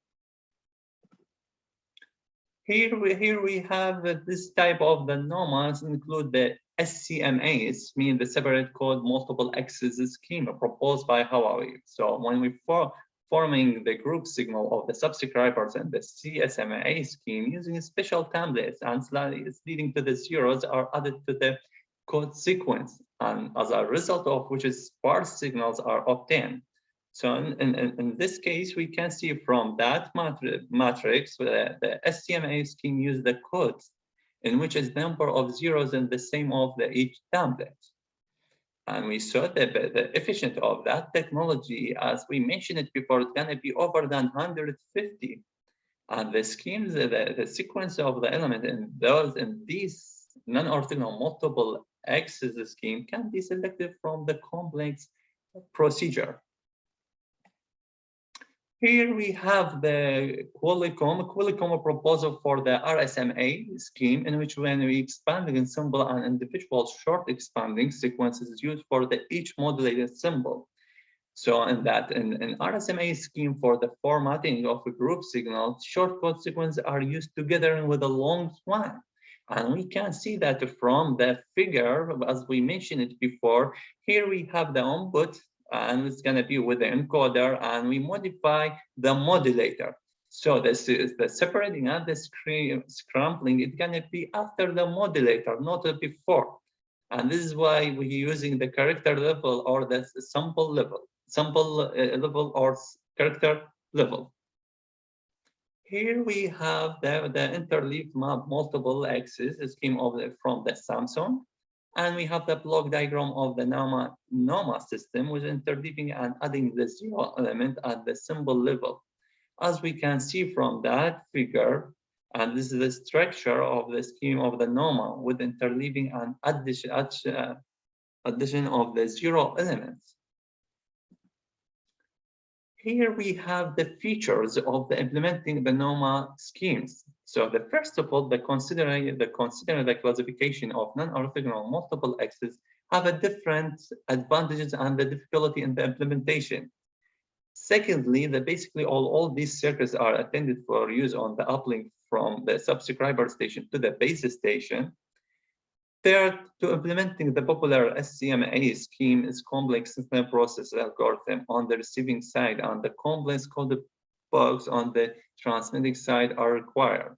Here we have this type of the NOMAs include the SCMAs, mean the separate code multiple axis scheme proposed by Huawei. So when we forming the group signal of the subscribers and the CSMA scheme using special templates, and it's leading to the zeros are added to the code sequence, and as a result of which is sparse signals are obtained. So in this case, we can see from that matrix, the SCMA scheme use the codes in which is number of zeros in the same of each template. And we saw the efficiency of that technology, as we mentioned it before, it's going to be over than 150. And the schemes, the sequence of the element in these non-orthogonal multiple axis scheme can be selected from the complex procedure. Here we have the Qualcomm proposal for the RSMA scheme, in which when we expanding a symbol and individual short expanding sequences used for each modulated symbol. So in RSMA scheme for the formatting of a group signal, short code sequences are used together with a long one. And we can see that from the figure, as we mentioned it before, here we have the input, and it's going to be with the encoder, and we modify the modulator. So this is the separating and the scrambling. It's going to be after the modulator, not before. And this is why we're using the character level or the sample level or character level. Here we have the interleaved map multiple axis scheme from the Samsung. And we have the block diagram of the NOMA system with interleaving and adding the zero element at the symbol level. As we can see from that figure, and this is the structure of the scheme of the NOMA with interleaving and addition of the zero elements. Here we have the features of implementing the NOMA schemes. So the first of all, considering the classification of non-orthogonal multiple axes have a different advantages and the difficulty in the implementation. Secondly, basically all these circuits are intended for use on the uplink from the subscriber station to the base station. Third, to implementing the popular SCMA scheme is complex signal process algorithm on the receiving side, and the complex code bugs on the transmitting side are required.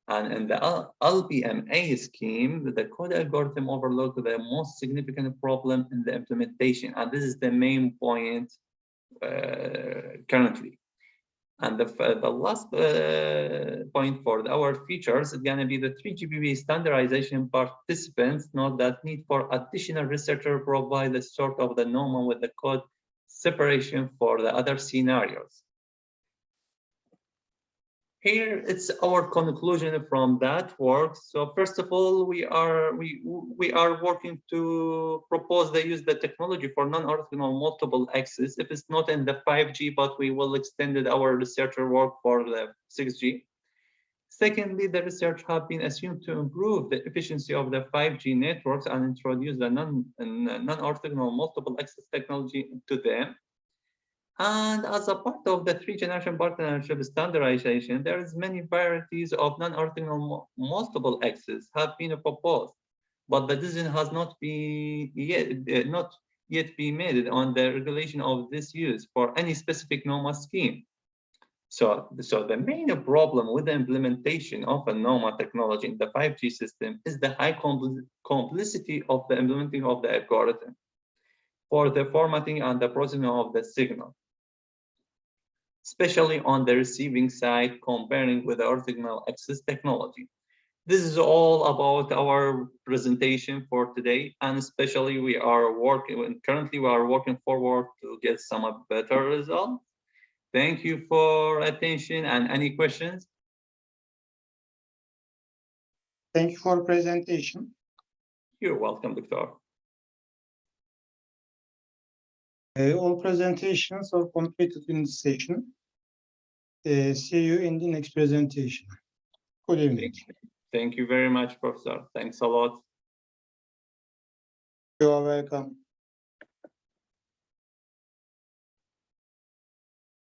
And in the LBMA scheme, the code algorithm overlooked the most significant problem in the implementation. And this is the main point currently. And the last point for our features is going to be the 3GPP standardization. Participants note that need for additional researcher provide the sort of the normal with the code separation for the other scenarios. Here it's our conclusion from that work. So first of all, we are working to propose they use the technology for non-orthogonal multiple access. If it's not in the 5G, but we will extend our researcher work for the 6G. Secondly, the research have been assumed to improve the efficiency of the 5G networks and introduce the non-orthogonal multiple access technology to them. And as a part of the 3-generation partnership standardization, there is many varieties of non-orthogonal multiple access have been proposed, but the decision has not yet been made on the regulation of this use for any specific NOMA scheme. So the main problem with the implementation of a NOMA technology in the 5G system is the high complexity of the implementing of the algorithm for the formatting and the processing of the signal, especially on the receiving side comparing with the orthogonal access technology. This is all about our presentation for today, and especially currently we are working forward to get some better results. Thank you for attention, and any questions? Thank you for presentation. You're welcome, Doctor. All presentations are completed in this session. See you in the next presentation. Good evening. Thank you very much, Professor. Thanks a lot. You are welcome.